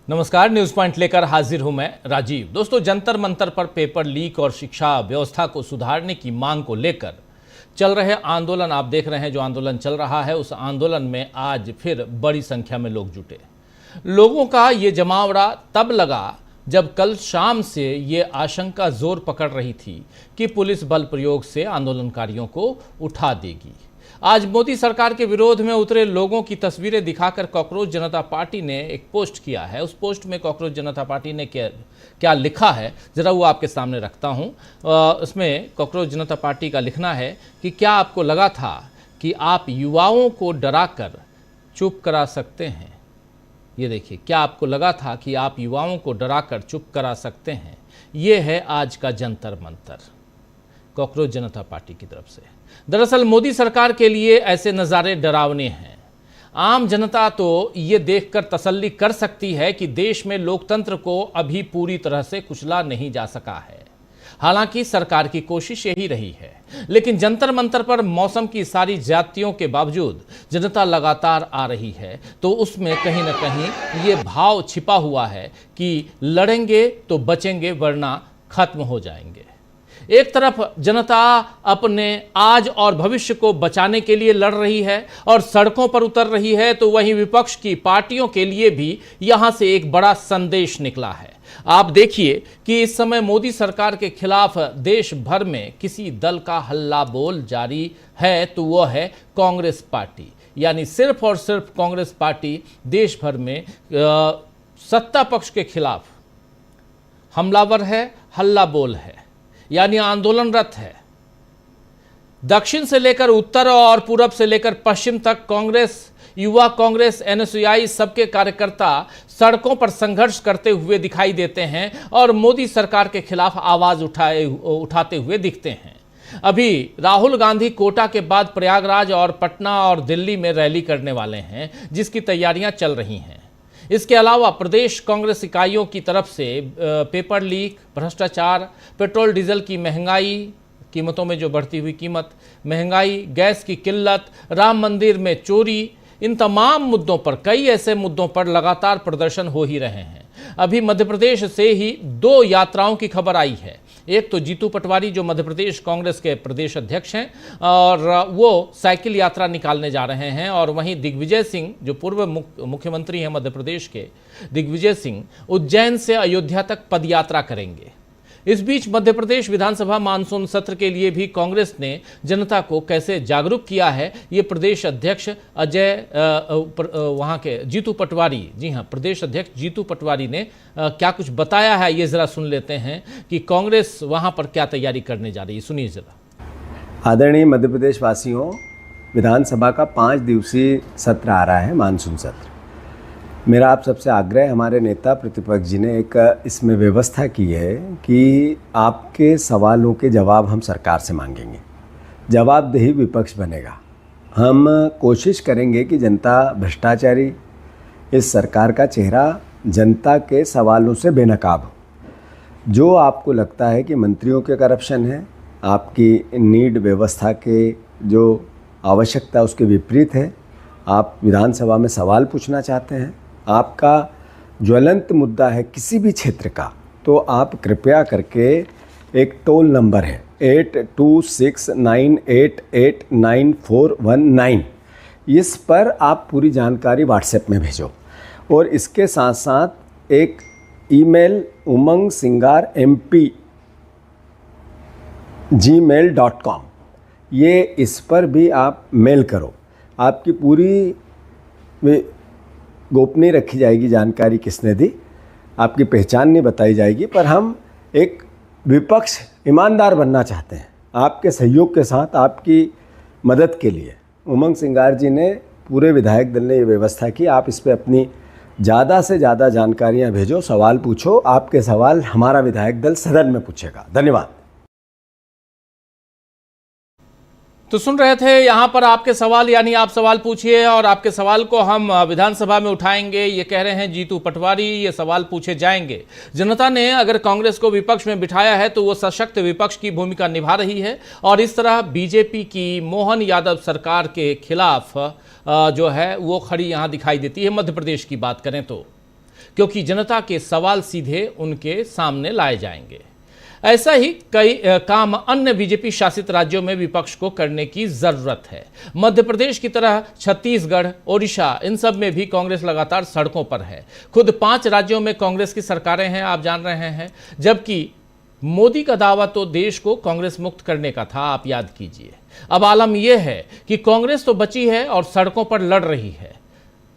नमस्कार, news point लेकर हाजिर हूं मैं राजीव। दोस्तों, जंतर मंतर पर पेपर लीक और शिक्षा व्यवस्था को सुधारने की मांग को लेकर चल रहे आंदोलन, आप देख रहे हैं जो आंदोलन चल रहा है, उस आंदोलन में आज फिर बड़ी संख्या में लोग जुटे। लोगों का ये जमावड़ा तब लगा जब कल शाम से ये आशंका जोर पकड़ रही थी कि पुलिस बल प्रयोग से आंदोलनकारियों को उठा देगी। आज मोदी सरकार के विरोध में उतरे लोगों की तस्वीरें दिखाकर कॉकरोच जनता पार्टी ने एक पोस्ट किया है। उस पोस्ट में कॉकरोच जनता पार्टी ने क्या लिखा है, जरा वो आपके सामने रखता हूं। उसमें कॉकरोच जनता पार्टी का लिखना है कि क्या आपको लगा था कि आप युवाओं को डराकर चुप करा सकते हैं। ये देखिए, क्या आपको लगा था कि आप युवाओं को डराकर चुप करा सकते हैं। ये है आज का जंतर मंतर कॉकरोच जनता पार्टी की तरफ से। दरअसल मोदी सरकार के लिए ऐसे नज़ारे डरावने हैं। आम जनता तो ये देखकर तसल्ली कर सकती है कि देश में लोकतंत्र को अभी पूरी तरह से कुचला नहीं जा सका है। हालांकि सरकार की कोशिश यही रही है, लेकिन जंतर मंतर पर मौसम की सारी ज्यादतियों के बावजूद जनता लगातार आ रही है, तो उसमें कहीं ना कहीं ये भाव छिपा हुआ है कि लड़ेंगे तो बचेंगे वरना खत्म हो जाएंगे। एक तरफ जनता अपने आज और भविष्य को बचाने के लिए लड़ रही है और सड़कों पर उतर रही है, तो वहीं विपक्ष की पार्टियों के लिए भी यहां से एक बड़ा संदेश निकला है। आप देखिए कि इस समय मोदी सरकार के खिलाफ देश भर में किसी दल का हल्ला बोल जारी है तो वो है कांग्रेस पार्टी। यानी सिर्फ और सिर्फ कांग्रेस पार्टी देश भर में सत्ता पक्ष के खिलाफ हमलावर है, हल्ला बोल है, यानी आंदोलनरत है। दक्षिण से लेकर उत्तर और पूरब से लेकर पश्चिम तक कांग्रेस, युवा कांग्रेस, एनएसयूआई सबके कार्यकर्ता सड़कों पर संघर्ष करते हुए दिखाई देते हैं और मोदी सरकार के खिलाफ आवाज उठाते हुए दिखते हैं। अभी राहुल गांधी कोटा के बाद प्रयागराज और पटना और दिल्ली में रैली करने वाले हैं, जिसकी तैयारियां चल रही हैं। इसके अलावा प्रदेश कांग्रेस इकाइयों की तरफ से पेपर लीक, भ्रष्टाचार, पेट्रोल डीजल की महंगाई, कीमतों में जो बढ़ती हुई कीमत, महंगाई, गैस की किल्लत, राम मंदिर में चोरी, इन तमाम मुद्दों पर, कई ऐसे मुद्दों पर लगातार प्रदर्शन हो ही रहे हैं। अभी मध्य प्रदेश से ही 2 यात्राओं की खबर आई है। एक तो जीतू पटवारी जो मध्य प्रदेश कांग्रेस के प्रदेश अध्यक्ष हैं और वो साइकिल यात्रा निकालने जा रहे हैं, और वहीं दिग्विजय सिंह जो पूर्व मुख्यमंत्री हैं मध्य प्रदेश के, दिग्विजय सिंह उज्जैन से अयोध्या तक पदयात्रा करेंगे। इस बीच मध्य प्रदेश विधानसभा मानसून सत्र के लिए भी कांग्रेस ने जनता को कैसे जागरूक किया है, ये प्रदेश अध्यक्ष वहां के जीतू पटवारी, जी हां, प्रदेश अध्यक्ष जीतू पटवारी ने क्या कुछ बताया है, ये जरा सुन लेते हैं कि कांग्रेस वहां पर क्या तैयारी करने जा रही है। सुनिए जरा। आदरणीय मध्य प्रदेश वासियों, विधानसभा का 5 दिवसीय सत्र आ रहा है, मानसून सत्र। मेरा आप सबसे आग्रह, हमारे नेता प्रतिपक्ष जी ने एक इसमें व्यवस्था की है कि आपके सवालों के जवाब हम सरकार से मांगेंगे, जवाबदेही विपक्ष बनेगा। हम कोशिश करेंगे कि जनता भ्रष्टाचारी, इस सरकार का चेहरा जनता के सवालों से बेनकाब हो। जो आपको लगता है कि मंत्रियों के करप्शन है, आपकी नीड व्यवस्था के जो आवश्यकता उसके विपरीत है, आप विधानसभा में सवाल पूछना चाहते हैं, आपका ज्वलंत मुद्दा है किसी भी क्षेत्र का, तो आप कृपया करके एक टोल नंबर है 8269889419, इस पर आप पूरी जानकारी व्हाट्सएप में भेजो। और इसके साथ साथ एक ईमेल umangsingarmp@gmail.com, ये इस पर भी आप मेल करो। आपकी पूरी गोपनीय रखी जाएगी, जानकारी किसने दी, आपकी पहचान नहीं बताई जाएगी, पर हम एक विपक्ष ईमानदार बनना चाहते हैं आपके सहयोग के साथ, आपकी मदद के लिए। उमंग सिंगार जी ने, पूरे विधायक दल ने ये व्यवस्था की। आप इस पर अपनी ज़्यादा से ज़्यादा जानकारियाँ भेजो, सवाल पूछो, आपके सवाल हमारा विधायक दल सदन में पूछेगा। धन्यवाद। तो सुन रहे थे यहां पर आपके सवाल, यानी आप सवाल पूछिए और आपके सवाल को हम विधानसभा में उठाएंगे, ये कह रहे हैं जीतू पटवारी। ये सवाल पूछे जाएंगे। जनता ने अगर कांग्रेस को विपक्ष में बिठाया है तो वो सशक्त विपक्ष की भूमिका निभा रही है, और इस तरह बीजेपी की मोहन यादव सरकार के खिलाफ जो है वो खड़ी यहां दिखाई देती है। मध्य प्रदेश की बात करें तो क्योंकि जनता के सवाल सीधे उनके सामने लाए जाएंगे। ऐसा ही कई काम अन्य बीजेपी शासित राज्यों में विपक्ष को करने की जरूरत है। मध्य प्रदेश की तरह छत्तीसगढ़, ओडिशा, इन सब में भी कांग्रेस लगातार सड़कों पर है। खुद 5 राज्यों में कांग्रेस की सरकारें हैं, आप जान रहे हैं, जबकि मोदी का दावा तो देश को कांग्रेस मुक्त करने का था, आप याद कीजिए। अब आलम यह है कि कांग्रेस तो बची है और सड़कों पर लड़ रही है।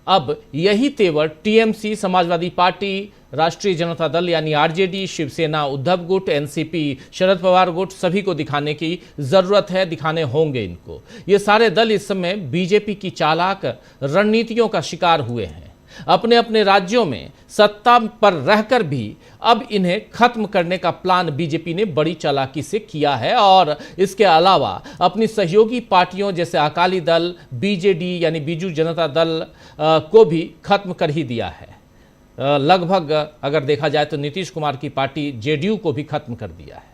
अब यही तेवर टीएमसी, समाजवादी पार्टी, राष्ट्रीय जनता दल यानी आरजेडी, शिवसेना, उद्धव गुट, एनसीपी, शरद पवार गुट सभी को दिखाने की जरूरत है, दिखाने होंगे इनको। ये सारे दल इस समय बीजेपी की चालाक रणनीतियों का शिकार हुए हैं। अपने अपने राज्यों में सत्ता पर रहकर भी अब इन्हें खत्म करने का प्लान बीजेपी ने बड़ी चालाकी से किया है और इसके अलावा अपनी सहयोगी पार्टियों जैसे अकाली दल, बीजेडी यानी बीजू जनता दल को भी खत्म कर ही दिया है। लगभग अगर देखा जाए तो नीतीश कुमार की पार्टी जेडीयू को भी खत्म कर दिया है।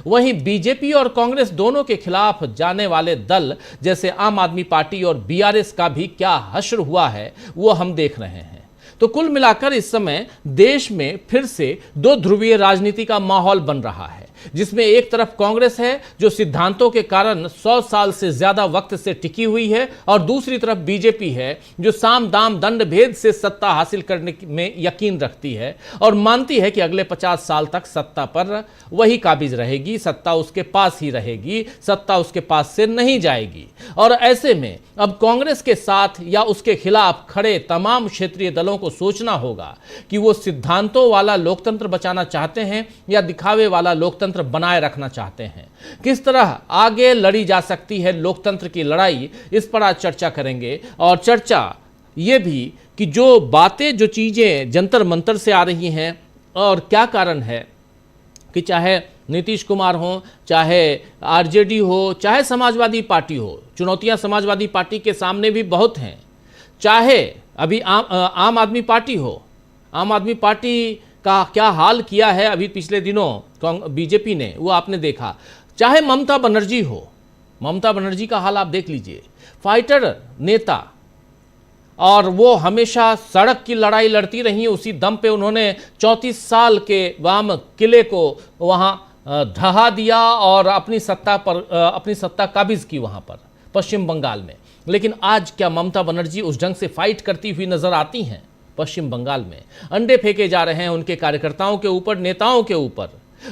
वहीं बीजेपी और कांग्रेस दोनों के खिलाफ जाने वाले दल जैसे आम आदमी पार्टी और बीआरएस का भी क्या हश्र हुआ है वो हम देख रहे हैं। तो कुल मिलाकर इस समय देश में फिर से 2 ध्रुवीय राजनीति का माहौल बन रहा है, जिसमें एक तरफ कांग्रेस है जो सिद्धांतों के कारण 100 साल से ज्यादा वक्त से टिकी हुई है और दूसरी तरफ बीजेपी है जो साम दाम दंड भेद से सत्ता हासिल करने में यकीन रखती है और मानती है कि अगले 50 साल तक सत्ता पर वही काबिज रहेगी, सत्ता उसके पास ही रहेगी, सत्ता उसके पास से नहीं जाएगी। और ऐसे में अब कांग्रेस के साथ या उसके खिलाफ खड़े तमाम क्षेत्रीय दलों को सोचना होगा कि वो सिद्धांतों वाला लोकतंत्र बचाना चाहते हैं या दिखावे वाला लोकतंत्र बनाए रखना चाहते हैं। किस तरह आगे लड़ी जा सकती है लोकतंत्र की लड़ाई, इस पर आज चर्चा करेंगे। और चर्चा ये भी कि जो बातें, जो चीजें जंतर मंतर से आ रही हैं और क्या कारण है कि चाहे नीतीश कुमार हो, चाहे आरजेडी हो, चाहे समाजवादी पार्टी हो, चुनौतियां समाजवादी पार्टी के सामने भी बहुत हैं। चाहे अभी आम आदमी पार्टी हो, आम आदमी पार्टी का क्या हाल किया है अभी पिछले दिनों बीजेपी ने, वो आपने देखा। चाहे ममता बनर्जी हो, ममता बनर्जी का हाल आप देख लीजिए, फाइटर नेता, और वो हमेशा सड़क की लड़ाई लड़ती रही। उसी दम पे उन्होंने 34 साल के वाम किले को वहां ढहा दिया और अपनी सत्ता काबिज की वहां पर पश्चिम बंगाल में। लेकिन आज क्या ममता बनर्जी उस ढंग से फाइट करती हुई नजर आती हैं? पश्चिम बंगाल में अंडे फेंके जा रहे हैं उनके कार्यकर्ताओं के ऊपर, नेताओं के ऊपर।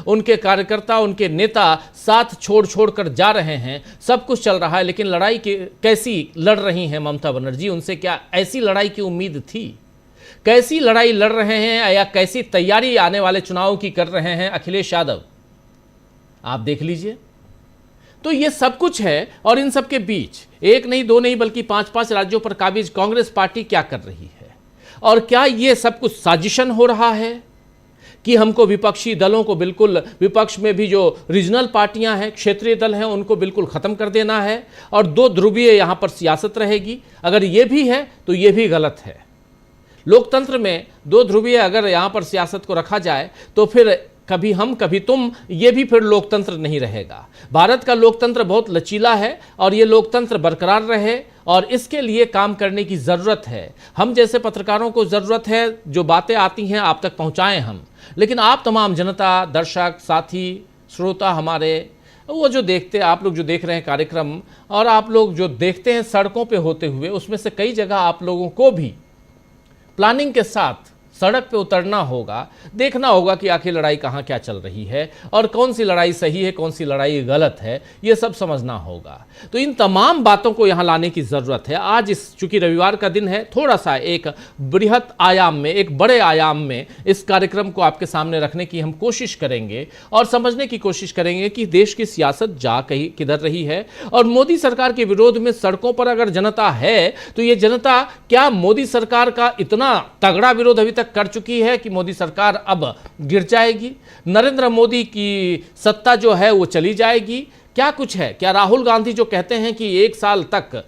उनके कार्यकर्ता, उनके नेता साथ छोड़ कर जा रहे हैं, सब कुछ चल रहा है। लेकिन लड़ाई कैसी लड़ रही हैं ममता बनर्जी? उनसे क्या ऐसी लड़ाई की उम्मीद थी? कैसी लड़ाई लड़ रहे हैं या कैसी तैयारी आने वाले चुनाव की कर रहे हैं अखिलेश यादव? आप देख लीजिए। तो ये सब कुछ है और इन सब के बीच एक नहीं, 2 नहीं, बल्कि 5-5 राज्यों पर काबिज कांग्रेस पार्टी क्या कर रही है? और क्या ये सब कुछ साजिशन हो रहा है कि हमको विपक्षी दलों को बिल्कुल, विपक्ष में भी जो रीजनल पार्टियां हैं, क्षेत्रीय दल हैं, उनको बिल्कुल खत्म कर देना है और 2 ध्रुवीय यहां पर सियासत रहेगी? अगर ये भी है तो ये भी गलत है। लोकतंत्र में 2 ध्रुवीय अगर यहां पर सियासत को रखा जाए तो फिर कभी हम कभी तुम, ये भी फिर लोकतंत्र नहीं रहेगा। भारत का लोकतंत्र बहुत लचीला है और ये लोकतंत्र बरकरार रहे और इसके लिए काम करने की ज़रूरत है। हम जैसे पत्रकारों को ज़रूरत है जो बातें आती हैं आप तक पहुंचाएं हम, लेकिन आप तमाम जनता, दर्शक, साथी, श्रोता हमारे, वो जो देखते, आप लोग जो देख रहे हैं कार्यक्रम और आप लोग जो देखते हैं सड़कों पे होते हुए, उसमें से कई जगह आप लोगों को भी प्लानिंग के साथ सड़क पे उतरना होगा, देखना होगा कि आखिर लड़ाई कहाँ क्या चल रही है और कौन सी लड़ाई सही है, कौन सी लड़ाई गलत है, ये सब समझना होगा। तो इन तमाम बातों को यहाँ लाने की ज़रूरत है। आज चूंकि रविवार का दिन है, थोड़ा सा एक बृहत आयाम में, एक बड़े आयाम में इस कार्यक्रम को आपके सामने रखने की हम कोशिश करेंगे और समझने की कोशिश करेंगे कि देश की सियासत जा कहीं किधर रही है। और मोदी सरकार के विरोध में सड़कों पर अगर जनता है तो ये जनता क्या मोदी सरकार का इतना तगड़ा विरोध अभी तक कर चुकी है कि मोदी सरकार अब गिर जाएगी, नरेंद्र मोदी की सत्ता जो है वो चली जाएगी? क्या कुछ है? क्या राहुल गांधी जो कहते हैं कि 1 साल तक,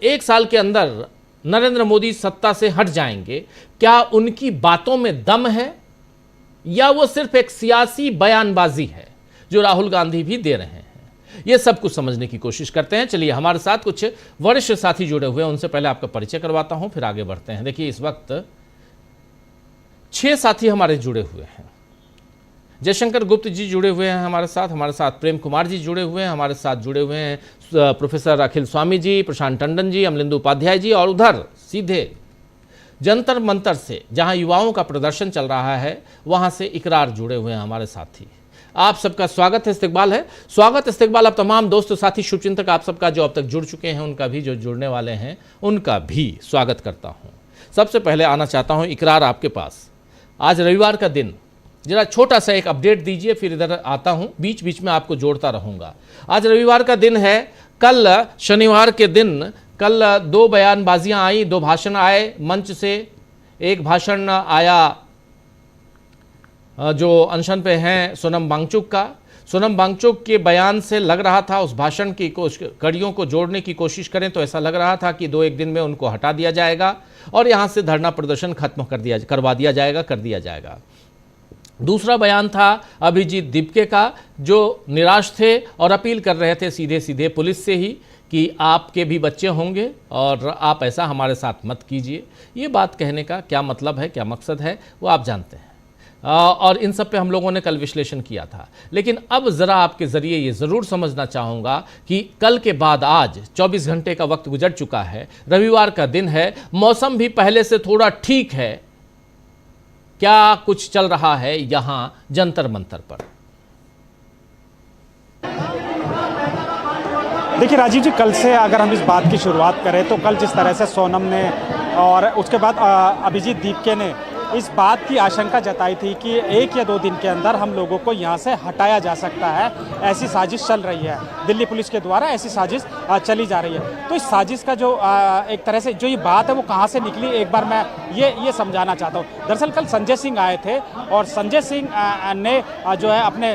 1 साल के अंदर नरेंद्र मोदी सत्ता से हट जाएंगे, क्या उनकी बातों में दम है या वो सिर्फ एक सियासी बयानबाजी है जो राहुल गांधी भी दे रहे हैं? ये सब कुछ समझने की कोशिश करते हैं। चलिए, हमारे साथ कुछ वरिष्ठ साथी जुड़े हुए हैं, उनसे पहले आपका परिचय करवाता हूं, फिर आगे बढ़ते हैं। देखिए, इस वक्त 6 साथी हमारे जुड़े हुए हैं। जयशंकर गुप्त जी जुड़े हुए हैं हमारे साथ प्रेम कुमार जी जुड़े हुए हैं हमारे साथ, जुड़े हुए हैं प्रोफेसर अखिल स्वामी जी, प्रशांत टंडन जी, अमलिंदु उपाध्याय जी, और उधर सीधे जंतर मंतर से जहां युवाओं का प्रदर्शन चल रहा है वहां से इकरार जुड़े हुए हैं हमारे साथी। आप सबका स्वागत है, इस्तकबाल है, स्वागत इस्तकबाल। अब तमाम दोस्त साथी शुभचिंतक आप सबका जो अब तक जुड़ चुके हैं, उनका भी, जो जुड़ने वाले हैं उनका भी स्वागत करता हूं। सबसे पहले आना चाहता हूं इकरार आपके पास। आज रविवार का दिन, जरा छोटा सा एक अपडेट दीजिए, फिर इधर आता हूं, बीच बीच में आपको जोड़ता रहूंगा। आज रविवार का दिन है, कल शनिवार के दिन कल 2 बयानबाजियां आई, 2 भाषण आए मंच से। एक भाषण आया जो अनशन पे हैं सोनम वांगचुक का। सोनम वांगचुक के बयान से लग रहा था, उस भाषण की कड़ियों को जोड़ने की कोशिश करें तो ऐसा लग रहा था कि 2-1 दिन में उनको हटा दिया जाएगा और यहां से धरना प्रदर्शन खत्म कर दिया जाएगा। दूसरा बयान था अभिजीत दीपके का, जो निराश थे और अपील कर रहे थे सीधे सीधे पुलिस से ही कि आपके भी बच्चे होंगे और आप ऐसा हमारे साथ मत कीजिए। ये बात कहने का क्या मतलब है, क्या मकसद है, वो आप जानते हैं। और इन सब पे हम लोगों ने कल विश्लेषण किया था। लेकिन अब ज़रा आपके ज़रिए ये ज़रूर समझना चाहूँगा कि कल के बाद आज 24 घंटे का वक्त गुजर चुका है, रविवार का दिन है, मौसम भी पहले से थोड़ा ठीक है। क्या कुछ चल रहा है यहाँ जंतर मंतर पर? देखिए राजीव जी, कल से अगर हम इस बात की शुरुआत करें तो कल जिस तरह से सोनम ने और उसके बाद अभिजीत दीपके ने इस बात की आशंका जताई थी कि 1 या 2 दिन के अंदर हम लोगों को यहाँ से हटाया जा सकता है, ऐसी साजिश चल रही है, दिल्ली पुलिस के द्वारा ऐसी साजिश चली जा रही है। तो इस साजिश का जो एक तरह से जो ये बात है वो कहाँ से निकली, एक बार मैं ये समझाना चाहता हूँ। दरअसल कल संजय सिंह आए थे और संजय सिंह ने जो है अपने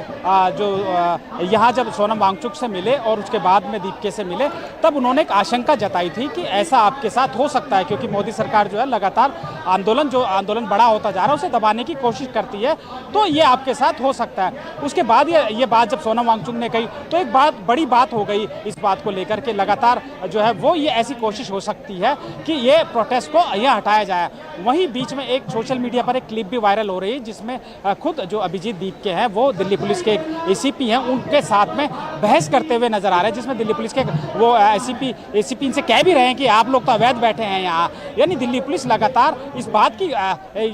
यहाँ जब सोनम वांगचुक से मिले और उसके बाद में दीपके से मिले, तब उन्होंने एक आशंका जताई थी कि ऐसा आपके साथ हो सकता है, क्योंकि मोदी सरकार जो है लगातार आंदोलन बड़ा होता जा रहा है उसे दबाने की कोशिश करती है, तो ये आपके साथ हो सकता है। उसके बाद ये बात जब सोनम वांगचुक ने कही तो एक बड़ी बात हो गई इस बात को लेकर के, लगातार जो है वो ये ऐसी कोशिश हो सकती है कि ये प्रोटेस्ट को यहाँ हटाया जाए। वहीं बीच में एक सोशल मीडिया पर एक क्लिप भी वायरल हो रही है जिसमें खुद जो अभिजीत दीपके हैं वो दिल्ली पुलिस के एक एसीपी हैं, उनके साथ में बहस करते हुए नजर आ रहे हैं, जिसमें दिल्ली पुलिस के वो एसीपी इनसे कह भी रहे हैं कि आप लोग तो अवैध बैठे हैं यहाँ। यानी दिल्ली पुलिस लगातार इस बात की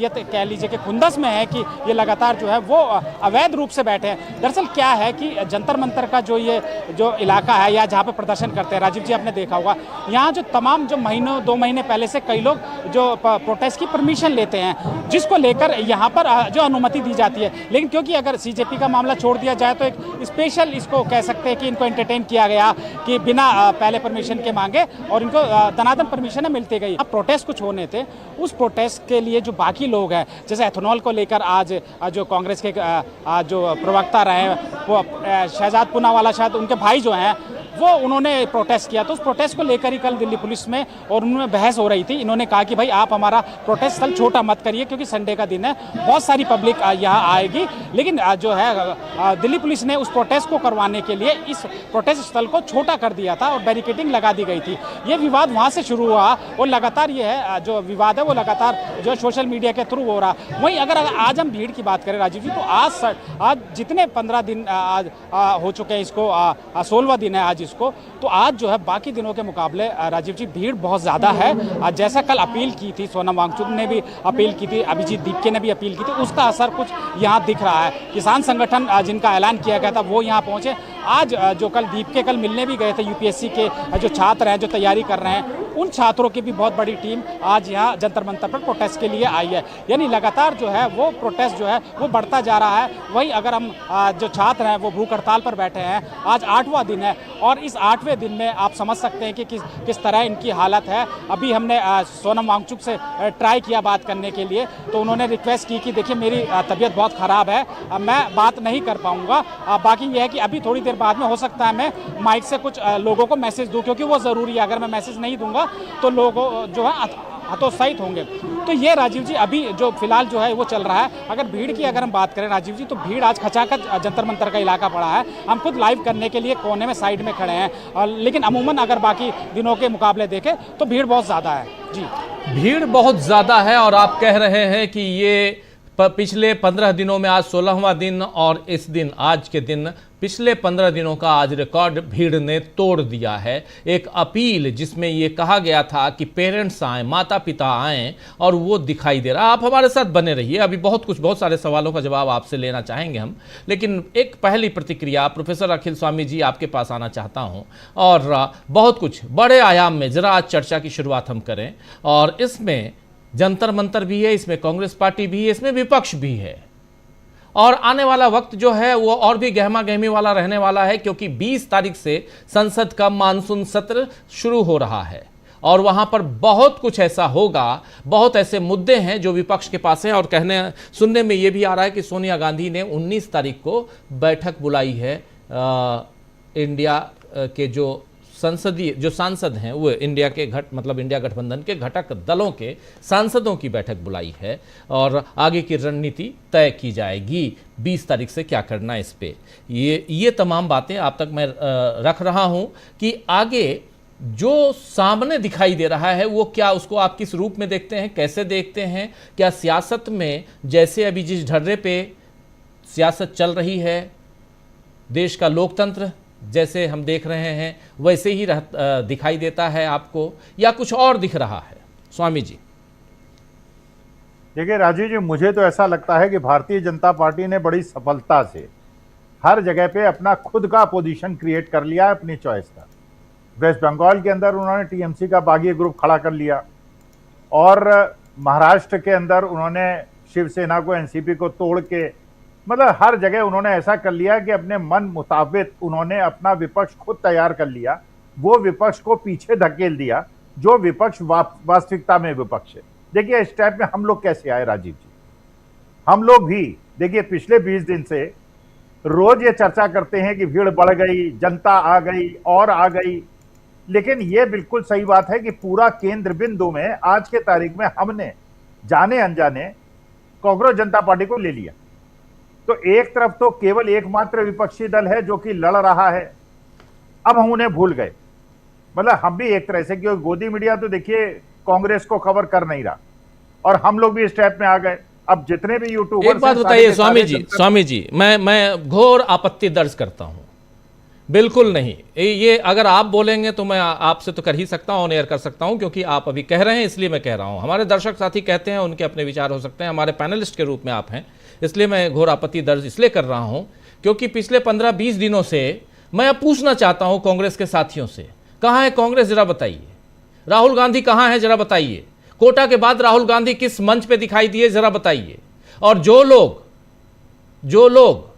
ये कह लीजिए कि खुंदस में है कि ये लगातार जो है वो अवैध रूप से बैठे हैं। दरअसल क्या है कि जंतर मंतर का जो इलाका है या जहाँ पे प्रदर्शन करते हैं, राजीव जी आपने देखा होगा, यहाँ जो तमाम जो 2 महीने पहले से कई लोग जो प्रोटेस्ट की परमिशन लेते हैं, जिसको लेकर यहाँ पर जो अनुमति दी जाती है। लेकिन क्योंकि अगर सीजेपी का मामला छोड़ दिया जाए तो एक स्पेशल इसको कह सकते हैं कि इनको एंटरटेन किया गया कि बिना पहले परमिशन के मांगे और इनको दनादन परमिशन मिलती गई। अब प्रोटेस्ट कुछ होने थे, उस प्रोटेस्ट के लिए जो बाकी लोग हैं, जैसे एथेनॉल को लेकर आज जो कांग्रेस के जो प्रवक्ता रहे वो शहजाद पूनावाला, शायद उनके भाई जो हैं वो उन्होंने प्रोटेस्ट किया, तो उस प्रोटेस्ट को लेकर ही कल दिल्ली पुलिस में और उनमें बहस हो रही थी। इन्होंने कहा कि भाई आप हमारा प्रोटेस्ट स्थल छोटा मत करिए क्योंकि संडे का दिन है, बहुत सारी पब्लिक यहाँ आएगी। लेकिन जो है दिल्ली पुलिस ने उस प्रोटेस्ट को करवाने के लिए इस प्रोटेस्ट स्थल को छोटा कर दिया था और बैरिकेडिंग लगा दी गई थी। ये विवाद वहाँ से शुरू हुआ और लगातार ये है जो विवाद है वो लगातार जो सोशल मीडिया के थ्रू हो रहा। वहीं अगर आज हम भीड़ की बात करें राजीव जी, तो आज जितने 15 दिन आज हो चुके हैं, इसको 16वां दिन है आज इसको, तो आज जो है बाकी दिनों के मुकाबले राजीव जी भीड़ बहुत ज़्यादा है। जैसा कल अपील की थी, सोनम वांगचुक ने भी अपील की थी, अभिजीत दीपके ने भी अपील की थी, उसका असर कुछ यहाँ दिख रहा है। किसान संगठन जिनका ऐलान किया गया था वो यहाँ पहुँचे। आज जो कल दीपके कल मिलने भी गए थे यूपीएससी के जो छात्र हैं जो तैयारी कर रहे हैं, उन छात्रों की भी बहुत बड़ी टीम आज यहाँ जंतर मंतर पर प्रोटेस्ट के लिए आई है। यानी लगातार जो है वो प्रोटेस्ट जो है वो बढ़ता जा रहा है। वहीं अगर हम जो छात्र हैं वो भूख हड़ताल पर बैठे हैं, आज 8वां दिन है और इस 8वें दिन में आप समझ सकते हैं कि किस तरह इनकी हालत है। अभी हमने सोनम वांगचुक से ट्राई किया बात करने के लिए, तो उन्होंने रिक्वेस्ट की कि देखिए मेरी तबीयत बहुत ख़राब है, मैं बात नहीं कर पाऊँगा। बाकी ये है कि अभी थोड़ी देर बाद में हो सकता है मैं माइक से कुछ लोगों को मैसेज दूँ, क्योंकि वो ज़रूरी है। अगर मैं मैसेज नहीं दूंगा तो लोग जो है हतोत्साहित होंगे। तो ये राजीव जी अभी जो फिलहाल जो है वो चल रहा है। अगर भीड़ की अगर हम बात करें राजीव जी, तो भीड़ आज खचाखच जंतर मंतर का इलाका पड़ा है। हम खुद लाइव करने के लिए कोने में साइड में खड़े हैं, लेकिन अमूमन अगर बाकी दिनों के मुकाबले देखें तो भीड़ बहुत ज़्यादा है। जी, भीड़ बहुत ज़्यादा है और आप कह रहे हैं कि ये पिछले 15 दिनों में आज 16वां दिन और इस दिन आज के दिन पिछले 15 दिनों का आज रिकॉर्ड भीड़ ने तोड़ दिया है। एक अपील जिसमें ये कहा गया था कि पेरेंट्स आएं, माता पिता आएं, और वो दिखाई दे रहा। आप हमारे साथ बने रहिए, अभी बहुत सारे सवालों का जवाब आपसे लेना चाहेंगे हम, लेकिन एक पहली प्रतिक्रिया प्रोफेसर अखिल स्वामी जी आपके पास आना चाहता हूँ। और बहुत कुछ बड़े आयाम में जरा आज चर्चा की शुरुआत हम करें, और इसमें जंतर मंतर भी है, इसमें कांग्रेस पार्टी भी है, इसमें विपक्ष भी है, और आने वाला वक्त जो है वो और भी गहमा गहमी वाला रहने वाला है, क्योंकि 20 तारीख से संसद का मानसून सत्र शुरू हो रहा है और वहां पर बहुत कुछ ऐसा होगा, बहुत ऐसे मुद्दे हैं जो विपक्ष के पास हैं। और सुनने में ये भी आ रहा है कि सोनिया गांधी ने 19 तारीख को बैठक बुलाई है इंडिया के जो सांसद हैं, वो इंडिया के इंडिया गठबंधन के घटक दलों के सांसदों की बैठक बुलाई है, और आगे की रणनीति तय की जाएगी 20 तारीख से क्या करना इस पे। ये तमाम बातें आप तक मैं रख रहा हूं कि आगे जो सामने दिखाई दे रहा है वो क्या, उसको आप किस रूप में देखते हैं, कैसे देखते हैं? क्या सियासत में जैसे अभी जिस ढर्रे पे सियासत चल रही है, देश का लोकतंत्र जैसे हम देख रहे हैं वैसे ही दिखाई देता है आपको, या कुछ और दिख रहा है? स्वामी जी। देखिए राजीव जी, मुझे तो ऐसा लगता है कि भारतीय जनता पार्टी ने बड़ी सफलता से हर जगह पे अपना खुद का पोजीशन क्रिएट कर लिया है, अपनी चॉइस का। वेस्ट बंगाल के अंदर उन्होंने टीएमसी का बागी ग्रुप खड़ा कर लिया, और महाराष्ट्र के अंदर उन्होंने शिवसेना को, एनसीपी को तोड़ के, मतलब हर जगह उन्होंने ऐसा कर लिया कि अपने मन मुताबिक उन्होंने अपना विपक्ष खुद तैयार कर लिया। वो विपक्ष को पीछे धकेल दिया जो विपक्ष वास्तविकता में विपक्ष है। देखिए इस टाइप में हम लोग कैसे आए राजीव जी, हम लोग भी देखिए पिछले 20 दिन से रोज ये चर्चा करते हैं कि भीड़ बढ़ गई, जनता आ गई और आ गई, लेकिन ये बिल्कुल सही बात है कि पूरा केंद्र बिंदु में आज के तारीख में हमने जाने अनजाने कांग्रेस जनता पार्टी को ले लिया। तो एक तरफ तो केवल एकमात्र विपक्षी दल है जो कि लड़ रहा है, अब हम उन्हें भूल गए। मतलब हम भी एक तरह से, क्योंकि गोदी मीडिया तो देखिए कांग्रेस को खबर कर नहीं रहा, और हम लोग भी इस टाइप में आ गए। अब जितने भी यूट्यूबर, एक बात बताइए स्वामी जी, मैं घोर आपत्ति दर्ज करता हूं। बिल्कुल नहीं, ये अगर आप बोलेंगे तो मैं आपसे तो कर ही सकता हूं, ऑन एयर कर सकता हूं, क्योंकि आप अभी कह रहे हैं इसलिए मैं कह रहा हूं। हमारे दर्शक साथी कहते हैं, उनके अपने विचार हो सकते हैं, हमारे पैनलिस्ट के रूप में आप हैं, इसलिए मैं घोर आपत्ति दर्ज इसलिए कर रहा हूं क्योंकि पिछले 15-20 दिनों से मैं अब पूछना चाहता हूं कांग्रेस के साथियों से, कहां है कांग्रेस जरा बताइए? राहुल गांधी कहां है जरा बताइए? कोटा के बाद राहुल गांधी किस मंच पे दिखाई दिए जरा बताइए? और जो लोग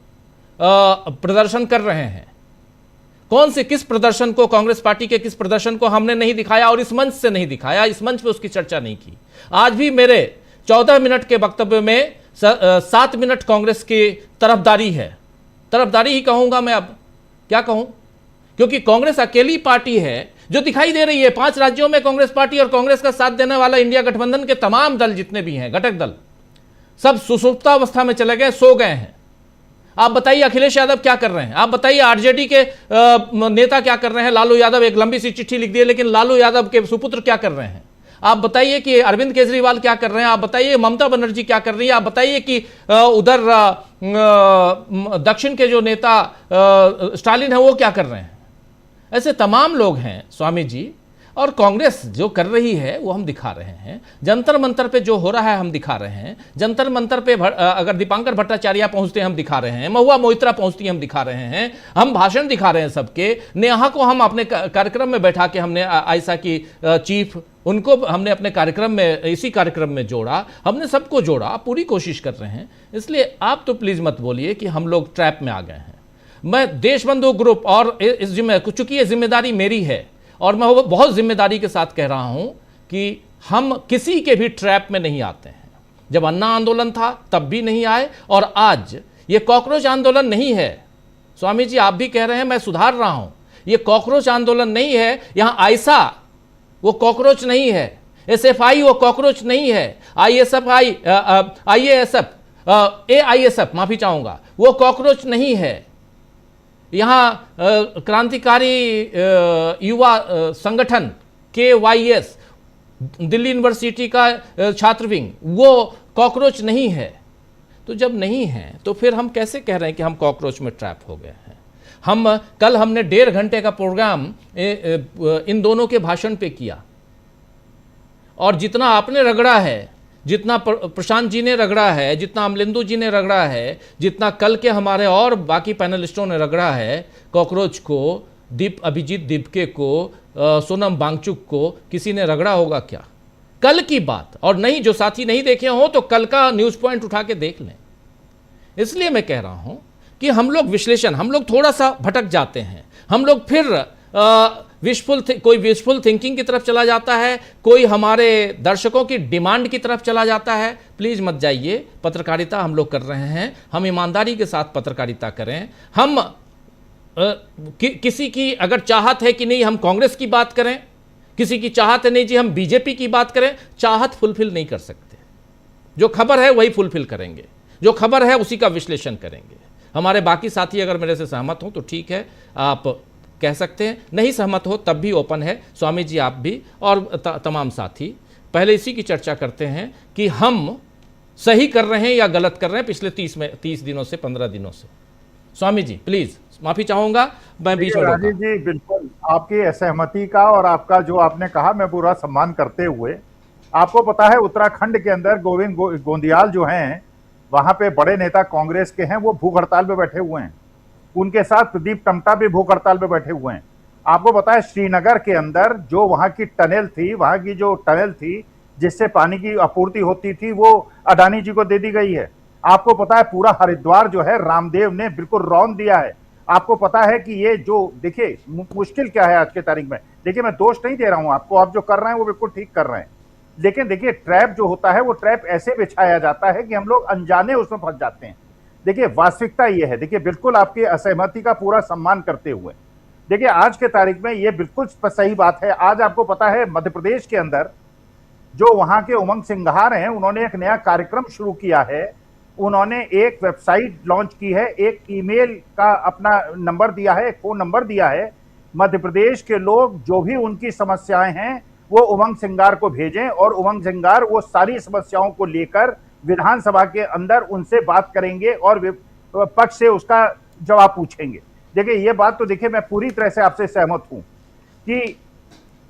प्रदर्शन कर रहे हैं, किस प्रदर्शन को, कांग्रेस पार्टी के किस प्रदर्शन को हमने नहीं दिखाया और इस मंच से नहीं दिखाया, इस मंच पे उसकी चर्चा नहीं की। आज भी मेरे 14 मिनट के वक्तव्य में 7 मिनट कांग्रेस की तरफदारी है, तरफदारी ही कहूंगा मैं, अब क्या कहूं, क्योंकि कांग्रेस अकेली पार्टी है जो दिखाई दे रही है। 5 राज्यों में कांग्रेस पार्टी और कांग्रेस का साथ देने वाला इंडिया गठबंधन के तमाम दल जितने भी हैं, घटक दल, सब सुसुप्तावस्था में चले गए, सो गए हैं। आप बताइए अखिलेश यादव क्या कर रहे हैं? आप बताइए आरजेडी के नेता क्या कर रहे हैं? लालू यादव एक लंबी सी चिट्ठी लिख दी है, लेकिन लालू यादव के सुपुत्र क्या कर रहे हैं? आप बताइए कि अरविंद केजरीवाल क्या कर रहे हैं? आप बताइए ममता बनर्जी क्या कर रही है? आप बताइए कि उधर दक्षिण के जो नेता स्टालिन है वो क्या कर रहे हैं? ऐसे तमाम लोग हैं स्वामी जी, और कांग्रेस जो कर रही है वो हम दिखा रहे हैं। जंतर मंतर पे जो हो रहा है हम दिखा रहे हैं। जंतर मंतर पे अगर दीपांकर भट्टाचार्य पहुंचते हैं हम दिखा रहे हैं, महुआ मोइत्रा पहुंचती है हम दिखा रहे हैं, हम भाषण दिखा रहे हैं सबके। नेहा को हम अपने कार्यक्रम में बैठा के, हमने आयशा की चीफ, उनको हमने अपने कार्यक्रम में, इसी कार्यक्रम में जोड़ा, हमने सबको जोड़ा, पूरी कोशिश कर रहे हैं। इसलिए आप तो प्लीज मत बोलिए कि हम लोग ट्रैप में आ गए हैं। मैं देशबंधु ग्रुप और इस चूंकि ये जिम्मेदारी मेरी है और मैं वो बहुत जिम्मेदारी के साथ कह रहा हूं कि हम किसी के भी ट्रैप में नहीं आते हैं। जब अन्ना आंदोलन था तब भी नहीं आए, और आज ये कॉकरोच आंदोलन नहीं है। स्वामी जी आप भी कह रहे हैं, मैं सुधार रहा हूं, ये कॉकरोच आंदोलन नहीं है। यहां आयशा वो कॉकरोच नहीं है, एसएफआई वो कॉकरोच नहीं है, AISF माफी चाहूंगा, वो कॉकरोच नहीं है। यहाँ क्रांतिकारी युवा संगठन KYS, दिल्ली यूनिवर्सिटी का छात्र विंग, वो कॉकरोच नहीं है। तो जब नहीं है तो फिर हम कैसे कह रहे हैं कि हम कॉकरोच में ट्रैप हो गए हैं? कल हमने 1.5 घंटे का प्रोग्राम इन दोनों के भाषण पे किया, और जितना आपने रगड़ा है, जितना प्रशांत जी ने रगड़ा है, जितना अमलिंदु जी ने रगड़ा है, जितना कल के हमारे और बाकी पैनलिस्टों ने रगड़ा है कॉकरोच को, अभिजीत दीपके को, सोनम वांगचुक को, किसी ने रगड़ा होगा क्या? कल की बात, और नहीं, जो साथी नहीं देखे हो तो कल का न्यूज़ पॉइंट उठा के देख लें। इसलिए मैं कह रहा हूं कि हम लोग विश्लेषण, हम लोग थोड़ा सा भटक जाते हैं, हम लोग फिर कोई विशफुल थिंकिंग की तरफ चला जाता है, कोई हमारे दर्शकों की डिमांड की तरफ चला जाता है। प्लीज़ मत जाइए, पत्रकारिता हम लोग कर रहे हैं, हम ईमानदारी के साथ पत्रकारिता करें। हम किसी की अगर चाहत है कि नहीं हम कांग्रेस की बात करें, किसी की चाहत है नहीं जी हम बीजेपी की बात करें, चाहत फुलफिल नहीं कर सकते। जो खबर है वही फुलफिल करेंगे, जो खबर है उसी का विश्लेषण करेंगे। हमारे बाकी साथी अगर मेरे से सहमत हो तो ठीक है, आप कह सकते हैं, नहीं सहमत हो तब भी ओपन है। स्वामी जी आप भी और तमाम साथी, पहले इसी की चर्चा करते हैं कि हम सही कर रहे हैं या गलत कर रहे हैं पिछले 30 दिनों से, 15 दिनों से। स्वामी जी प्लीज, माफी चाहूंगा मैं बीच में राजीव जी, बिल्कुल आपकी असहमति का और आपका जो आपने कहा मैं पूरा सम्मान करते हुए, आपको पता है उत्तराखंड के अंदर गोविंद गोंदियाल जो हैं, वहां पे बड़े नेता कांग्रेस के हैं, वो भूख हड़ताल पे बैठे हुए हैं। उनके साथ प्रदीप टम्टा भी भूख हड़ताल पे बैठे हुए हैं। आपको पता है श्रीनगर के अंदर जो वहां की टनल थी, वहां की जो टनल थी जिससे पानी की आपूर्ति होती थी, वो अडानी जी को दे दी गई है। आपको पता है पूरा हरिद्वार जो है रामदेव ने बिल्कुल रौंद दिया है। आपको पता है कि ये जो देखिए मुश्किल क्या है आज के तारीख में, देखिए मैं दोष नहीं दे रहा हूं आपको, आप जो कर रहे हैं वो बिल्कुल ठीक कर रहे हैं, लेकिन देखिए ट्रैप जो होता है वो ट्रैप ऐसे बिछाया जाता है कि हम लोग अनजाने उसमें फंस जाते हैं। देखिए वास्तविकता ये है, देखिए बिल्कुल आपकी असहमति का पूरा सम्मान करते हुए, देखिए आज के तारीख में ये बिल्कुल सही बात है। आज आपको पता है मध्य प्रदेश के अंदर जो वहां के उमंग सिंघार हैं, उन्होंने एक नया कार्यक्रम शुरू किया है। उन्होंने एक वेबसाइट लॉन्च की है, एक ईमेल का अपना नंबर दिया है, एक फोन नंबर दिया है। मध्य प्रदेश के लोग जो भी उनकी समस्याएं हैं वो उमंग सिंघार को भेजें, और उमंग सिंघार वो सारी समस्याओं को लेकर विधानसभा के अंदर उनसे बात करेंगे और पक्ष से उसका जवाब पूछेंगे। देखिए ये बात तो देखिए मैं पूरी तरह से आपसे सहमत हूं कि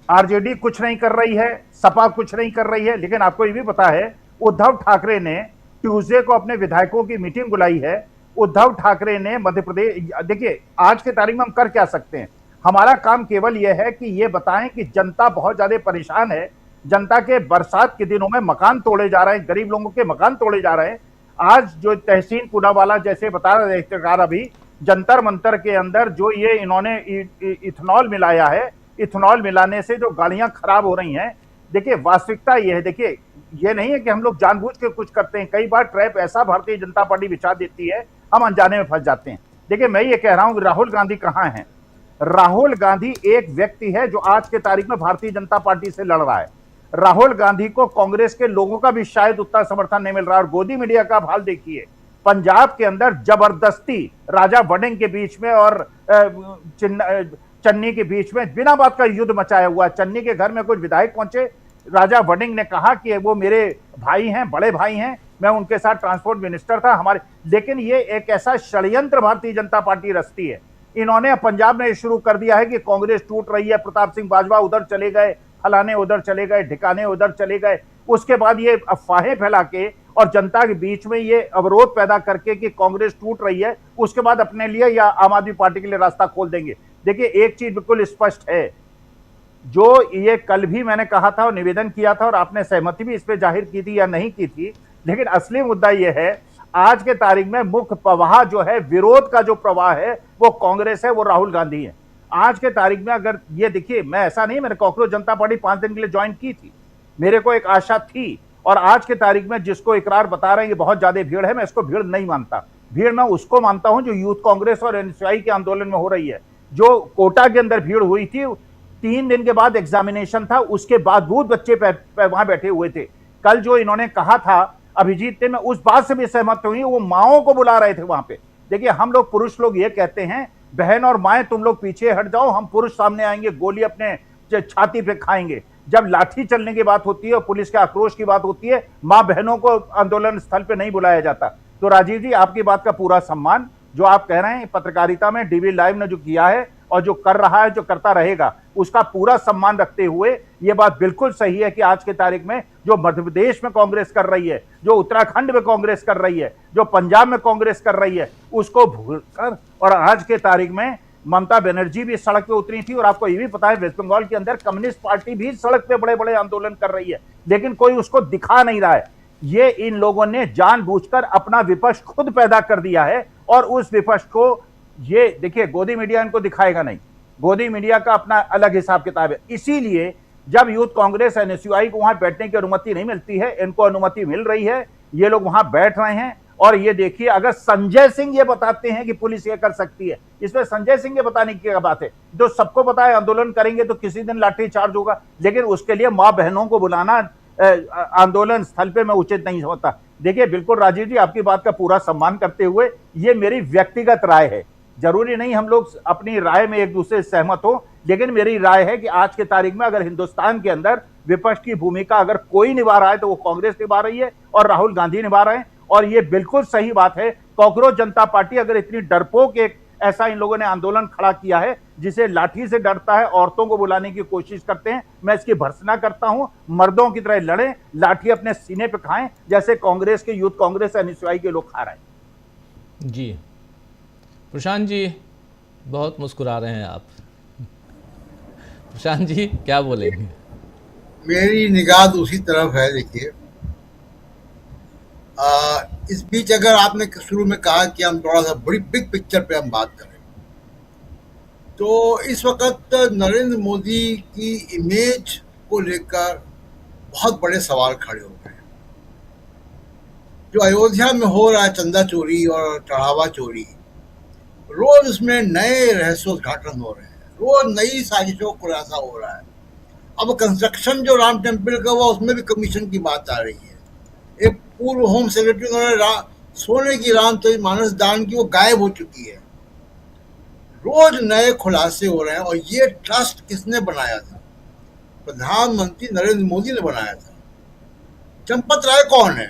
आरजेडी कुछ नहीं कर रही है, सपा कुछ नहीं कर रही है, लेकिन आपको ये भी पता है उद्धव ठाकरे ने ट्यूसडे को अपने विधायकों की मीटिंग बुलाई है। उद्धव ठाकरे ने मध्य प्रदेश, देखिए आज के तारीख में हम कर क्या सकते हैं, हमारा काम केवल यह है कि ये बताएं कि जनता बहुत ज्यादा परेशान है, जनता के बरसात के दिनों में मकान तोड़े जा रहे हैं, गरीब लोगों के मकान तोड़े जा रहे हैं। आज जो तहसीन पुनावाला जैसे बता रहे थे अभी, जंतर मंतर के अंदर जो ये इन्होंने इथेनॉल मिलाया है, इथेनॉल मिलाने से जो गाड़ियां खराब हो रही हैं, देखिए वास्तविकता ये है, देखिए ये नहीं है कि हम लोग जानबूझ के कुछ करते हैं, कई बार ट्रैप ऐसा भारतीय जनता पार्टी बिछा देती है, हम अनजाने में फंस जाते हैं। देखिए मैं ये कह रहा हूं कि राहुल गांधी कहां हैं? राहुल गांधी एक व्यक्ति है जो आज के तारीख में भारतीय जनता पार्टी से लड़ रहा है। राहुल गांधी को कांग्रेस के लोगों का भी शायद उतना समर्थन नहीं मिल रहा। और गोदी मीडिया का हाल देखिए, पंजाब के अंदर जबरदस्ती राजा वड़िंग के बीच में और चन्नी के बीच में बिना बात का युद्ध मचाया हुआ। चन्नी के घर में कुछ विधायक पहुंचे, राजा वड़िंग ने कहा कि वो मेरे भाई हैं, बड़े भाई हैं, मैं उनके साथ ट्रांसपोर्ट मिनिस्टर था हमारे, लेकिन ये एक ऐसा षड्यंत्र भारतीय जनता पार्टी रचती है। इन्होंने पंजाब में शुरू कर दिया है कि कांग्रेस टूट रही है, प्रताप सिंह बाजवा उधर चले गए, फलाने उधर चले गए, ढिकाने उधर चले गए। उसके बाद ये अफवाहें फैला के और जनता के बीच में ये अवरोध पैदा करके कि कांग्रेस टूट रही है, उसके बाद अपने लिए या आम आदमी पार्टी के लिए रास्ता खोल देंगे। देखिए एक चीज बिल्कुल स्पष्ट है, जो ये कल भी मैंने कहा था और निवेदन किया था और आपने सहमति भी इस पे जाहिर की थी या नहीं की थी, लेकिन असली मुद्दा यह है आज के तारीख में मुख्य प्रवाह जो है, विरोध का जो प्रवाह है वो कांग्रेस है, वो राहुल गांधी है। आज के तारीख में अगर ये देखिए, मैं ऐसा नहीं, मैंने कॉकरोच जनता पार्टी 5 दिन के लिए ज्वाइन की थी, मेरे को एक आशा थी, और आज के तारीख में जिसको इकरार बता रहे हैं ये बहुत ज्यादा भीड़ है, मैं इसको भीड़ नहीं मानता। भीड़ मैं उसको मानता हूं जो यूथ कांग्रेस और एनएसयूआई के आंदोलन में हो रही है। जो कोटा के अंदर भीड़ हुई थी, 3 दिन के बाद एग्जामिनेशन था, उसके बावजूद बच्चे वहां बैठे हुए थे। कल जो इन्होंने कहा था अभिजीत ने, मैं उस बात से भी सहमत हुई, वो माओं को बुला रहे थे वहां पे। देखिए हम लोग पुरुष लोग ये कहते हैं, बहन और माएं तुम लोग पीछे हट जाओ, हम पुरुष सामने आएंगे, गोली अपने छाती पे खाएंगे। जब लाठी चलने की बात होती है और पुलिस के आक्रोश की बात होती है, मां बहनों को आंदोलन स्थल पे नहीं बुलाया जाता। तो राजीव जी आपकी बात का पूरा सम्मान, जो आप कह रहे हैं पत्रकारिता में डीवी लाइव ने जो किया है और जो कर रहा है, जो करता रहेगा, उसका पूरा सम्मान रखते हुए ये बात बिल्कुल सही है कि आज की तारीख में जो मध्य प्रदेश में कांग्रेस कर रही है, जो उत्तराखंड में कांग्रेस कर रही है, जो पंजाब में कांग्रेस कर रही है, उसको भूलकर और आज के तारीख में ममता बनर्जी भी सड़क पे उतरी थी। और आपको ये भी पता है वेस्ट बंगाल के अंदर कम्युनिस्ट पार्टी भी सड़क पे बड़े बड़े आंदोलन कर रही है, लेकिन कोई उसको दिखा नहीं रहा है। ये इन लोगों ने जानबूझकर अपना विपक्ष खुद पैदा कर दिया है और उस विपक्ष को ये देखिए, गोदी मीडिया इनको दिखाएगा नहीं, गोदी मीडिया का अपना अलग हिसाब किताब है। इसीलिए जब यूथ कांग्रेस एनएसयूआई को वहां बैठने की अनुमति नहीं मिलती है, इनको अनुमति मिल रही है, ये लोग वहां बैठ रहे हैं। और ये देखिए, अगर संजय सिंह ये बताते हैं कि पुलिस ये कर सकती है, इसमें संजय सिंह ये बताने की क्या बात है? जो सबको पता है आंदोलन करेंगे तो किसी दिन लाठी चार्ज होगा, लेकिन उसके लिए मां बहनों को बुलाना आंदोलन स्थल पे में उचित नहीं होता। देखिए बिल्कुल राजीव जी, आपकी बात का पूरा सम्मान करते हुए ये मेरी व्यक्तिगत राय है, जरूरी नहीं हम लोग अपनी राय में एक दूसरे से सहमत हो, लेकिन मेरी राय है कि आज के तारीख में अगर हिंदुस्तान के अंदर विपक्ष की भूमिका अगर कोई निभा रहा है तो वो कांग्रेस निभा रही है और राहुल गांधी निभा रहे हैं। और ये बिल्कुल सही बात है, कॉकरोच जनता पार्टी अगर इतनी डरपोक एक ऐसा इन लोगों ने आंदोलन खड़ा किया है जिसे लाठी से डरता है, औरतों को बुलाने की कोशिश करते हैं, मैं इसकी भर्त्सना करता हूं। मर्दों की तरह लड़ें, लाठी अपने सीने पे खाएं, जैसे कांग्रेस के यूथ कांग्रेस एनएसयूआई के लोग खा रहे हैं। जी प्रशांत जी, बहुत मुस्कुरा रहे हैं आप। प्रशांत जी क्या बोलेंगे? मेरी निगाह दूसरी तरफ है। देखिए, इस बीच अगर आपने शुरू में कहा कि हम थोड़ा सा बड़ी बिग पिक्चर पे हम बात करें, तो इस वक्त नरेंद्र मोदी की इमेज को लेकर बहुत बड़े सवाल खड़े हो गए हैं। जो अयोध्या में हो रहा है चंदा चोरी और चढ़ावा चोरी, रोज उसमें नए रहस्योद्घाटन हो रहे हैं, रोज नई साजिशों को खुलासा हो रहा है। अब कंस्ट्रक्शन जो राम टेम्पल का हुआ उसमें भी कमीशन की बात आ रही है। एक पूर्व होम सेक्रेटरी उन्होंने सोने की रामचरित मानस दान की, वो गायब हो चुकी है। रोज नए खुलासे हो रहे हैं। और ये ट्रस्ट किसने बनाया था? प्रधानमंत्री नरेंद्र मोदी ने बनाया था। चंपत राय कौन है?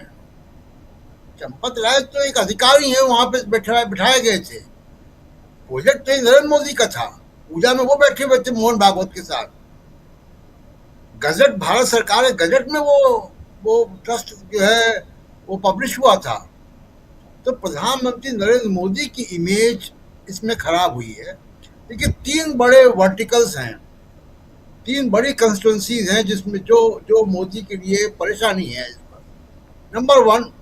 चंपत राय तो एक अधिकारी है, वहां पे बिठाए गए थे। प्रोजेक्ट तो नरेंद्र मोदी का था, पूजा में वो बैठे हुए थे मोहन भागवत के साथ। गजट, भारत सरकार के गजट में वो ट्रस्ट जो है वो पब्लिश हुआ था। तो प्रधानमंत्री नरेंद्र मोदी की इमेज इसमें खराब हुई है। देखिए, 3 बड़े वर्टिकल्स हैं, 3 बड़ी कंस्टिट्यूंसीज हैं जिसमें जो मोदी के लिए परेशानी है इस पर। नंबर 1,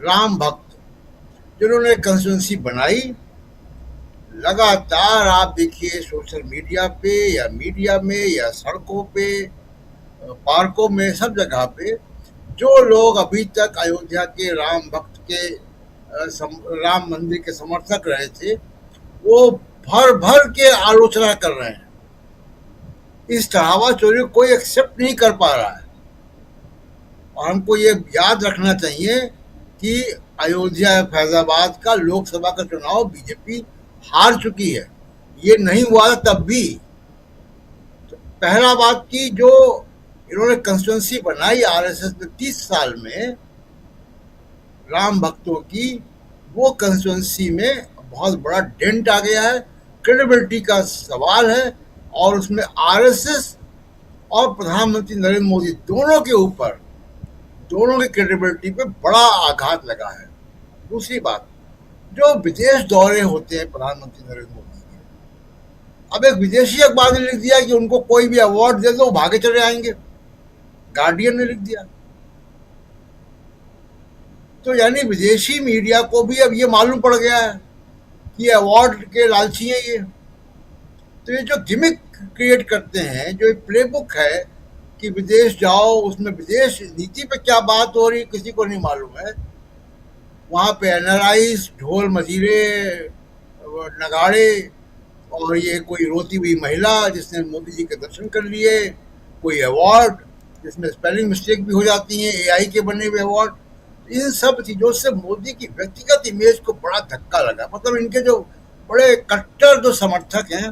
राम भक्त, जिन्होंने कंस्टिट्यूंसी बनाई। लगातार आप देखिए सोशल मीडिया पे या मीडिया में या सड़कों पे, पार्कों में, सब जगह पे जो लोग अभी तक अयोध्या के राम भक्त के राम मंदिर के समर्थक रहे थे, वो भर भर के आलोचना कर रहे हैं। इस चढ़ावा चोरी को कोई एक्सेप्ट नहीं कर पा रहा है। और हमको ये याद रखना चाहिए कि अयोध्या फैजाबाद का लोकसभा का चुनाव बीजेपी हार चुकी है। ये नहीं हुआ था तब भी। तो पहला बात की, जो इन्होंने कंस्टिट्यूंसी बनाई आरएसएस ने 30 साल में राम भक्तों की, वो कंस्टिट्यूंसी में बहुत बड़ा डेंट आ गया है। क्रेडिबिलिटी का सवाल है और उसमें आरएसएस और प्रधानमंत्री नरेंद्र मोदी दोनों के ऊपर, दोनों की क्रेडिबिलिटी पे बड़ा आघात लगा है। दूसरी बात, जो विदेश दौरे होते हैं प्रधानमंत्री नरेंद्र मोदी के, अब एक विदेशी अखबार ने लिख दिया कि उनको कोई भी अवार्ड दे दो वो भागे चले आएंगे, गार्डियन ने लिख दिया। तो यानी विदेशी मीडिया को भी अब ये मालूम पड़ गया है कि अवार्ड के लालची हैं ये। तो ये जो गिमिक क्रिएट करते हैं, जो एक प्लेबुक है कि विदेश जाओ, उसमें विदेश नीति पे क्या बात हो रही किसी को नहीं मालूम है। वहाँ पे एनआरआईज, ढोल मजीरे, नगाड़े, और ये कोई रोती हुई महिला जिसने मोदी जी के दर्शन कर लिए, कोई अवार्ड जिसमें स्पेलिंग मिस्टेक भी हो जाती हैं, एआई के बने हुए अवार्ड। इन सब चीज़ों से मोदी की व्यक्तिगत इमेज को बड़ा धक्का लगा। मतलब इनके जो बड़े कट्टर जो समर्थक हैं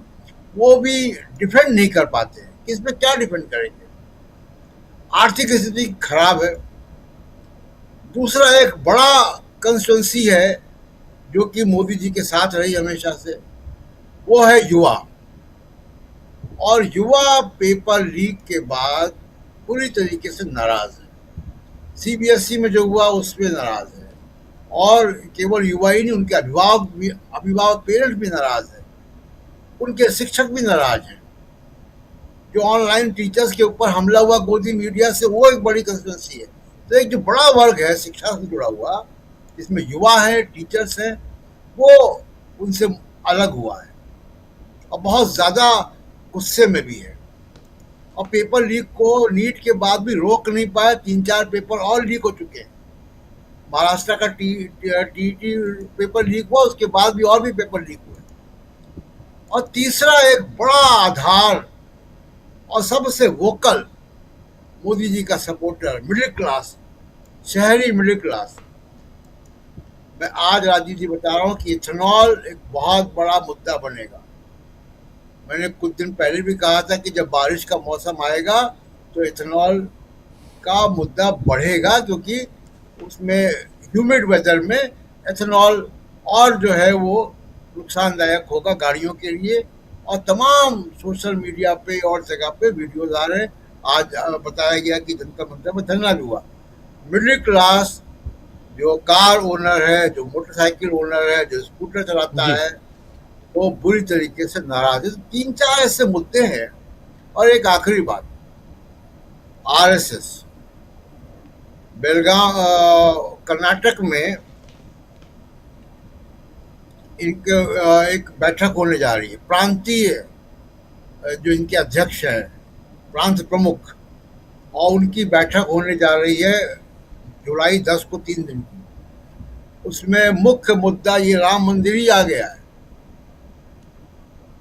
वो भी डिफेंड नहीं कर पाते हैं। किस पे क्या डिफेंड करेंगे? आर्थिक स्थिति खराब है। दूसरा, एक बड़ा कंस्टिट्यूंसी है जो कि मोदी जी के साथ रही हमेशा से, वो है युवा। और युवा पेपर लीक के बाद पूरी तरीके से नाराज है। सीबीएसई में जो हुआ उसमें नाराज है, और केवल युवा ही नहीं, उनके अभिभावक पेरेंट्स भी नाराज है, उनके शिक्षक भी नाराज हैं। जो ऑनलाइन टीचर्स के ऊपर हमला हुआ गोदी मीडिया से, वो एक बड़ी कंस्टिट्यूंसी है। तो एक जो बड़ा वर्ग है शिक्षा से जुड़ा हुआ, जिसमें युवा है, टीचर्स हैं, वो उनसे अलग हुआ है और बहुत ज़्यादा गुस्से में भी है। और पेपर लीक को नीट के बाद भी रोक नहीं पाए, 3-4 पेपर और लीक हो चुके हैं। महाराष्ट्र का टीईटी पेपर लीक हुआ, उसके बाद भी और भी पेपर लीक हुए। और तीसरा एक बड़ा आधार और सबसे वोकल मोदी जी का सपोर्टर मिडिल क्लास, शहरी मिडिल क्लास। मैं आज राजीव जी बता रहा हूँ कि इथेनॉल एक बहुत बड़ा मुद्दा बनेगा। मैंने कुछ दिन पहले भी कहा था कि जब बारिश का मौसम आएगा तो इथेनॉल का मुद्दा बढ़ेगा, क्योंकि उसमें ह्यूमिड वेदर में इथेनॉल और जो है वो नुकसानदायक होगा गाड़ियों के लिए। और तमाम सोशल मीडिया पे और जगह पे वीडियोज आ रहे हैं। आज बताया गया कि जंतर मंतर में धरना भी हुआ। मिडिल क्लास जो कार ओनर है, जो मोटरसाइकिल ओनर है, जो स्कूटर चलाता है, वो बुरी तरीके से नाराज है। 3-4 ऐसे मुद्दे हैं। और एक आखिरी बात, आरएसएस बेलगांव कर्नाटक में एक बैठक होने जा रही है। प्रांतीय जो इनके अध्यक्ष हैं, प्रांत प्रमुख, और उनकी बैठक होने जा रही है जुलाई 10 को, 3 दिन की। उसमें मुख्य मुद्दा ये राम मंदिर ही आ गया है।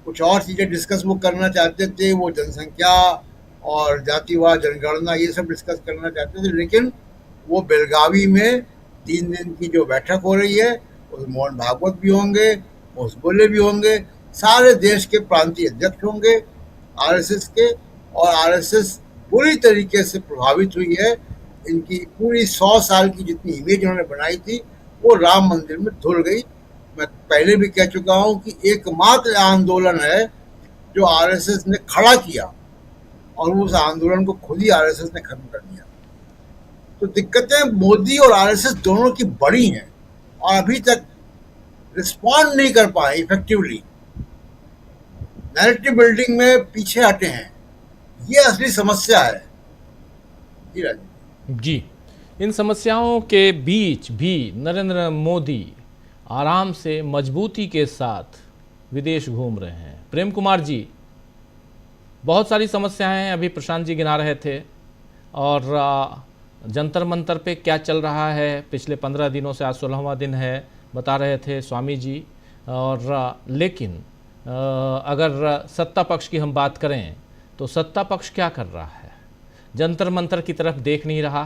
कुछ और चीज़ें डिस्कस वो करना चाहते थे, वो जनसंख्या और जातिवाद जनगणना ये सब डिस्कस करना चाहते थे, लेकिन वो बेलगावी में 3 दिन की जो बैठक हो रही है, उसमें मोहन भागवत भी होंगे, होसबोले भी होंगे, सारे देश के प्रांतीय अध्यक्ष होंगे आरएसएस के। और आरएसएस पूरी तरीके से प्रभावित हुई है। इनकी पूरी 100 साल की जितनी इमेज उन्होंने बनाई थी, वो राम मंदिर में धुल गई। मैं पहले भी कह चुका हूँ कि एकमात्र आंदोलन है जो आरएसएस ने खड़ा किया, और उस आंदोलन को खुद ही आरएसएस ने खत्म कर दिया। तो दिक्कतें मोदी और आरएसएस दोनों की बड़ी हैं, और अभी तक रिस्पॉन्ड नहीं कर पाए इफेक्टिवली। नैरेटिव बिल्डिंग में पीछे हटे हैं। ये असली समस्या है। जी राजीव जी, इन समस्याओं के बीच भी नरेंद्र मोदी आराम से मजबूती के साथ विदेश घूम रहे हैं। प्रेम कुमार जी, बहुत सारी समस्याएं हैं, अभी प्रशांत जी गिना रहे थे, और जंतर मंतर पे क्या चल रहा है पिछले 15 दिनों से, आज 16वां दिन है, बता रहे थे स्वामी जी। और लेकिन अगर सत्ता पक्ष की हम बात करें तो सत्ता पक्ष क्या कर रहा है? जंतर मंतर की तरफ देख नहीं रहा।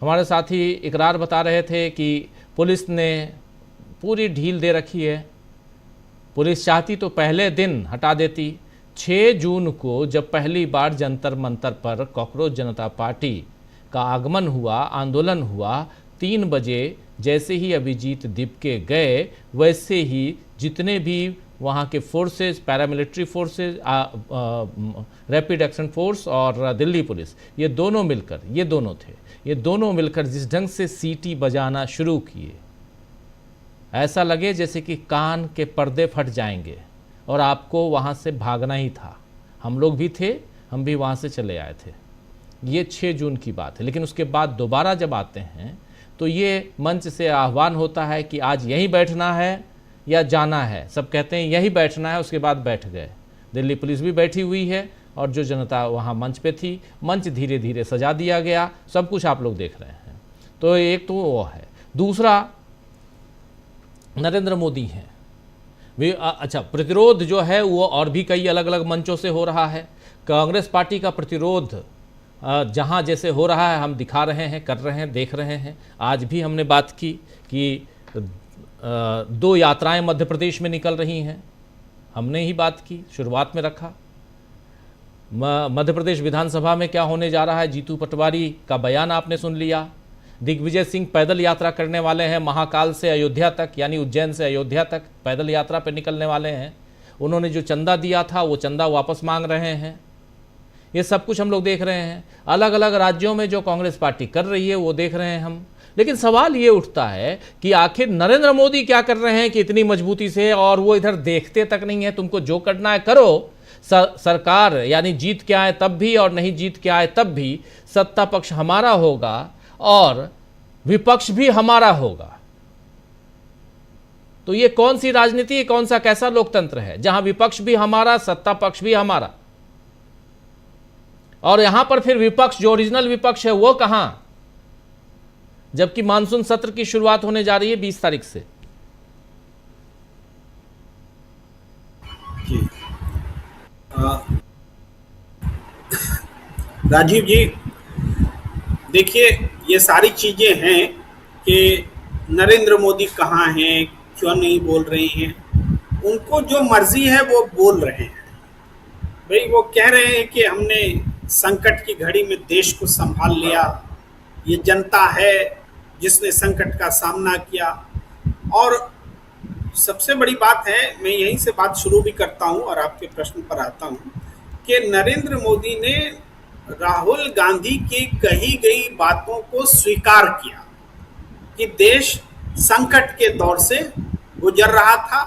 हमारे साथी इकरार बता रहे थे कि पुलिस ने पूरी ढील दे रखी है। पुलिस चाहती तो पहले दिन हटा देती। 6 जून को जब पहली बार जंतर मंतर पर कॉकरोच जनता पार्टी का आगमन हुआ, आंदोलन हुआ, 3 बजे जैसे ही अभिजीत दीपके गए, वैसे ही जितने भी वहाँ के forces, paramilitary forces, rapid action force और दिल्ली पुलिस, ये दोनों मिलकर जिस ढंग से सीटी बजाना शुरू किए, ऐसा लगे जैसे कि कान के पर्दे फट जाएंगे और आपको वहाँ से भागना ही था। हम लोग भी थे, हम भी वहाँ से चले आए थे। ये 6 जून की बात है। लेकिन उसके बाद दोबारा जब आते हैं तो ये मंच से आह्वान होता है कि आज यहीं बैठना है या जाना है। सब कहते हैं यहीं बैठना है, उसके बाद बैठ गए। दिल्ली पुलिस भी बैठी हुई है और जो जनता वहाँ मंच पे थी, मंच धीरे धीरे सजा दिया गया। सब कुछ आप लोग देख रहे हैं। तो एक तो वो है। दूसरा नरेंद्र मोदी हैं वे। अच्छा, प्रतिरोध जो है वो और भी कई अलग अलग मंचों से हो रहा है। कांग्रेस पार्टी का प्रतिरोध जहाँ जैसे हो रहा है हम दिखा रहे हैं, कर रहे हैं, देख रहे हैं। आज भी हमने बात की कि 2 यात्राएं मध्य प्रदेश में निकल रही हैं। हमने ही बात की, शुरुआत में रखा। मध्य प्रदेश विधानसभा में क्या होने जा रहा है, जीतू पटवारी का बयान आपने सुन लिया। दिग्विजय सिंह पैदल यात्रा करने वाले हैं, महाकाल से अयोध्या तक यानी उज्जैन से अयोध्या तक पैदल यात्रा पर निकलने वाले हैं। उन्होंने जो चंदा दिया था वो चंदा वापस मांग रहे हैं। ये सब कुछ हम लोग देख रहे हैं। अलग अलग राज्यों में जो कांग्रेस पार्टी कर रही है वो देख रहे हैं हम। लेकिन सवाल ये उठता है कि आखिर नरेंद्र मोदी क्या कर रहे हैं कि इतनी मजबूती से, और वो इधर देखते तक नहीं है। तुमको जो करना है करो, सरकार यानी जीत के आए तब भी और नहीं जीत के आए तब भी सत्ता पक्ष हमारा होगा और विपक्ष भी हमारा होगा। तो ये कौन सी राजनीति है, कौन सा कैसा लोकतंत्र है जहां विपक्ष भी हमारा, सत्ता पक्ष भी हमारा? और यहां पर फिर विपक्ष, जो ओरिजिनल विपक्ष है वो कहां? जबकि मानसून सत्र की शुरुआत होने जा रही है 20 तारीख से। जी राजीव जी, देखिए ये सारी चीजें हैं कि नरेंद्र मोदी कहाँ हैं, क्यों नहीं बोल रहे हैं। उनको जो मर्जी है वो बोल रहे हैं। भाई वो कह रहे हैं कि हमने संकट की घड़ी में देश को संभाल लिया, ये जनता है जिसने संकट का सामना किया। और सबसे बड़ी बात है, मैं यहीं से बात शुरू भी करता हूं और आपके प्रश्न पर आता हूं कि नरेंद्र मोदी ने राहुल गांधी की कही गई बातों को स्वीकार किया कि देश संकट के दौर से गुजर रहा था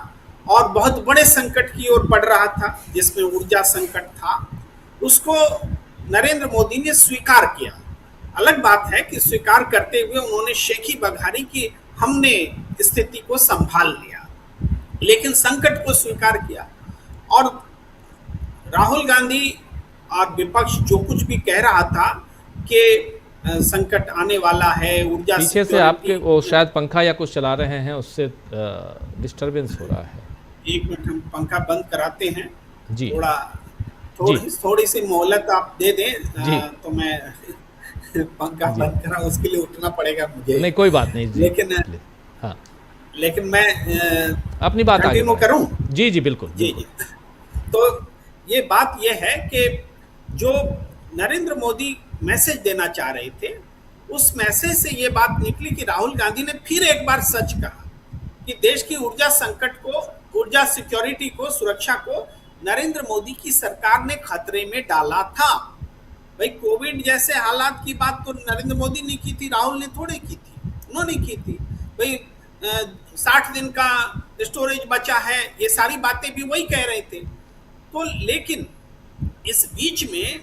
और बहुत बड़े संकट की ओर बढ़ रहा था, जिसमें ऊर्जा संकट था। उसको नरेंद्र मोदी ने स्वीकार किया। अलग बात है कि स्वीकार करते हुए उन्होंने शेखी बघारी कि हमने स्थिति को संभाल लिया, लेकिन संकट को स्वीकार किया। और राहुल गांधी और विपक्ष जो कुछ भी कह रहा था कि संकट आने वाला है, ऊर्जा पीछे से आपके वो शायद पंखा या कुछ चला रहे हैं, उससे डिस्टरबेंस हो रहा है। एक मिनट, हम पंखा बंद कराते हैं जी। थोड़ी सी मोहलत आप दे दें तो मैं पंखा बंद करा, उसके लिए उठना पड़ेगा मुझे। नहीं कोई बात नहीं जी। लेकिन मैं अपनी बात कंटिन्यू करूं? जी बिल्कुल। तो ये बात ये है कि जो नरेंद्र मोदी मैसेज देना चाह रहे थे, उस मैसेज से ये बात निकली कि राहुल गांधी ने फिर एक बार सच कहा कि देश की ऊर्जा संकट को, ऊर्जा सिक्योरिटी को, सुरक्षा को नरेंद्र मोदी की सरकार ने खतरे में डाला था। भाई कोविड जैसे हालात की बात तो नरेंद्र मोदी ने की थी, राहुल ने थोड़े की थी, उन्होंने की थी। भाई 60 दिन का स्टोरेज बचा है, ये सारी बातें भी वही कह रहे थे। तो लेकिन इस बीच में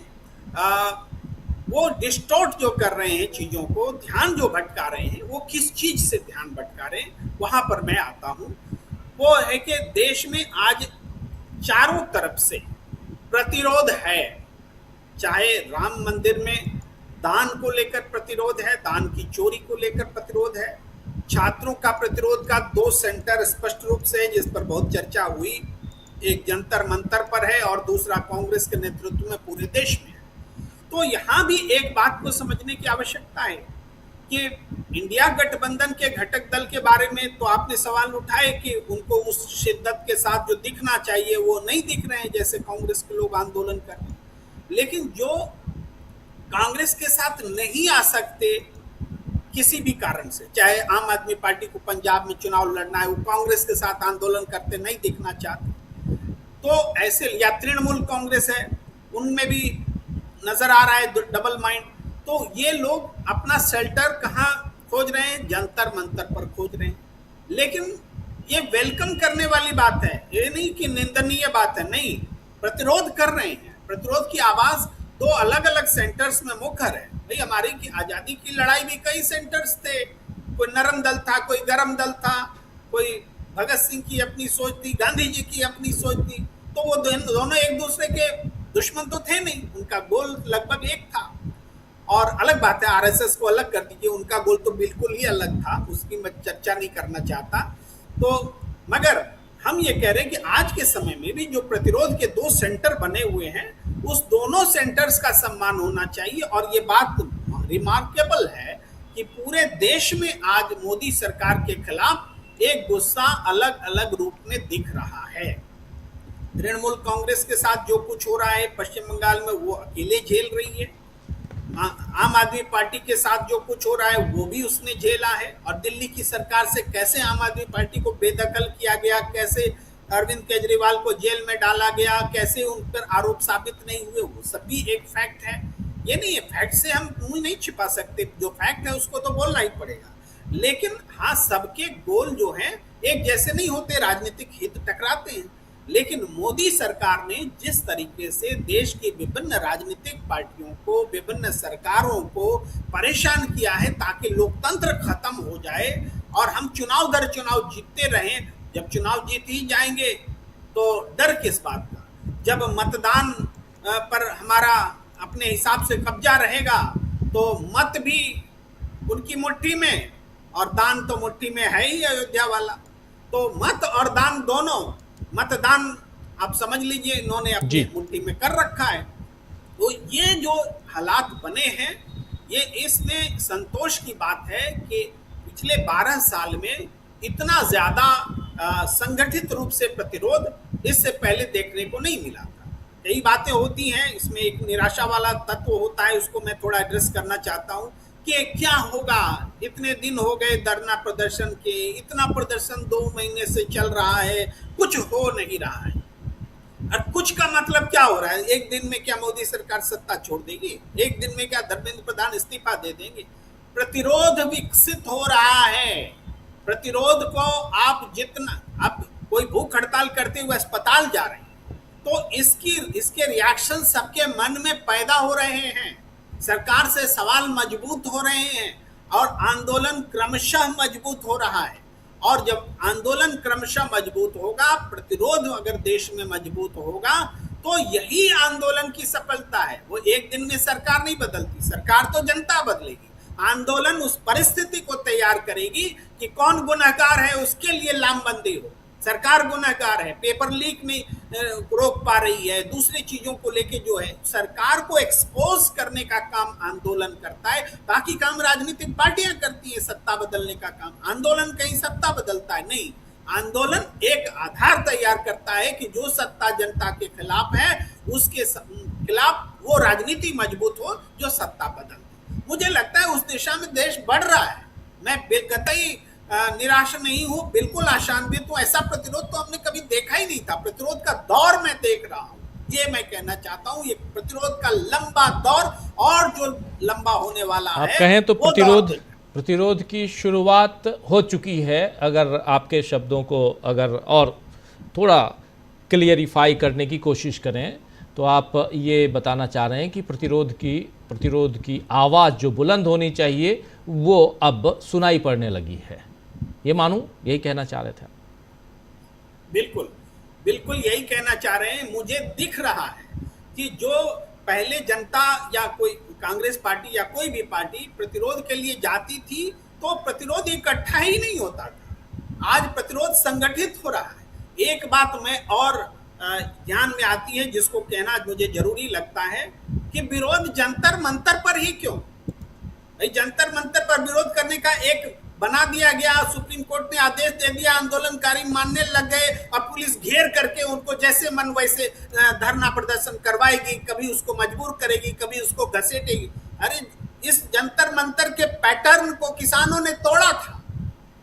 वो डिस्टॉर्ट जो कर रहे हैं चीजों को, ध्यान जो भटका रहे हैं, वो किस चीज से ध्यान भटका रहे हैं, वहां पर मैं आता हूं। वो है कि देश में आज चारों तरफ से प्रतिरोध है। चाहे राम मंदिर में दान को लेकर प्रतिरोध है, दान की चोरी को लेकर प्रतिरोध है, छात्रों का प्रतिरोध का 2 सेंटर स्पष्ट रूप से जिस पर बहुत चर्चा हुई, एक जंतर मंतर पर है और दूसरा कांग्रेस के नेतृत्व में पूरे देश में है। तो यहां भी एक बात को समझने की आवश्यकता है कि इंडिया गठबंधन के घटक दल के बारे में तो आपने सवाल उठाए कि उनको उस शिद्दत के साथ जो दिखना चाहिए वो नहीं दिख रहे हैं, जैसे कांग्रेस के लोग आंदोलन कर रहे हैं। लेकिन जो कांग्रेस के साथ नहीं आ सकते किसी भी कारण से, चाहे आम आदमी पार्टी को पंजाब में चुनाव लड़ना है, वो कांग्रेस के साथ आंदोलन करते नहीं दिखना चाहते, तो ऐसे, या तृणमूल कांग्रेस है, उनमें भी नजर आ रहा है डबल माइंड। तो ये लोग अपना शेल्टर कहाँ खोज रहे हैं? जंतर मंतर पर खोज रहे हैं। लेकिन ये वेलकम करने वाली बात है, ये नहीं कि निंदनीय बात है, नहीं, प्रतिरोध कर रहे हैं। प्रतिरोध की आवाज 2 अलग अलग सेंटर्स में मुखर है। भाई हमारी की आजादी की लड़ाई भी कई सेंटर्स थे, कोई नरम दल था, कोई गरम दल था, कोई भगत सिंह की अपनी सोच थी, गांधी जी की अपनी सोच थी। तो वो दोनों एक दूसरे के दुश्मन तो थे नहीं, उनका गोल लगभग एक था। और अलग बात है, आरएसएस को अलग कर दीजिए, उनका गोल तो बिल्कुल ही अलग था, उसकी मैं चर्चा नहीं करना चाहता। तो मगर हम ये कह रहे हैं कि आज के समय में भी जो प्रतिरोध के 2 सेंटर बने हुए हैं, उस दोनों सेंटर्स का सम्मान होना चाहिए। और ये बात रिमार्केबल है कि पूरे देश में आज मोदी सरकार के खिलाफ एक गुस्सा अलग अलग रूप में दिख रहा है। तृणमूल कांग्रेस के साथ जो कुछ हो रहा है पश्चिम बंगाल में, वो अकेले झेल रही है। आम आदमी पार्टी के साथ जो कुछ हो रहा है वो भी उसने झेला है, और दिल्ली की सरकार से कैसे आम आदमी पार्टी को बेदखल किया गया, कैसे अरविंद केजरीवाल को जेल में डाला गया, कैसे उन पर आरोप साबित नहीं हुए, वो सब भी एक फैक्ट है। ये नहीं है, फैक्ट से हम मुंह नहीं छिपा सकते, जो फैक्ट है उसको तो बोलना ही पड़ेगा। लेकिन हाँ, सबके गोल जो हैं एक जैसे नहीं होते, राजनीतिक हित टकराते हैं। लेकिन मोदी सरकार ने जिस तरीके से देश की विभिन्न राजनीतिक पार्टियों को, विभिन्न सरकारों को परेशान किया है ताकि लोकतंत्र खत्म हो जाए और हम चुनाव दर चुनाव जीतते रहें, जब चुनाव जीत ही जाएंगे तो डर किस बात का? जब मतदान पर हमारा अपने हिसाब से कब्जा रहेगा तो मत भी उनकी मुट्ठी में, और दान तो मुट्ठी में है ही अयोध्या वाला। तो मत और दान दोनों, मतदान आप समझ लीजिए इन्होंने अपनी मुट्ठी में कर रखा है। तो ये जो हालात बने हैं, ये इसमें संतोष की बात है कि पिछले 12 साल में इतना ज्यादा संगठित रूप से प्रतिरोध इससे पहले देखने को नहीं मिला था। कई बातें होती हैं, इसमें एक निराशा वाला तत्व होता है, उसको मैं थोड़ा एड्रेस करना चाहता हूं कि क्या होगा, इतने दिन हो गए धरना प्रदर्शन के, इतना प्रदर्शन 2 महीने से चल रहा है, कुछ हो नहीं रहा है। और कुछ का मतलब क्या हो रहा है? एक दिन में क्या मोदी सरकार सत्ता छोड़ देगी? एक दिन में क्या धर्मेंद्र प्रधान इस्तीफा दे देंगे? प्रतिरोध विकसित हो रहा है। प्रतिरोध को आप जितना, आप कोई भूख हड़ताल करते हुए अस्पताल जा रहे हैं तो इसके रिएक्शन सबके मन में पैदा हो रहे हैं, सरकार से सवाल मजबूत हो रहे हैं और आंदोलन क्रमशः मजबूत हो रहा है। और जब आंदोलन क्रमशः मजबूत होगा, प्रतिरोध अगर देश में मजबूत होगा, तो यही आंदोलन की सफलता है। वो एक दिन में सरकार नहीं बदलती, सरकार तो जनता बदलेगी। आंदोलन उस परिस्थिति को तैयार करेगी कि कौन गुनहगार है, उसके लिए लामबंदी हो। सरकार गुनहगार है, पेपर लीक नहीं रोक पा रही है, दूसरी चीजों को लेके जो है सरकार को एक्सपोज करने का काम आंदोलन करता है। बाकी काम राजनीतिक पार्टियां करती है, सत्ता बदलने का काम। आंदोलन कहीं सत्ता बदलता है नहीं, आंदोलन एक आधार तैयार करता है कि जो सत्ता जनता के खिलाफ है उसके खिलाफ वो राजनीति मजबूत हो जो सत्ता बदल। मुझे लगता है उस दिशा में देश बढ़ रहा है। मैं कतई निराश नहीं हूं, बिल्कुल आशान्वित हूं। ऐसा प्रतिरोध तो हमने कभी देखा ही नहीं था। प्रतिरोध का दौर मैं देख रहा हूं, ये मैं कहना चाहता हूं। ये प्रतिरोध का लंबा दौर और जो लंबा होने वाला है, आप कहें तो प्रतिरोध की शुरुआत हो चुकी है। अगर आपके शब्दों को अगर और थोड़ा क्लियरिफाई करने की कोशिश करें तो आप ये बताना चाह रहे हैं कि प्रतिरोध की आवाज़ जो बुलंद होनी चाहिए वो अब सुनाई पड़ने लगी है, ये मानूं, यही कहना चाह रहे थे? बिल्कुल बिल्कुल यही कहना चाह रहे हैं। मुझे दिख रहा है कि जो पहले जनता या कोई कांग्रेस पार्टी या कोई भी पार्टी प्रतिरोध के लिए जाती थी तो प्रतिरोध इकट्ठा ही नहीं होता था। आज प्रतिरोध संगठित हो रहा है। एक बात मैं और ध्यान में आती है जिसको कहना मुझे जरूरी लगता है कि विरोध जंतर मंतर पर ही क्यों? भाई जंतर मंतर पर विरोध करने का एक बना दिया गया, सुप्रीम कोर्ट ने आदेश दे दिया, आंदोलनकारी मानने लग गए और पुलिस घेर करके उनको जैसे मन वैसे धरना प्रदर्शन करवाएगी, कभी उसको मजबूर करेगी, कभी उसको घसीटेगी। अरे इस जंतर मंतर के पैटर्न को किसानों ने तोड़ा था,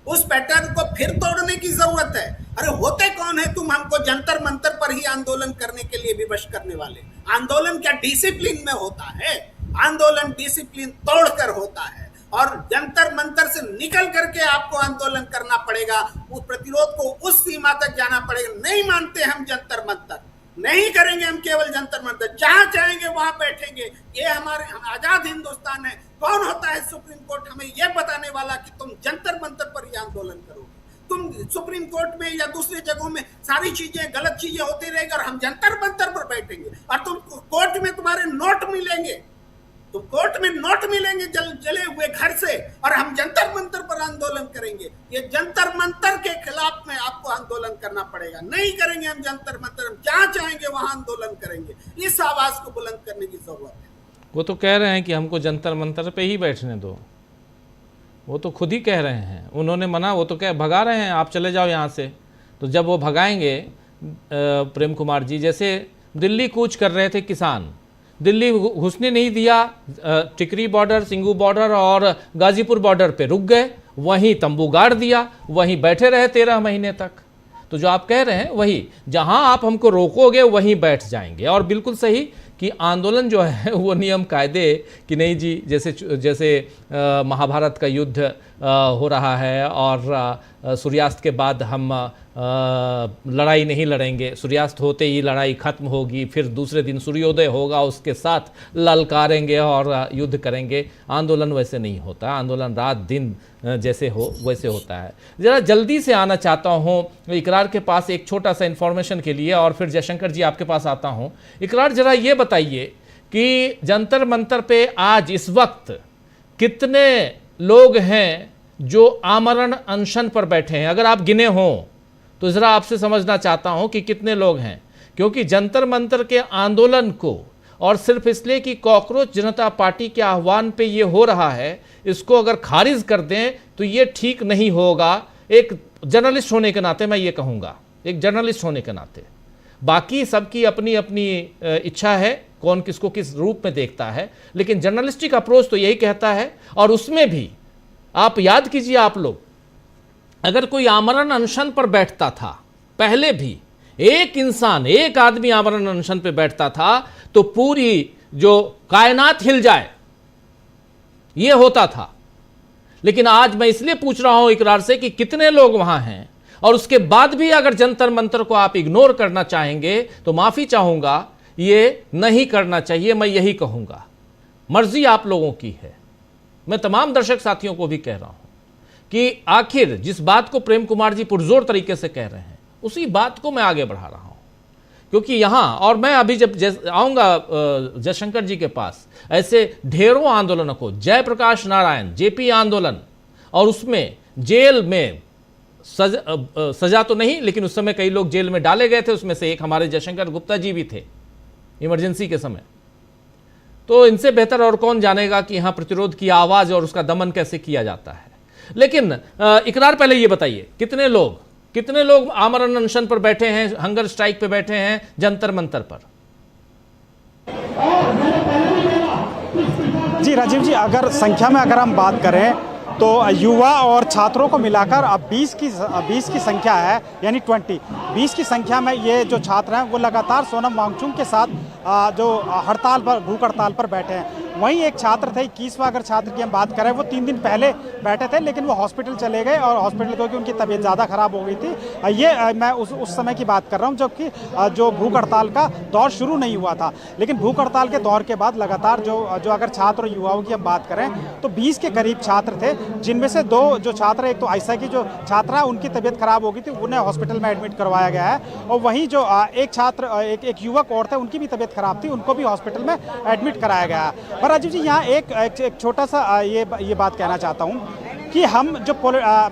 उस पैटर्न को फिर तोड़ने की जरूरत है। अरे होते कौन है तुम हमको जंतर मंतर पर ही आंदोलन करने के लिए विवश करने वाले? आंदोलन क्या डिसिप्लिन में होता है? आंदोलन डिसिप्लिन तोड़कर होता है और जंतर मंतर से निकल करके आपको आंदोलन करना पड़ेगा। उस प्रतिरोध को उस सीमा तक जाना पड़ेगा। नहीं मानते हम जंतर मंतर, नहीं करेंगे हम केवल जंतर मंतर, जहां चाहेंगे वहां बैठेंगे। ये हमारे आजाद हिंदुस्तान है। कौन होता है सुप्रीम कोर्ट हमें यह बताने वाला कि तुम जंतर मंतर पर ही आंदोलन करोगे? तुम सुप्रीम कोर्ट में या दूसरी जगहों में सारी चीजें गलत चीजें होती रहेगी और हम जंतर मंतर पर बैठेंगे और तुम कोर्ट में तुम्हारे नोट मिलेंगे, तो कोर्ट में नोट मिलेंगे जले हुए घर से और हम जंतर मंतर पर आंदोलन करेंगे। ये जंतर मंतर के खिलाफ में आपको आंदोलन करना पड़ेगा। नहीं करेंगे हम जंतर मंतर, हम जहां चाहेंगे वहां आंदोलन करेंगे। इस आवाज को बुलंद करने की जरूरत है। वो तो कह रहे हैं कि हमको जंतर मंतर पे ही बैठने दो, वो तो खुद ही कह रहे हैं। उन्होंने मना, वो तो कह भगा रहे हैं आप चले जाओ यहाँ से। तो जब वो भगाएंगे प्रेम कुमार जी, जैसे दिल्ली कूच कर रहे थे किसान, दिल्ली घुसने नहीं दिया, टिकरी बॉर्डर, सिंगू बॉर्डर और गाजीपुर बॉर्डर पे रुक गए, वहीं तंबू गाड़ दिया, वहीं बैठे रहे 13 महीने तक। तो जो आप कह रहे हैं वही, जहां आप हमको रोकोगे वहीं बैठ जाएंगे। और बिल्कुल सही कि आंदोलन जो है वो नियम कायदे कि नहीं जी, जैसे जैसे महाभारत का युद्ध हो रहा है और सूर्यास्त के बाद हम लड़ाई नहीं लड़ेंगे, सूर्यास्त होते ही लड़ाई खत्म होगी, फिर दूसरे दिन सूर्योदय होगा, उसके साथ ललकारेंगे और युद्ध करेंगे। आंदोलन वैसे नहीं होता, आंदोलन रात दिन जैसे हो वैसे होता है। ज़रा जल्दी से आना चाहता हूँ इकरार के पास एक छोटा सा इन्फॉर्मेशन के लिए, और फिर जयशंकर जी आपके पास आता हूँ। इकरार, ज़रा ये बताइए कि जंतर मंतर पे आज इस वक्त कितने लोग हैं जो आमरण अनशन पर बैठे हैं? अगर आप गिने हों तो ज़रा आपसे समझना चाहता हूं कि कितने लोग हैं, क्योंकि जंतर मंतर के आंदोलन को, और सिर्फ इसलिए कि कॉकरोच जनता पार्टी के आह्वान पे ये हो रहा है, इसको अगर खारिज कर दें तो ये ठीक नहीं होगा। एक जर्नलिस्ट होने के नाते मैं ये कहूँगा, एक जर्नलिस्ट होने के नाते, बाकी सबकी अपनी अपनी इच्छा है, कौन किसको किस रूप में देखता है, लेकिन जर्नलिस्टिक अप्रोच तो यही कहता है। और उसमें भी आप याद कीजिए, आप लोग, अगर कोई आमरण अनशन पर बैठता था, पहले भी एक इंसान, एक आदमी आमरण अनशन पर बैठता था तो पूरी जो कायनात हिल जाए, यह होता था। लेकिन आज मैं इसलिए पूछ रहा हूं इकरार से कि कितने लोग वहां हैं, और उसके बाद भी अगर जंतर मंतर को आप इग्नोर करना चाहेंगे तो माफी चाहूंगा, ये नहीं करना चाहिए। मैं यही कहूंगा, मर्जी आप लोगों की है। मैं तमाम दर्शक साथियों को भी कह रहा हूं कि आखिर जिस बात को प्रेम कुमार जी पुरजोर तरीके से कह रहे हैं, उसी बात को मैं आगे बढ़ा रहा हूं। क्योंकि यहां, और मैं अभी जब आऊंगा जयशंकर जी के पास, ऐसे ढेरों आंदोलनों को, जयप्रकाश नारायण जेपी आंदोलन, और उसमें जेल में सजा तो नहीं, लेकिन उस समय कई लोग जेल में डाले गए थे, उसमें से एक हमारे जयशंकर गुप्ता जी भी थे इमरजेंसी के समय। तो इनसे बेहतर और कौन जानेगा कि यहां प्रतिरोध की आवाज और उसका दमन कैसे किया जाता है। लेकिन इकरार, पहले ये बताइए, कितने लोग आमरण अनशन पर बैठे हैं, हंगर स्ट्राइक पे बैठे हैं, जंतर मंतर पर? जी राजीव जी, अगर संख्या में अगर हम बात करें तो युवा और छात्रों को मिलाकर अब 20 की संख्या है, यानी 20 की संख्या में ये जो छात्र हैं वो लगातार सोनम वांगचुक के साथ जो हड़ताल पर, भूख हड़ताल पर बैठे हैं। वहीं एक छात्र थे, 21वां अगर छात्र की हम बात करें, वो 3 दिन पहले बैठे थे, लेकिन वो हॉस्पिटल चले गए, और हॉस्पिटल क्योंकि उनकी तबीयत ज़्यादा ख़राब हो गई थी। ये मैं उस समय की बात कर रहा हूँ जबकि जो भूख हड़ताल का दौर शुरू नहीं हुआ था। लेकिन भूख हड़ताल के दौर के बाद लगातार जो अगर छात्र और युवाओं की हम बात करें तो 20 के करीब छात्र थे, जिनमें से 2 जो छात्र, एक तो आयशा की जो छात्रा, उनकी तबीयत खराब हो गई थी, उन्हें हॉस्पिटल में एडमिट करवाया गया है। और वहीं जो एक छात्र, एक युवक और थे, उनकी भी तबीयत खराब थी, उनको भी हॉस्पिटल में एडमिट कराया गया है। पर राजीव जी, यहाँ एक छोटा सा ये बात कहना चाहता हूँ कि हम जो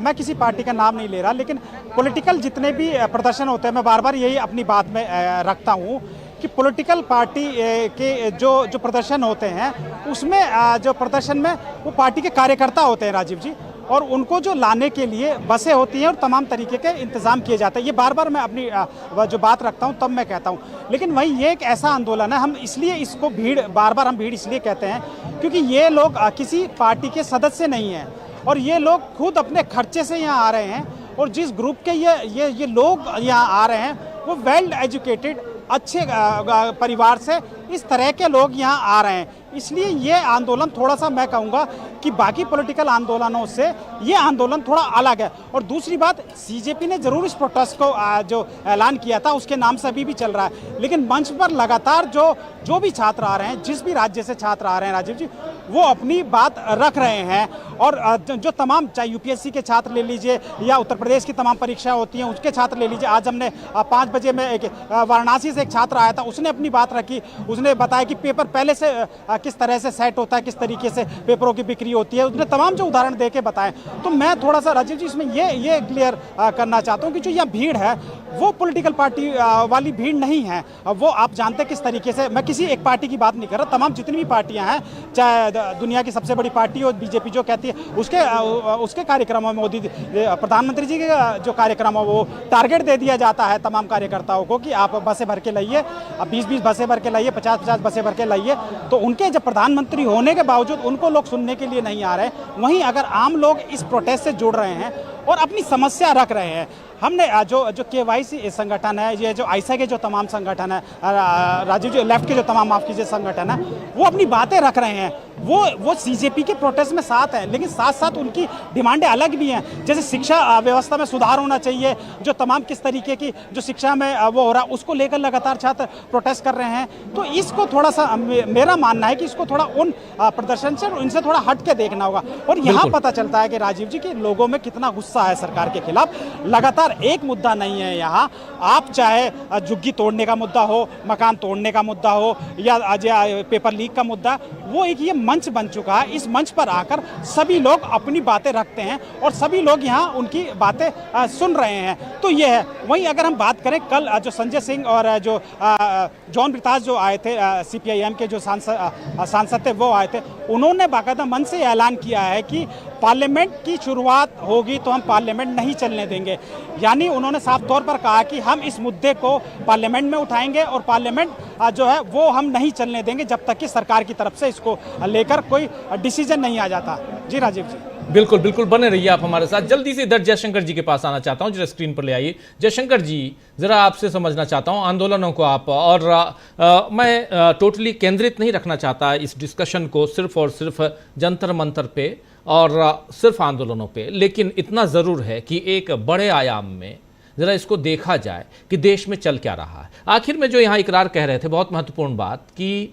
मैं किसी पार्टी का नाम नहीं ले रहा, लेकिन पॉलिटिकल जितने भी प्रदर्शन होते हैं, मैं बार बार यही अपनी बात में रखता हूँ कि पॉलिटिकल पार्टी के जो प्रदर्शन होते हैं, उसमें जो प्रदर्शन में वो पार्टी के कार्यकर्ता होते हैं राजीव जी, और उनको जो लाने के लिए बसें होती हैं और तमाम तरीके के इंतज़ाम किए जाते हैं। ये बार बार मैं अपनी जो बात रखता हूँ तब मैं कहता हूँ। लेकिन वहीं ये एक ऐसा आंदोलन है, हम इसलिए इसको बार बार हम भीड़ इसलिए कहते हैं क्योंकि ये लोग किसी पार्टी के सदस्य नहीं हैं, और ये लोग खुद अपने खर्चे से यहाँ आ रहे हैं, और जिस ग्रुप के ये लोग यहाँ आ रहे हैं वो वेल एजुकेटेड, अच्छे परिवार से इस तरह के लोग यहाँ आ रहे हैं। इसलिए ये आंदोलन थोड़ा सा, मैं कहूँगा कि बाकी पॉलिटिकल आंदोलनों से ये आंदोलन थोड़ा अलग है। और दूसरी बात, सीजेपी ने ज़रूर इस प्रोटेस्ट को जो ऐलान किया था उसके नाम से अभी भी चल रहा है, लेकिन मंच पर लगातार जो भी छात्र आ रहे हैं, जिस भी राज्य से छात्र आ रहे हैं राजीव जी, वो अपनी बात रख रहे हैं। और जो तमाम, चाहे यूपीएससी के छात्र ले लीजिए या उत्तर प्रदेश की तमाम परीक्षाएं होती हैं उसके छात्र ले लीजिए। आज हमने 5 बजे में एक वाराणसी से एक छात्र आया था, उसने अपनी बात रखी, उसने बताया कि पेपर पहले से किस तरह से सेट होता है, किस तरीके से पेपरों की बिक्री होती है, उसने तमाम जो उदाहरण दे के बताएं। तो मैं थोड़ा सा राजीव जी इसमें ये क्लियर करना चाहता हूँ कि जो यहाँ भीड़ है वो पॉलिटिकल पार्टी वाली भीड़ नहीं है। वो आप जानते हैं किस तरीके से, मैं किसी एक पार्टी की बात नहीं कर रहा, तमाम जितनी भी पार्टियां हैं, चाहे दुनिया की सबसे बड़ी पार्टी हो बीजेपी जो कहती है, उसके कार्यक्रमों में मोदी प्रधानमंत्री जी के जो कार्यक्रम हो वो टारगेट दे दिया जाता है तमाम कार्यकर्ताओं को कि आप बसें भर के लाइए, 20-20 बसें भर के लाइए, 50-50 बसें भर के लाइए। तो उनके जब प्रधानमंत्री होने के बावजूद उनको लोग सुनने के लिए नहीं आ रहे, वहीं अगर आम लोग इस प्रोटेस्ट से जुड़ रहे हैं और अपनी समस्या रख रहे हैं, हमने जो KYC संगठन है, ये जो आईसा के जो तमाम संगठन है, राजीव जी लेफ्ट के जो तमाम माफ कीजिए संगठन है, वो अपनी बातें रख रहे हैं, वो CJP के प्रोटेस्ट में साथ हैं, लेकिन साथ साथ उनकी डिमांडें अलग भी हैं। जैसे शिक्षा व्यवस्था में सुधार होना चाहिए, जो तमाम किस तरीके की जो शिक्षा में वो हो रहा है उसको लेकर लगातार छात्र प्रोटेस्ट कर रहे हैं। तो इसको थोड़ा सा मेरा मानना है कि इसको थोड़ा उन प्रदर्शन से इनसे थोड़ा हट के देखना होगा। और यहाँ पता चलता है कि राजीव जी कि लोगों में कितना गुस्सा है सरकार के खिलाफ। लगातार एक मुद्दा नहीं है यहाँ, आप चाहे झुग्गी तोड़ने का मुद्दा हो, मकान तोड़ने का मुद्दा हो, या पेपर लीक का मुद्दा, वो एक ये मंच बन चुका है। इस मंच पर आकर सभी लोग अपनी बातें रखते हैं और सभी लोग यहाँ उनकी बातें सुन रहे हैं। तो ये है। वहीं अगर हम बात करें, कल जो संजय सिंह और जो जॉन ब्रिटास जो आए थे, CPIM के जो सांसद थे वो आए थे, उन्होंने बाकायदा मन से ऐलान किया है कि पार्लियामेंट की शुरुआत होगी तो हम पार्लियामेंट नहीं चलने देंगे। यानी उन्होंने साफ तौर पर कहा कि हम इस मुद्दे को पार्लियामेंट में उठाएंगे और पार्लियामेंट जो है वो हम नहीं चलने देंगे जब तक कि सरकार की तरफ से इसको लेकर कोई डिसीजन नहीं आ जाता। जी राजीव जी। बिल्कुल बिल्कुल, बने रहिए आप हमारे साथ। जल्दी से इधर जयशंकर जी के पास आना चाहता हूं, जरा स्क्रीन पर ले आइए। जयशंकर जी, जरा आपसे समझना चाहता हूं आंदोलनों को आप, और मैं टोटली केंद्रित नहीं रखना चाहता इस डिस्कशन को सिर्फ और सिर्फ जंतर मंतर पे और सिर्फ आंदोलनों पे, लेकिन इतना ज़रूर है कि एक बड़े आयाम में ज़रा इसको देखा जाए कि देश में चल क्या रहा है। आखिर में जो यहाँ इकरार कह रहे थे, बहुत महत्वपूर्ण बात, कि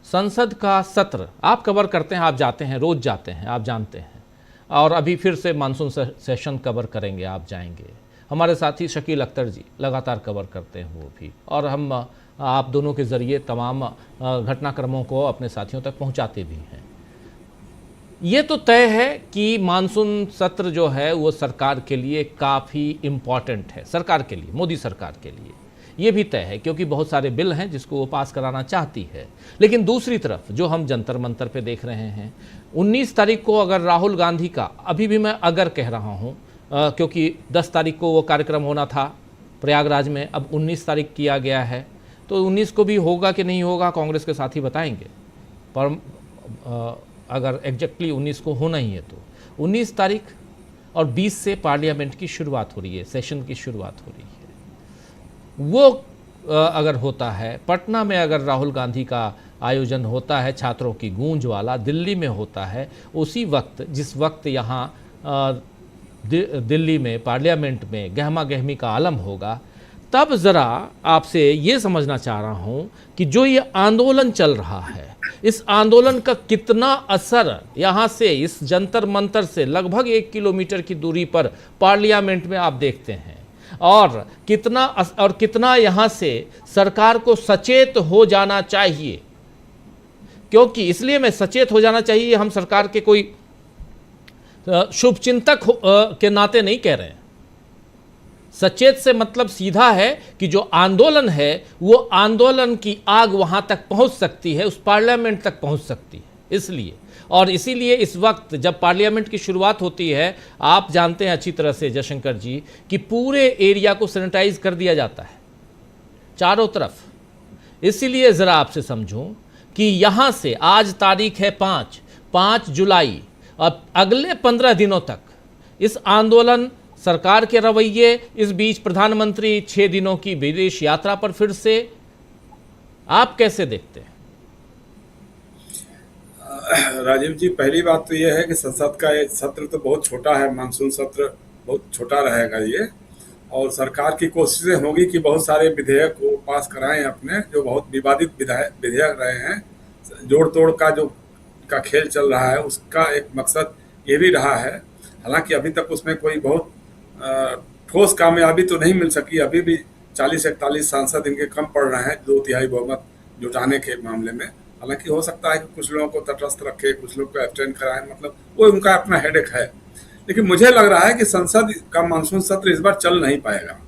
संसद का सत्र आप कवर करते हैं, आप जाते हैं, रोज जाते हैं, आप जानते हैं, और अभी फिर से मानसून सेशन कवर करेंगे, आप जाएंगे। हमारे साथी शकील अख्तर जी लगातार कवर करते हैं वो भी, और हम आप दोनों के ज़रिए तमाम घटनाक्रमों को अपने साथियों तक पहुंचाते भी हैं। ये तो तय है कि मानसून सत्र जो है वो सरकार के लिए काफ़ी इम्पॉर्टेंट है, सरकार के लिए, मोदी सरकार के लिए ये भी तय है, क्योंकि बहुत सारे बिल हैं जिसको वो पास कराना चाहती है। लेकिन दूसरी तरफ जो हम जंतर मंतर पे देख रहे हैं, 19 तारीख को अगर राहुल गांधी का, अभी भी मैं अगर कह रहा हूँ क्योंकि 10 तारीख को वो कार्यक्रम होना था प्रयागराज में, अब 19 तारीख किया गया है, तो 19 को भी होगा कि नहीं होगा कांग्रेस के साथी बताएंगे, पर अगर एग्जैक्टली 19 को होना ही है तो 19 तारीख और 20 से पार्लियामेंट की शुरुआत हो रही है, सेशन की शुरुआत हो रही है। वो अगर होता है, पटना में अगर राहुल गांधी का आयोजन होता है छात्रों की गूंज वाला, दिल्ली में होता है उसी वक्त जिस वक्त यहाँ दिल्ली में पार्लियामेंट में गहमा गहमी का आलम होगा, तब ज़रा आपसे ये समझना चाह रहा हूँ कि जो ये आंदोलन चल रहा है, इस आंदोलन का कितना असर यहाँ से, इस जंतर मंतर से लगभग 1 किलोमीटर की दूरी पर पार्लियामेंट में आप देखते हैं, और कितना यहाँ से सरकार को सचेत हो जाना चाहिए। क्योंकि इसलिए मैं सचेत हो जाना चाहिए, हम सरकार के कोई शुभचिंतक के नाते नहीं कह रहे हैं। सचेत से मतलब सीधा है कि जो आंदोलन है वो आंदोलन की आग वहां तक पहुंच सकती है, उस पार्लियामेंट तक पहुंच सकती है। इसलिए और इसीलिए इस वक्त जब पार्लियामेंट की शुरुआत होती है, आप जानते हैं अच्छी तरह से जयशंकर जी कि पूरे एरिया को सैनिटाइज कर दिया जाता है चारों तरफ। इसीलिए ज़रा आपसे समझूं कि यहाँ से आज तारीख है 5 जुलाई, और अगले 15 दिनों तक इस आंदोलन, सरकार के रवैये, इस बीच प्रधानमंत्री 6 दिनों की विदेश यात्रा पर फिर से, आप कैसे देखते हैं? राजीव जी, पहली बात तो यह है कि संसद का ये सत्र तो बहुत छोटा है, मानसून सत्र बहुत छोटा रहेगा ये, और सरकार की कोशिशें होगी कि बहुत सारे विधेयक को पास कराएं अपने, जो बहुत विवादित विधेयक रहे हैं। जोड़ तोड़ का खेल चल रहा है, उसका एक मकसद ये भी रहा है। हालांकि अभी तक उसमें कोई बहुत ठोस कामयाबी तो नहीं मिल सकी। अभी भी 40-41 सांसद इनके कम पड़ रहे हैं 2/3 बहुमत जुटाने के मामले में। हालांकि हो सकता है कि कुछ लोगों को तटस्थ रखे, कुछ लोग को एब्सटेन कराएं, मतलब वो उनका अपना हेडेक है। लेकिन मुझे लग रहा है कि संसद का मानसून सत्र इस बार चल नहीं पाएगा,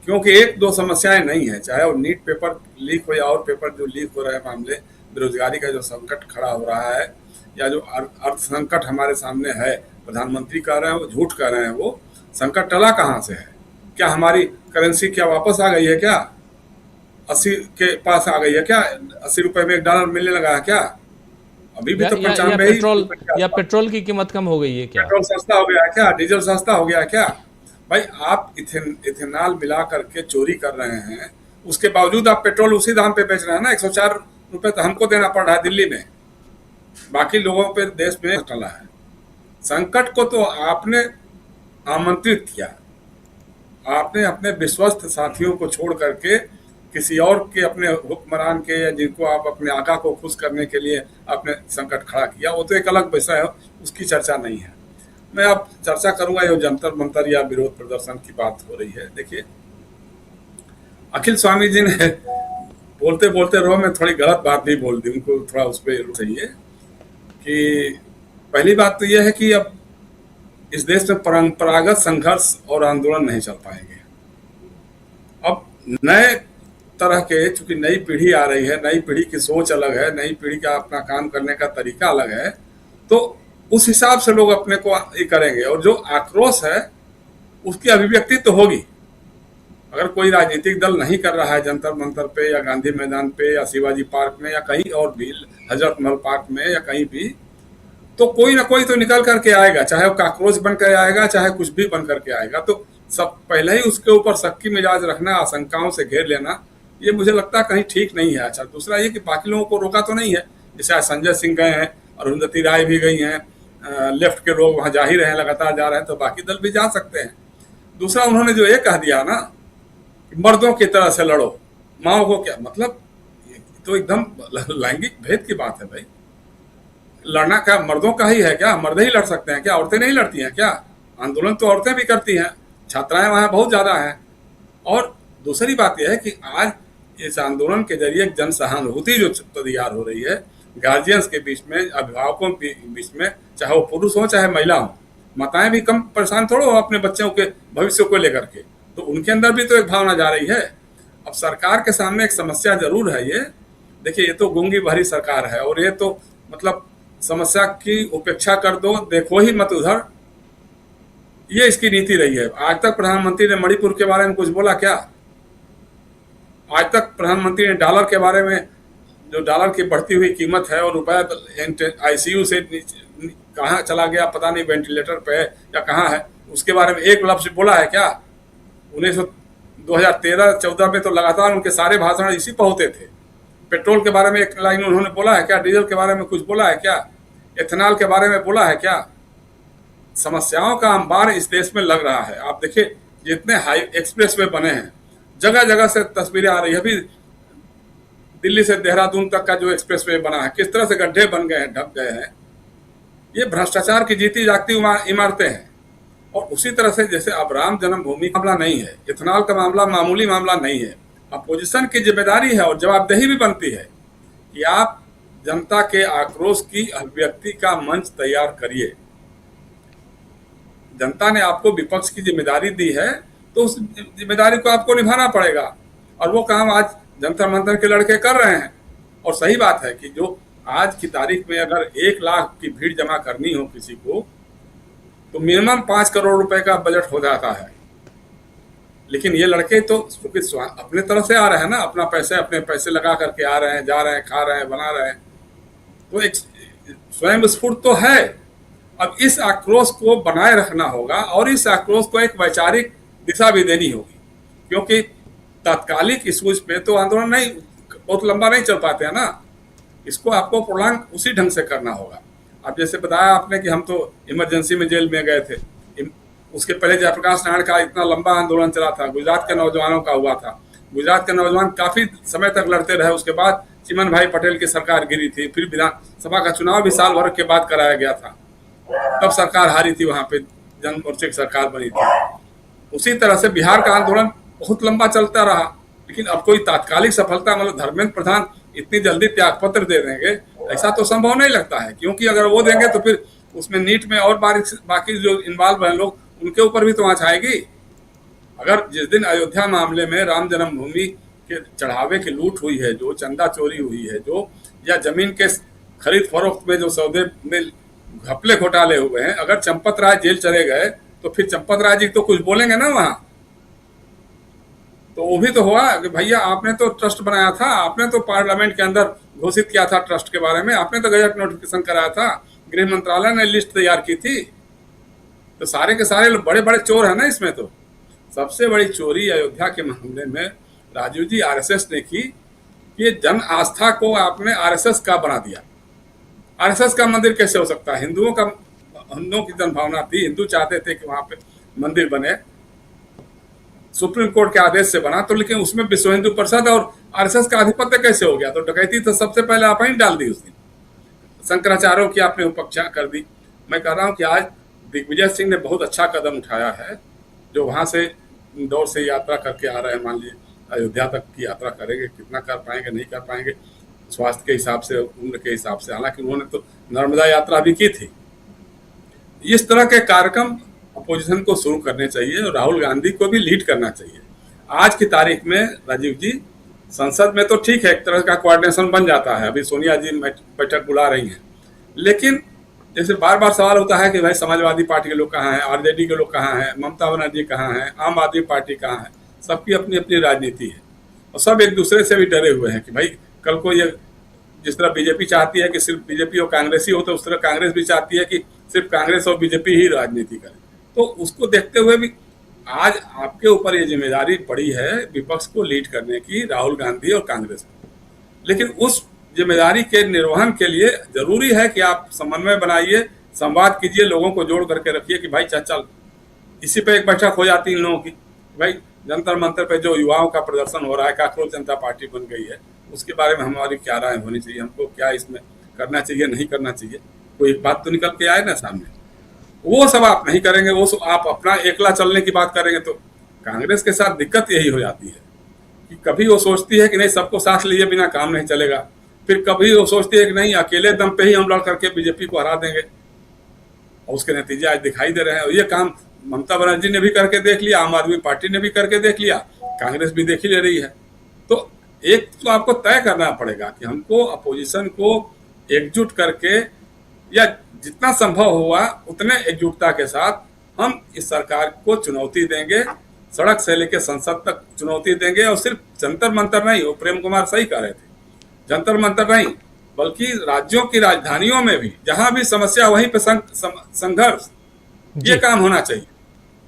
क्योंकि एक दो समस्याएं नहीं है, चाहे वो नीट पेपर लीक हो या और पेपर जो लीक हो रहे हैं मामले, बेरोजगारी का जो संकट खड़ा हो रहा है, या जो अर्थ संकट हमारे सामने है, प्रधानमंत्री कह रहे हैं, वो झूठ कह रहे हैं, वो संकट टला कहाँ से है? क्या हमारी करेंसी क्या वापस आ गई है क्या? 80 के पास आ गई है क्या? 80 रुपए में $1 मिलने लगा है क्या? अभी भी तो 95 पेट्रोल की कीमत कम हो गई है क्या? पेट्रोल सस्ता हो गया है क्या? डीजल सस्ता हो गया है क्या? भाई आप इथेनॉल मिला करके चोरी कर रहे हैं, उसके बावजूद आप पेट्रोल उसी दाम पे बेच रहे हैं ना। 104 रुपए तो हमको देना पड़ रहा है दिल्ली में, बाकी लोगों पे देश में टला है। संकट को तो आपने आमंत्रित किया, आपने अपने विश्वस्त साथियों को छोड़ करके किसी और के, अपने हुक्मरान के, या जिनको आप अपने आका को खुश करने के लिए आपने संकट खड़ा किया, वो तो एक अलग विषय है, उसकी चर्चा नहीं है। मैं अब चर्चा करूंगा ये जंतर मंतर या विरोध प्रदर्शन की बात हो रही है। देखिए, अखिल स्वामी जी ने बोलते बोलते रहो में थोड़ी गलत बात भी बोल दी, उनको थोड़ा उस पर चाहिए कि पहली बात तो यह है कि अब इस देश में परंपरागत संघर्ष और आंदोलन नहीं चल पाएंगे। अब नए तरह के, चूंकि नई पीढ़ी आ रही है, नई पीढ़ी की सोच अलग है, नई पीढ़ी का अपना काम करने का तरीका अलग है, तो उस हिसाब से लोग अपने को ये करेंगे, और जो आक्रोश है उसकी अभिव्यक्ति तो होगी। अगर कोई राजनीतिक दल नहीं कर रहा है जंतर मंतर पे या गांधी मैदान पे या शिवाजी पार्क में या कहीं और भी, हजरत महल पार्क में या कहीं भी, तो कोई ना कोई तो निकल करके आएगा, चाहे वो काक्रोच बन कर आएगा, चाहे कुछ भी बन करके आएगा। तो सब पहले ही उसके ऊपर शक्की मिजाज रखना, आशंकाओं से घेर लेना, ये मुझे लगता है कहीं ठीक नहीं है। अच्छा, दूसरा ये कि बाकी लोगों को रोका तो नहीं है, जैसे आज संजय सिंह गए हैं, अरुंधति राय भी गई हैं, लेफ्ट के लोग वहां जा ही रहे हैं, लगातार जा रहे हैं, तो बाकी दल भी जा सकते हैं। दूसरा, उन्होंने जो ये कह दिया ना, मर्दों की तरह से लड़ो, माओ को क्या मतलब, तो एकदम लैंगिक भेद की बात है भाई। लड़ना क्या मर्दों का ही है क्या? मर्द ही लड़ सकते हैं क्या? औरतें नहीं लड़ती हैं क्या? आंदोलन तो औरतें भी करती हैं, छात्राएं वहां बहुत ज्यादा हैं। और दूसरी बात यह है कि आज इस आंदोलन के जरिए एक जन सहानुभूति जो तैयार हो रही है गार्जियंस के बीच में, अभिभावकों के बीच में, चाहे वो पुरुष हो चाहे महिला हो। माताएं भी कम परेशान थोड़ा हो अपने बच्चों के भविष्य को लेकर के, तो उनके अंदर भी तो एक भावना जा रही है। अब सरकार के सामने एक समस्या जरूर है ये। देखिए, ये तो गूंगी भरी सरकार है, और ये तो मतलब समस्या की उपेक्षा कर दो, देखो ही मत उधर, ये इसकी नीति रही है। आज तक प्रधानमंत्री ने मणिपुर के बारे में कुछ बोला क्या? आज तक प्रधानमंत्री ने डॉलर के बारे में, जो डॉलर की बढ़ती हुई कीमत है और रुपया आईसीयू से कहाँ चला गया पता नहीं, वेंटिलेटर पे है या कहाँ है, उसके बारे में एक लफ्ज बोला है क्या? 2013-14 में तो लगातार उनके सारे भाषण इसी पर होते थे। पेट्रोल के बारे में एक लाइन उन्होंने बोला है क्या? डीजल के बारे में कुछ बोला है क्या? एथेनॉल के बारे में बोला है क्या? समस्याओं का अंबार इस देश में लग रहा है। आप देखिए, जितने हाई एक्सप्रेस वे बने हैं, जगह जगह से तस्वीरें आ रही है। अभी दिल्ली से देहरादून तक का जो एक्सप्रेस वे बना है, किस तरह से गड्ढे बन गए हैं, ढक गए हैं। ये भ्रष्टाचार की जीती जागती इमारतें हैं। और उसी तरह से जैसे अब राम जन्मभूमि मामला नहीं है, इथेनॉल का मामला मामूली मामला नहीं है। अपोजिशन की जिम्मेदारी है और जवाबदेही भी बनती है कि आप जनता के आक्रोश की अभिव्यक्ति का मंच तैयार करिए। जनता ने आपको विपक्ष की जिम्मेदारी दी है, तो उस जिम्मेदारी को आपको निभाना पड़ेगा, और वो काम आज जंतर मंतर के लड़के कर रहे हैं। और सही बात है कि जो आज की तारीख में अगर 1 लाख की भीड़ जमा करनी हो किसी को, तो मिनिमम 5 करोड़ रुपए का बजट हो जाता है। लेकिन ये लड़के तो अपने तरफ से आ रहे हैं ना, अपने पैसे लगा करके आ रहे हैं, जा रहे हैं, खा रहे हैं, बना रहे हैं, तो एक स्वयं स्फूर्त तो है। अब इस आक्रोश को बनाए रखना होगा, और इस आक्रोश को एक वैचारिक दिशा भी देनी होगी, क्योंकि तात्कालिक इश्यूज पे तो आंदोलन नहीं बहुत लंबा नहीं चल पाते हैं ना। इसको आपको प्रोलांग उसी ढंग से करना होगा। अब जैसे बताया आपने कि हम तो इमरजेंसी में जेल में गए थे, उसके पहले जयप्रकाश नारायण का इतना लंबा आंदोलन चला था, गुजरात के नौजवानों का हुआ था। गुजरात के नौजवान काफी समय तक लड़ते रहे, उसके बाद चिमन भाई पटेल की सरकार गिरी थी, फिर विधानसभा का चुनाव भी साल भर के बाद कराया गया था, तब सरकार हारी थी, वहां पे जन मोर्चे की सरकार बनी थी। उसी तरह से बिहार का आंदोलन बहुत लंबा चलता रहा, लेकिन अब कोई तात्कालिक सफलता, मतलब धर्मेंद्र प्रधान इतनी जल्दी त्यागपत्र दे देंगे, ऐसा तो संभव नहीं लगता है। क्योंकि अगर वो देंगे तो फिर उसमें नीट में और बाकी जो इन्वॉल्व हैं लोग, उनके ऊपर भी तो आंच आएगी। अगर जिस दिन अयोध्या मामले में राम जन्मभूमि के चढ़ावे की लूट हुई है, जो चंदा चोरी हुई है, जो या जमीन के खरीद फरोख्त में जो सौदे में घपले घोटाले हुए हैं, अगर चंपत राय जेल चले गए तो फिर चंपत राय जी तो कुछ बोलेंगे ना वहां। तो वो भी तो हुआ कि भैया आपने तो ट्रस्ट बनाया था, आपने तो पार्लियामेंट के अंदर घोषित किया था ट्रस्ट के बारे में, आपने तो गजट नोटिफिकेशन कराया था, गृह मंत्रालय ने लिस्ट तैयार की थी। तो सारे के सारे बड़े बड़े चोर है ना इसमें। तो सबसे बड़ी चोरी अयोध्या के मामले में राजीव जी आरएसएस ने की कि जन आस्था को आपने आरएसएस का बना दिया। आरएसएस का मंदिर कैसे हो सकता है? हिंदुओं की जनभावना थी, हिंदू चाहते थे कि वहां पे मंदिर बने, सुप्रीम कोर्ट के आदेश से बना, तो लेकिन उसमें विश्व हिंदू परिषद और आरएसएस का आधिपत्य कैसे हो गया? तो डकैती तो सबसे पहले आप ही डाल दी उस दिन, शंकराचार्यों की आपने उपेक्षा कर दी। मैं कह रहा हूं कि आज दिग्विजय सिंह ने बहुत अच्छा कदम उठाया है, जो वहां से इंदौर से यात्रा करके आ रहे हैं। मान लीजिए अयोध्या तक की यात्रा करेंगे, कितना कर पाएंगे नहीं कर पाएंगे स्वास्थ्य के हिसाब से, उम्र के हिसाब से, हालांकि उन्होंने तो नर्मदा यात्रा भी की थी। इस तरह के कार्यक्रम अपोजिशन को शुरू करने चाहिए और राहुल गांधी को भी लीड करना चाहिए। आज की तारीख में राजीव जी, संसद में तो ठीक है एक तरह का कोऑर्डिनेशन बन जाता है, अभी सोनिया जी बैठक बुला रही हैं, लेकिन जैसे बार बार सवाल होता है कि भाई समाजवादी पार्टी के लोग कहाँ हैं, आरजेडी के लोग कहाँ हैं, ममता बनर्जी कहाँ हैं, आम आदमी पार्टी कहाँ है। सबकी अपनी अपनी राजनीति है और सब एक दूसरे से भी डरे हुए हैं कि भाई कल को ये, जिस तरह बीजेपी चाहती है कि सिर्फ बीजेपी और कांग्रेस ही हो, तो उस तरह कांग्रेस भी चाहती है कि सिर्फ कांग्रेस और बीजेपी ही राजनीति करे। तो उसको देखते हुए भी आज आपके ऊपर ये जिम्मेदारी पड़ी है विपक्ष को लीड करने की, राहुल गांधी और कांग्रेस को। लेकिन उस जिम्मेदारी के निर्वहन के लिए जरूरी है कि आप समन्वय बनाइए, संवाद कीजिए, लोगों को जोड़ करके रखिए कि भाई चल इसी पे एक बैठक हो जाती इन लोगों की। भाई जंतर मंतर पे जो युवाओं का प्रदर्शन हो रहा है, कांग्रेस जनता पार्टी बन गई है, उसके बारे में हमारी क्या राय होनी चाहिए, हमको क्या इसमें करना चाहिए नहीं करना चाहिए, कोई एक बात तो निकल के आए ना सामने। वो सब आप नहीं करेंगे, वो सब आप अपना एकला चलने की बात करेंगे। तो कांग्रेस के साथ दिक्कत यही हो जाती है कि कभी वो सोचती है कि नहीं सबको साथ लिए बिना काम नहीं चलेगा, फिर कभी वो सोचती है कि नहीं अकेले दम पे ही हम लड़ करके बीजेपी को हरा देंगे, और उसके नतीजे आज दिखाई दे रहे हैं। और ये काम ममता बनर्जी ने भी करके देख लिया, आम आदमी पार्टी ने भी करके देख लिया, कांग्रेस भी देख ही ले रही है। तो एक तो आपको तय करना पड़ेगा कि हमको अपोजिशन को एकजुट करके, या जितना संभव हुआ उतने एकजुटता के साथ हम इस सरकार को चुनौती देंगे, सड़क से लेकर संसद तक चुनौती देंगे। और सिर्फ जंतर मंतर नहीं, वो प्रेम कुमार सही कह रहे थे, जंतर मंतर नहीं बल्कि राज्यों की राजधानियों में भी जहां भी समस्या वहीं पे संघर्ष, ये काम होना चाहिए।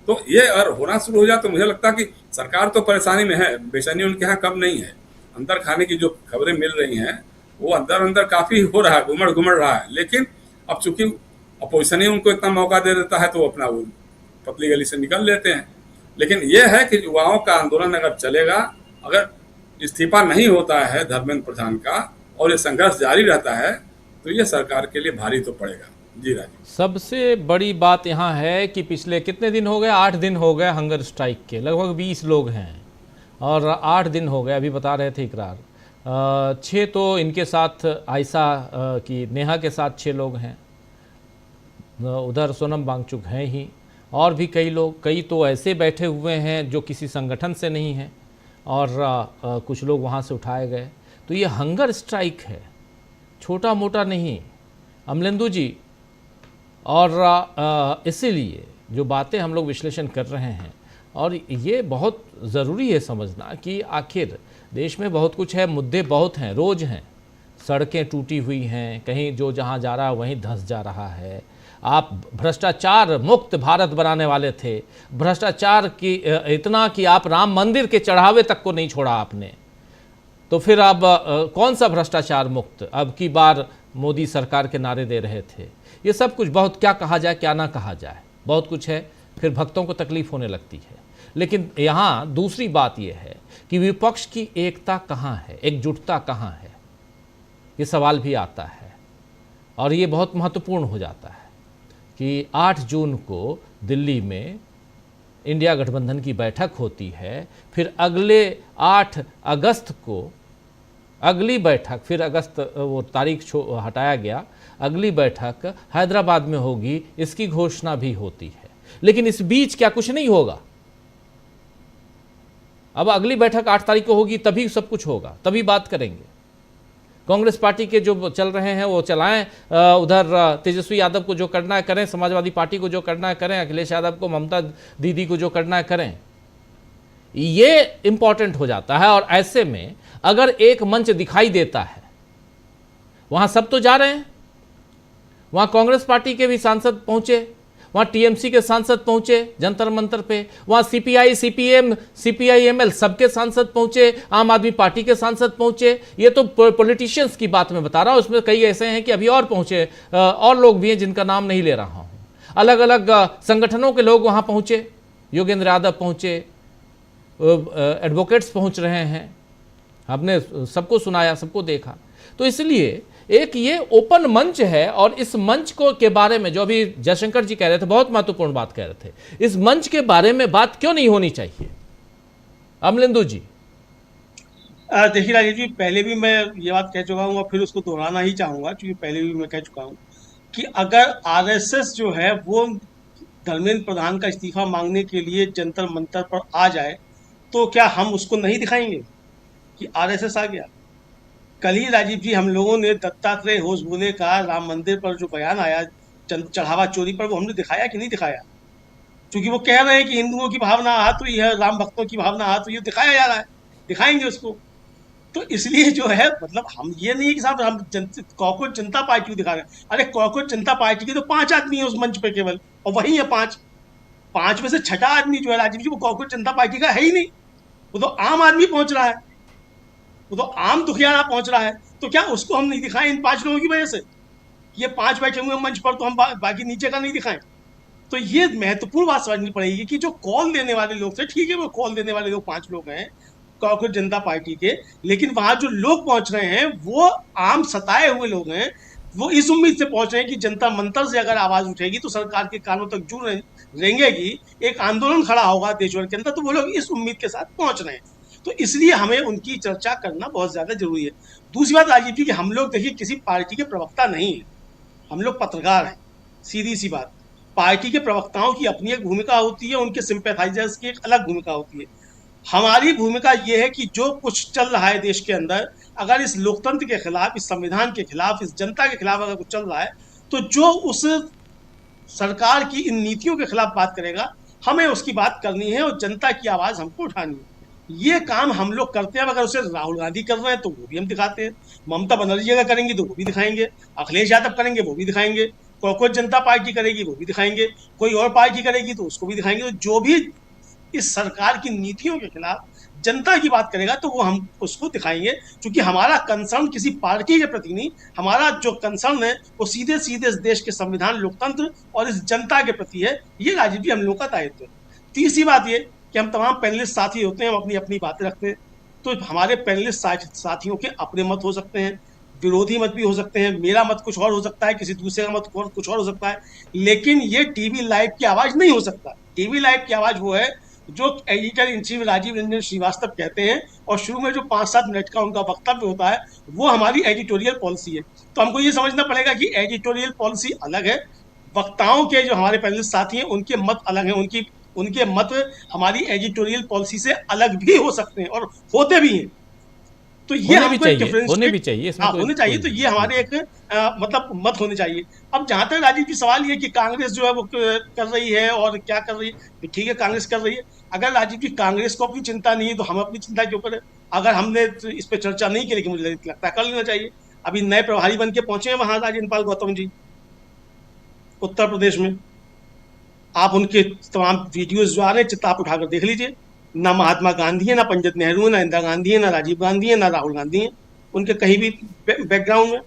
तो ये अगर होना शुरू हो जाए तो मुझे लगता है कि सरकार तो परेशानी में है, बेचैनी उनके यहाँ कम नहीं है। अंदर खाने की जो खबरें मिल रही हैं वो अंदर अंदर काफी हो रहा है, घुमड़ रहा है। लेकिन अब चूंकि अपोजिशन ही उनको इतना मौका दे देता है तो वो अपना वो पतली गली से निकल लेते हैं। लेकिन ये है कि युवाओं का आंदोलन अगर चलेगा, अगर इस्तीफा नहीं होता है धर्मेंद्र प्रधान का और ये संघर्ष जारी रहता है, तो ये सरकार के लिए भारी तो पड़ेगा। जी राजीव, सबसे बड़ी बात यहाँ है कि पिछले कितने दिन हो गए, 8 दिन हो गए हंगर स्ट्राइक के, लगभग 20 लोग हैं और 8 दिन हो गए, अभी बता रहे थे इकरार। 6 तो इनके साथ आयशा की नेहा के साथ 6 लोग हैं, उधर सोनम वांगचुक हैं ही, और भी कई लोग, कई तो ऐसे बैठे हुए हैं जो किसी संगठन से नहीं हैं, और कुछ लोग वहाँ से उठाए गए। तो ये हंगर स्ट्राइक है, छोटा मोटा नहीं अमलेंदु जी। और इसीलिए जो बातें हम लोग विश्लेषण कर रहे हैं, और ये बहुत ज़रूरी है समझना कि आखिर देश में बहुत कुछ है, मुद्दे बहुत हैं, रोज़ हैं, सड़कें टूटी हुई हैं, कहीं जो जहाँ जा रहा है वहीं धंस जा रहा है। आप भ्रष्टाचार मुक्त भारत बनाने वाले थे, भ्रष्टाचार की इतना कि आप राम मंदिर के चढ़ावे तक को नहीं छोड़ा आपने, तो फिर अब कौन सा भ्रष्टाचार मुक्त अब की बार मोदी सरकार के नारे दे रहे थे। ये सब कुछ बहुत, क्या कहा जाए क्या ना कहा जाए, बहुत कुछ है, फिर भक्तों को तकलीफ होने लगती है। लेकिन यहाँ दूसरी बात यह है कि विपक्ष की एकता कहाँ है, एकजुटता कहाँ है, ये सवाल भी आता है। और ये बहुत महत्वपूर्ण हो जाता है कि 8 जून को दिल्ली में इंडिया गठबंधन की बैठक होती है, फिर अगले 8 अगस्त को अगली बैठक फिर अगस्त वो तारीख हटाया गया, अगली बैठक हैदराबाद में होगी, इसकी घोषणा भी होती है। लेकिन इस बीच क्या कुछ नहीं होगा? अब अगली बैठक 8 तारीख को होगी, तभी सब कुछ होगा, तभी बात करेंगे। कांग्रेस पार्टी के जो चल रहे हैं वो चलाएं, उधर तेजस्वी यादव को जो करना है करें, समाजवादी पार्टी को जो करना है करें, अखिलेश यादव को, ममता दीदी को जो करना है करें। ये इंपॉर्टेंट हो जाता है। और ऐसे में अगर एक मंच दिखाई देता है, वहां सब तो जा रहे हैं, वहां कांग्रेस पार्टी के भी सांसद पहुंचे, वहां टीएमसी के सांसद पहुंचे जंतर मंतर पे, वहां सीपीआई, सीपीएम, सीपीआईएमएल सबके सांसद पहुंचे, आम आदमी पार्टी के सांसद पहुंचे। ये तो पॉलिटिशियंस की बात मैं बता रहा हूं, उसमें कई ऐसे हैं कि अभी और पहुंचे, और लोग भी हैं जिनका नाम नहीं ले रहा हूं। अलग अलग संगठनों के लोग वहां पहुंचे, योगेंद्र यादव पहुंचे, एडवोकेट्स पहुंच रहे हैं, हमने सबको सुनाया, सबको देखा। तो इसलिए एक ये ओपन मंच है, और इस मंच को के बारे में जो अभी जयशंकर जी कह रहे थे, बहुत महत्वपूर्ण बात कह रहे थे, इस मंच के बारे में बात क्यों नहीं होनी चाहिए? अमलेंदु जी। देखिए राजीव जी, पहले भी मैं ये बात कह चुका हूँ और फिर उसको दोहराना ही चाहूंगा, क्योंकि पहले भी मैं कह चुका हूँ कि अगर आरएसएस जो है वो धर्मेंद्र प्रधान का इस्तीफा मांगने के लिए जंतर मंतर पर आ जाए, तो क्या हम उसको नहीं दिखाएंगे कि आरएसएस आ गया? कल ही राजीव जी हम लोगों ने दत्तात्रेय होश बोले का राम मंदिर पर जो बयान आया चढ़ावा चोरी पर, वो हमने दिखाया कि नहीं दिखाया? क्योंकि वो कह रहे हैं कि हिंदुओं की भावना आहत हुई है, राम भक्तों की भावना आहत हुई है, दिखाया जा रहा है, दिखाएंगे उसको। तो इसलिए जो है, मतलब हम ये नहीं कि साहब हम कॉकरोच जनता पार्टी को दिखा रहे हैं। अरे कॉकरोच जनता पार्टी के तो 5 आदमी है उस मंच पे केवल, और वही है 5 में से छठा आदमी जो है राजीव जी, वो कॉकरोच जनता पार्टी का है ही नहीं, वो तो आम आदमी पहुंच रहा है, वो तो आम दुखियारा पहुंच रहा है। तो क्या उसको हम नहीं दिखाएं इन 5 लोगों की वजह से? ये 5 बैठे हुए मंच पर, तो हम बाकी नीचे का नहीं दिखाएं? तो ये महत्वपूर्ण बात समझनी पड़ेगी कि जो कॉल देने वाले लोग थे, ठीक है वो कॉल देने वाले लोग 5 लोग हैं कॉकरोच जनता पार्टी के, लेकिन वहां जो लोग पहुंच रहे हैं वो आम सताए हुए लोग हैं। वो इस उम्मीद से पहुंच रहे हैं कि जनता मंतर से अगर आवाज उठेगी तो सरकार के कानों तक जुड़ रेंगेगी, एक आंदोलन खड़ा होगा देश भर के अंदर, तो वो लोग इस उम्मीद के साथ पहुंच रहे हैं। तो इसलिए हमें उनकी चर्चा करना बहुत ज्यादा जरूरी है। दूसरी बात राजीव जी कि हम लोग देखिए किसी पार्टी के प्रवक्ता नहीं है, हम लोग पत्रकार हैं, सीधी सी बात। पार्टी के प्रवक्ताओं की अपनी एक भूमिका होती है, उनके सिंपैथाइजर्स की एक अलग भूमिका होती है। हमारी भूमिका यह है कि जो कुछ चल रहा है देश के अंदर, अगर इस लोकतंत्र के खिलाफ, इस संविधान के खिलाफ, इस जनता के खिलाफ अगर कुछ चल रहा है, तो जो उस सरकार की इन नीतियों के खिलाफ बात करेगा, हमें उसकी बात करनी है और जनता की आवाज हमको उठानी है। ये काम हम लोग करते हैं। अगर उसे राहुल गांधी कर रहे हैं तो वो भी हम दिखाते हैं, ममता बनर्जी अगर करेंगे तो वो भी दिखाएंगे, अखिलेश यादव करेंगे वो भी दिखाएंगे, कॉकरोच जनता पार्टी करेगी वो भी दिखाएंगे, कोई और पार्टी करेगी तो उसको भी दिखाएंगे। तो जो भी इस सरकार की नीतियों के खिलाफ जनता की बात करेगा तो वो हम उसको दिखाएंगे, क्योंकि हमारा कंसर्न किसी पार्टी के प्रति नहीं, हमारा जो कंसर्न है वो सीधे सीधे इस देश के संविधान, लोकतंत्र और इस जनता के प्रति है। ये राजीव जी हम लोगों का दायित्व है। तीसरी बात ये कि हम तमाम पैनलिस्ट साथी होते हैं, हम अपनी अपनी बातें रखते हैं, तो हमारे पैनलिस्ट साथियों के अपने मत हो सकते हैं, विरोधी मत भी हो सकते हैं, मेरा मत कुछ और हो सकता है, किसी दूसरे का मत कुछ और हो सकता है, लेकिन ये टीवी लाइव की आवाज नहीं हो सकता। टीवी लाइव की आवाज वो है जो editor in chief Rajeev Ranjan Srivastava कहते हैं, और शुरू में जो 5-7 मिनट का उनका वक्तव्य होता है वो हमारी एडिटोरियल पॉलिसी है। तो हमको ये समझना पड़ेगा कि एडिटोरियल पॉलिसी अलग है, वक्ताओं के जो हमारे पैनलिस्ट साथी हैं उनके मत अलग हैं, उनके मत हमारी एडिटोरियल पॉलिसी से अलग भी हो सकते हैं और होते भी हैं। तो ये होने भी चाहिए, हाँ होने चाहिए। तो ये हमारे एक मतलब मत होने चाहिए। अब जहां तक राजीव जी सवाल ये कि कांग्रेस जो है वो कर रही है और क्या कर रही है, ठीक है कांग्रेस कर रही है। अगर राजीव जी कांग्रेस को अपनी चिंता नहीं है तो हम अपनी चिंता क्यों करें? अगर हमने इस पर चर्चा नहीं की, लेकिन मुझे लगता है कर लेना चाहिए। अभी नए प्रभारी बन के पहुंचे हैं वहां राजेंद्र पाल गौतम जी उत्तर प्रदेश में, आप उनके तमाम वीडियोज जो आ रहे हैं चित्ता आप उठाकर देख लीजिए। ना महात्मा गांधी है, ना पंडित नेहरू है, ना इंदिरा गांधी है, ना राजीव गांधी है, ना राहुल गांधी है उनके कहीं भी बैकग्राउंड में।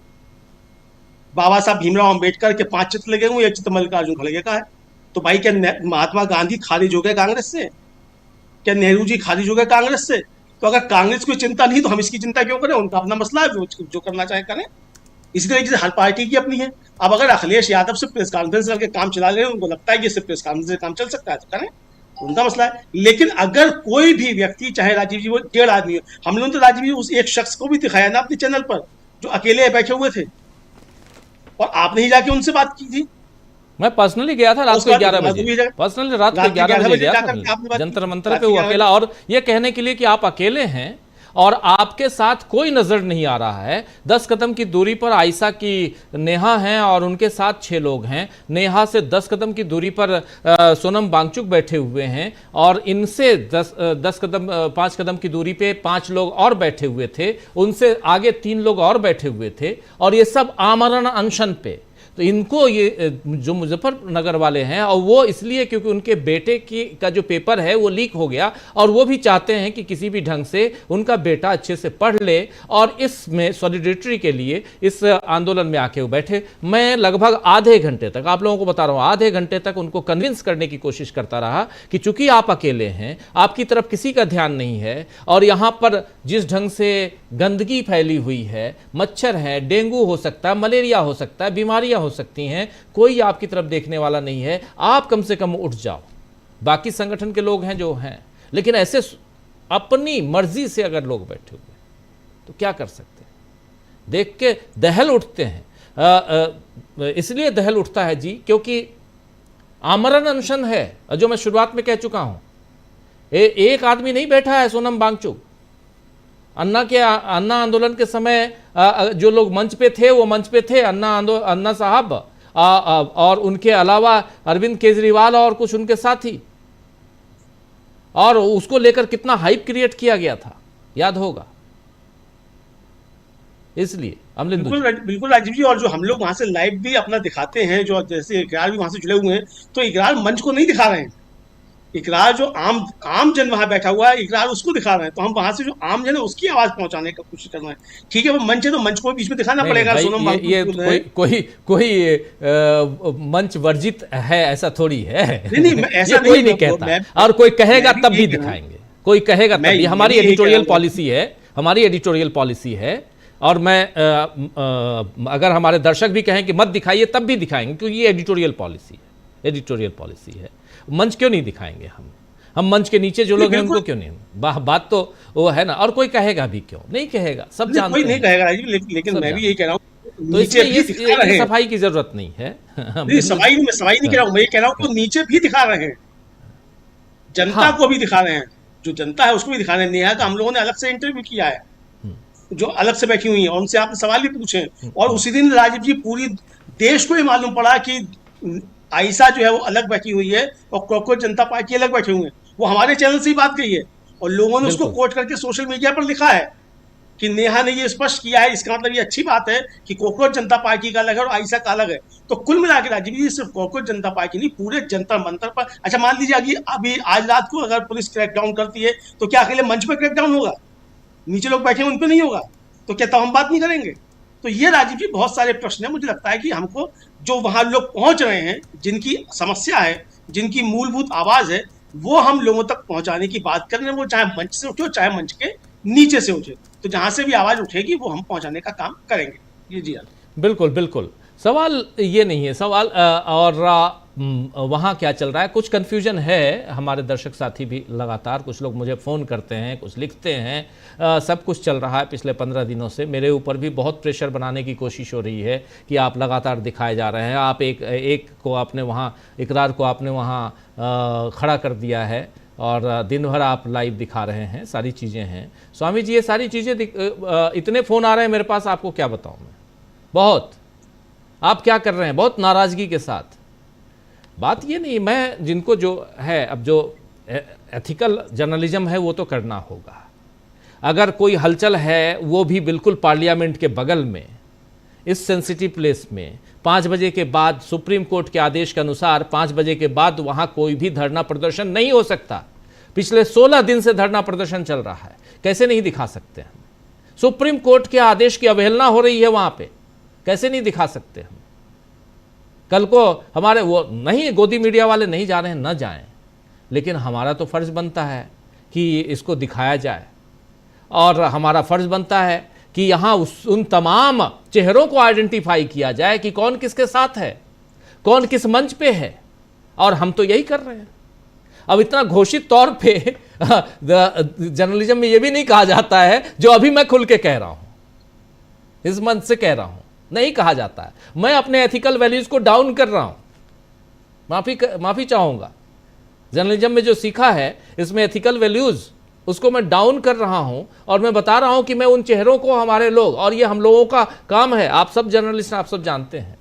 बाबा साहब भीमराव अंबेडकर के 5 चित्र लगे हुए, एक चित्र मल्लिकार्जुन खड़गे का है। तो भाई क्या महात्मा गांधी खारिज हो गए कांग्रेस से? क्या नेहरू जी खारिज हो गए कांग्रेस से? तो अगर कांग्रेस को चिंता नहीं तो हम इसकी चिंता क्यों करें? उनका अपना मसला है, जो करना चाहे करें। इसी तरीके से हर पार्टी की अपनी है। अब अगर अखिलेश यादव से प्रेस कॉन्फ्रेंस करके काम चला रहे हैं, उनको लगता है कि इससे प्रेस कॉन्फ्रेंस से काम चल सकता है तो करें, उनका मसला है। लेकिन अगर कोई भी व्यक्ति, चाहे राजीव जी वो 1.5 आदमी हो, हम लोगों ने तो राजीव जी उस एक शख्स को भी दिखाया ना अपने चैनल पर जो अकेले बैठे हुए थे, और आपने ही जाके उनसे बात की थी। मैं पर्सनली गया था रात को 11 बजे, पर्सनली रात को 11 बजे गया था जंतर मंतर पे, वो अकेला, और ये कहने के लिए कि आप अकेले हैं और आपके साथ कोई नजर नहीं आ रहा है। 10 कदम की दूरी पर आयशा की नेहा हैं और उनके साथ 6 लोग हैं। नेहा से 10 कदम की दूरी पर सोनम वांगचुक बैठे हुए हैं और इनसे 5 कदम की दूरी पे 5 लोग और बैठे हुए थे, उनसे आगे 3 लोग और बैठे हुए थे, और ये सब आमरण अनशन पे। तो इनको ये जो मुजफ्फरनगर वाले हैं, और वो इसलिए क्योंकि उनके बेटे का जो पेपर है वो लीक हो गया, और वो भी चाहते हैं कि किसी भी ढंग से उनका बेटा अच्छे से पढ़ ले, और इसमें सॉलिडेरिटी के लिए इस आंदोलन में आके वो बैठे। मैं लगभग आधे घंटे तक, आप लोगों को बता रहा हूँ, आधे घंटे तक उनको कन्विंस करने की कोशिश करता रहा कि चूंकि आप अकेले हैं, आपकी तरफ किसी का ध्यान नहीं है, और यहाँ पर जिस ढंग से गंदगी फैली हुई है, मच्छर है, डेंगू हो सकता है, मलेरिया हो सकता है, बीमारियां हो सकती हैं, कोई आपकी तरफ देखने वाला नहीं है, आप कम से कम उठ जाओ। बाकी संगठन के लोग हैं जो हैं, लेकिन ऐसे अपनी मर्जी से अगर लोग बैठे हुए तो क्या कर सकते हैं? देख के दहल उठते हैं। इसलिए दहल उठता है जी क्योंकि आमरण अनशन है, जो मैं शुरुआत में कह चुका हूं। एक आदमी नहीं बैठा है, सोनम वांगचुक। अन्ना आंदोलन के समय जो लोग मंच पे थे वो मंच पे थे, अन्ना साहब, और उनके अलावा अरविंद केजरीवाल और कुछ उनके साथी, और उसको लेकर कितना हाइप क्रिएट किया गया था, याद होगा। इसलिए बिल्कुल राजीव जी, और जो हम लोग वहां से लाइव भी अपना दिखाते हैं, जो जैसे इकरार भी वहां से जुड़े हुए हैं, तो इकरार मंच को नहीं दिखा रहे हैं, इकरार जो आम जन वहां बैठा हुआ है, इकरार उसको दिखा रहे हैं। तो हम वहां से जो आम जन है उसकी आवाज पहुंचाने का कोशिश कर रहे हैं। ठीक है, वो मंच है तो मंच को बीच में दिखाना पड़ेगा। सोनम कोई मंच वर्जित है ऐसा थोड़ी है। नहीं ऐसा कोई नहीं कहता, और कोई कहेगा तब भी दिखाएंगे, कोई कहेगा तब भी। हमारी एडिटोरियल पॉलिसी है, हमारी एडिटोरियल पॉलिसी है, और मैं अगर हमारे दर्शक भी कहें कि मत दिखाइए तब भी दिखाएंगे, क्योंकि ये एडिटोरियल पॉलिसी है, एडिटोरियल पॉलिसी है। मंच क्यों नहीं दिखाएंगे हम मंच के नीचे जो लोग हैं उनको क्यों नहीं? बात तो वो है ना, और कोई कहेगा भी क्यों? नहीं कहेगा, सब जानते हैं। कोई नहीं कहेगा लेकिन मैं भी यही कह रहा हूँ, तो इसलिए ये सफाई की जरूरत नहीं है। सफाई नहीं कह रहा हूँ, मैं ये कह रहा हूँ तो नीचे भी दिखा रहे हैं, जनता को भी दिखा रहे हैं, जो जनता है उसको भी दिखा रहे हैं। नेहा का हम लोगों ने अलग से इंटरव्यू किया है, जो अलग से बैठी हुई है, उनसे आपने सवाल भी पूछे, और उसी दिन राजीव जी पूरी देश को ये मालूम पड़ा कि आयशा जो है वो अलग बैठी हुई है और कॉकरोच जनता पार्टी अलग बैठे हुए हैं। वो हमारे चैनल से ही बात कही है, और लोगों ने उसको कोट करके सोशल मीडिया पर लिखा है कि नेहा ने ये स्पष्ट किया है। इसका मतलब ये अच्छी बात है कि कॉकरोच जनता पार्टी का अलग है और आयशा का अलग है। तो कुल मिला के राजीव जी सिर्फ कॉकरोच जनता पार्टी नहीं, पूरे जंतर मंतर पर, अच्छा मान लीजिए अभी आज रात को अगर पुलिस क्रैकडाउन करती है तो क्या अकेले मंच पर क्रैकडाउन होगा? नीचे लोग बैठे हैं उन पर नहीं होगा? तो क्या तब हम बात नहीं करेंगे? तो ये राजीव जी बहुत सारे प्रश्न है। मुझे लगता है कि हमको जो वहां लोग पहुंच रहे हैं, जिनकी समस्या है, जिनकी मूलभूत आवाज है, वो हम लोगों तक पहुंचाने की बात कर रहे हैं। वो चाहे मंच से उठे, चाहे मंच के नीचे से उठे, तो जहां से भी आवाज उठेगी वो हम पहुंचाने का काम करेंगे। जी बिल्कुल बिल्कुल, सवाल ये नहीं है। सवाल और वहाँ क्या चल रहा है, कुछ कन्फ्यूजन है। हमारे दर्शक साथी भी लगातार, कुछ लोग मुझे फ़ोन करते हैं, कुछ लिखते हैं, सब कुछ चल रहा है पिछले 15 दिनों से। मेरे ऊपर भी बहुत प्रेशर बनाने की कोशिश हो रही है कि आप लगातार दिखाए जा रहे हैं, आप एक को आपने वहाँ, इकरार को आपने वहाँ खड़ा कर दिया है, और दिन भर आप लाइव दिखा रहे हैं, सारी चीज़ें हैं। स्वामी जी, ये सारी चीज़ें इतने फ़ोन आ रहे हैं मेरे पास, आपको क्या बताऊँ मैं। बहुत, आप क्या कर रहे हैं, बहुत नाराज़गी के साथ। बात ये नहीं, मैं जिनको जो है, अब जो एथिकल जर्नलिज्म है वो तो करना होगा। अगर कोई हलचल है, वो भी बिल्कुल पार्लियामेंट के बगल में, इस सेंसिटिव प्लेस में, 5 बजे के बाद सुप्रीम कोर्ट के आदेश के अनुसार 5 बजे के बाद वहाँ कोई भी धरना प्रदर्शन नहीं हो सकता। पिछले 16 दिन से धरना प्रदर्शन चल रहा है, कैसे नहीं दिखा सकते हम? सुप्रीम कोर्ट के आदेश की अवहेलना हो रही है वहाँ पे, कैसे नहीं दिखा सकते हम? कल को हमारे वो नहीं, गोदी मीडिया वाले नहीं जा रहे हैं, न जाएं, लेकिन हमारा तो फ़र्ज़ बनता है कि इसको दिखाया जाए, और हमारा फ़र्ज़ बनता है कि यहाँ उन तमाम चेहरों को आइडेंटिफाई किया जाए कि कौन किसके साथ है, कौन किस मंच पे है, और हम तो यही कर रहे हैं। अब इतना घोषित तौर पे जर्नलिज्म में ये भी नहीं कहा जाता है जो अभी मैं खुल के कह रहा हूं, इस मन से कह रहा हूं, नहीं कहा जाता है। मैं अपने एथिकल वैल्यूज को डाउन कर रहा हूं, माफी चाहूंगा। जर्नलिज्म में जो सीखा है इसमें एथिकल वैल्यूज उसको मैं डाउन कर रहा हूं और मैं बता रहा हूं कि मैं उन चेहरों को, हमारे लोग, और ये हम लोगों का काम है, आप सब जर्नलिस्ट आप सब जानते हैं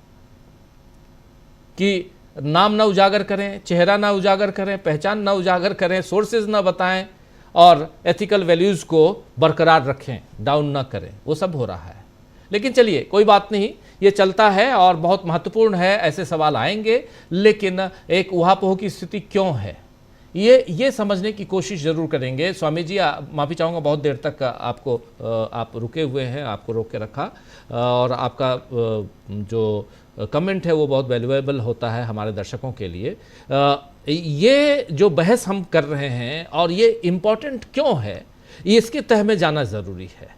कि नाम ना उजागर करें, चेहरा ना उजागर करें, पहचान ना उजागर करें, सोर्सेज ना बताएं और एथिकल वैल्यूज को बरकरार रखें, डाउन ना करें। वो सब हो रहा है, लेकिन चलिए कोई बात नहीं, ये चलता है और बहुत महत्वपूर्ण है, ऐसे सवाल आएंगे। लेकिन एक उहापोह की स्थिति क्यों है ये समझने की कोशिश जरूर करेंगे। स्वामी जी माफ़ी चाहूँगा, बहुत देर तक आपको आप रुके हुए हैं, आपको रोक के रखा, और आपका जो कमेंट है वो बहुत वैल्यूएबल होता है हमारे दर्शकों के लिए। ये जो बहस हम कर रहे हैं और ये इम्पॉर्टेंट क्यों है, ये इसके तह में जाना ज़रूरी है।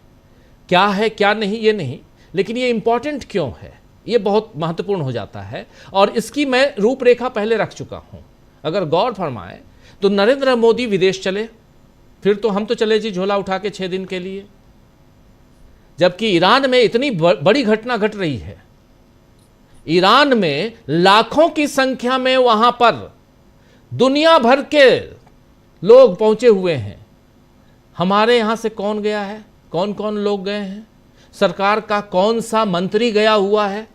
क्या है क्या नहीं ये नहीं, लेकिन ये इम्पॉर्टेंट क्यों है ये बहुत महत्वपूर्ण हो जाता है, और इसकी मैं रूपरेखा पहले रख चुका हूँ। अगर गौर फरमाएं तो नरेंद्र मोदी विदेश चले, फिर तो हम तो चले जी झोला उठा के 6 दिन के लिए, जबकि ईरान में इतनी बड़ी घटना घट रही है। ईरान में लाखों की संख्या में वहां पर दुनिया भर के लोग पहुंचे हुए हैं। हमारे यहां से कौन गया है, कौन कौन लोग गए हैं, सरकार का कौन सा मंत्री गया हुआ है,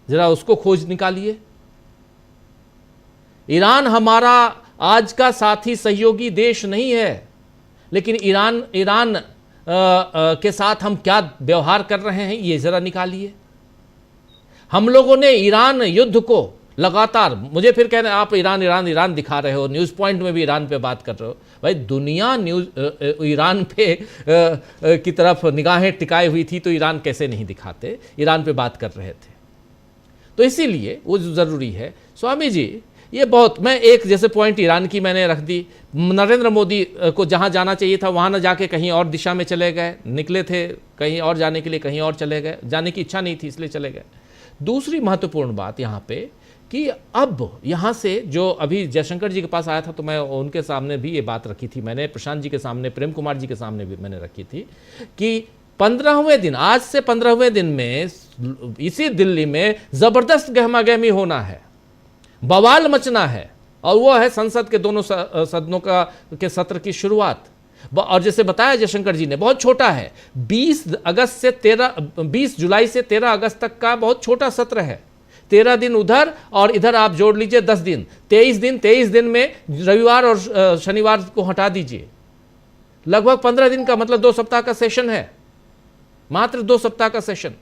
जरा उसको खोज निकालिए। ईरान हमारा आज का साथी सहयोगी देश नहीं है, लेकिन ईरान के साथ हम क्या व्यवहार कर रहे हैं ये जरा निकालिए। हम लोगों ने ईरान युद्ध को लगातार, मुझे फिर कहना आप ईरान दिखा रहे हो, न्यूज़ पॉइंट में भी ईरान पे बात कर रहे हो। भाई दुनिया ईरान पे की तरफ निगाहें टिकाई हुई थी, तो ईरान कैसे नहीं दिखाते, ईरान पे बात कर रहे थे, तो इसीलिए वो ज़रूरी है। स्वामी जी ये बहुत, मैं एक जैसे पॉइंट ईरान की मैंने रख दी, नरेंद्र मोदी को जहाँ जाना चाहिए था वहाँ न जाके कहीं और दिशा में चले गए, निकले थे कहीं और जाने के लिए, कहीं और चले गए, जाने की इच्छा नहीं थी इसलिए चले गए। दूसरी महत्वपूर्ण बात यहाँ पे कि अब यहाँ से जो अभी जयशंकर जी के पास आया था, तो मैं उनके सामने भी ये बात रखी थी, मैंने प्रशांत जी के सामने, प्रेम कुमार जी के सामने भी मैंने रखी थी कि 15वें दिन, आज से 15वें दिन में इसी दिल्ली में ज़बरदस्त गहमागहमी होना है, बवाल मचना है, और वो है संसद के दोनों सदनों के सत्र की शुरुआत। और जैसे बताया जयशंकर जी ने, बहुत छोटा है, 20 जुलाई से 13 अगस्त तक का बहुत छोटा सत्र है, 13 दिन उधर और इधर आप जोड़ लीजिए 10 दिन, 23 दिन में रविवार और शनिवार को हटा दीजिए, लगभग 15 दिन का, मतलब 2 सप्ताह का सेशन है, मात्र 2 सप्ताह का सेशन।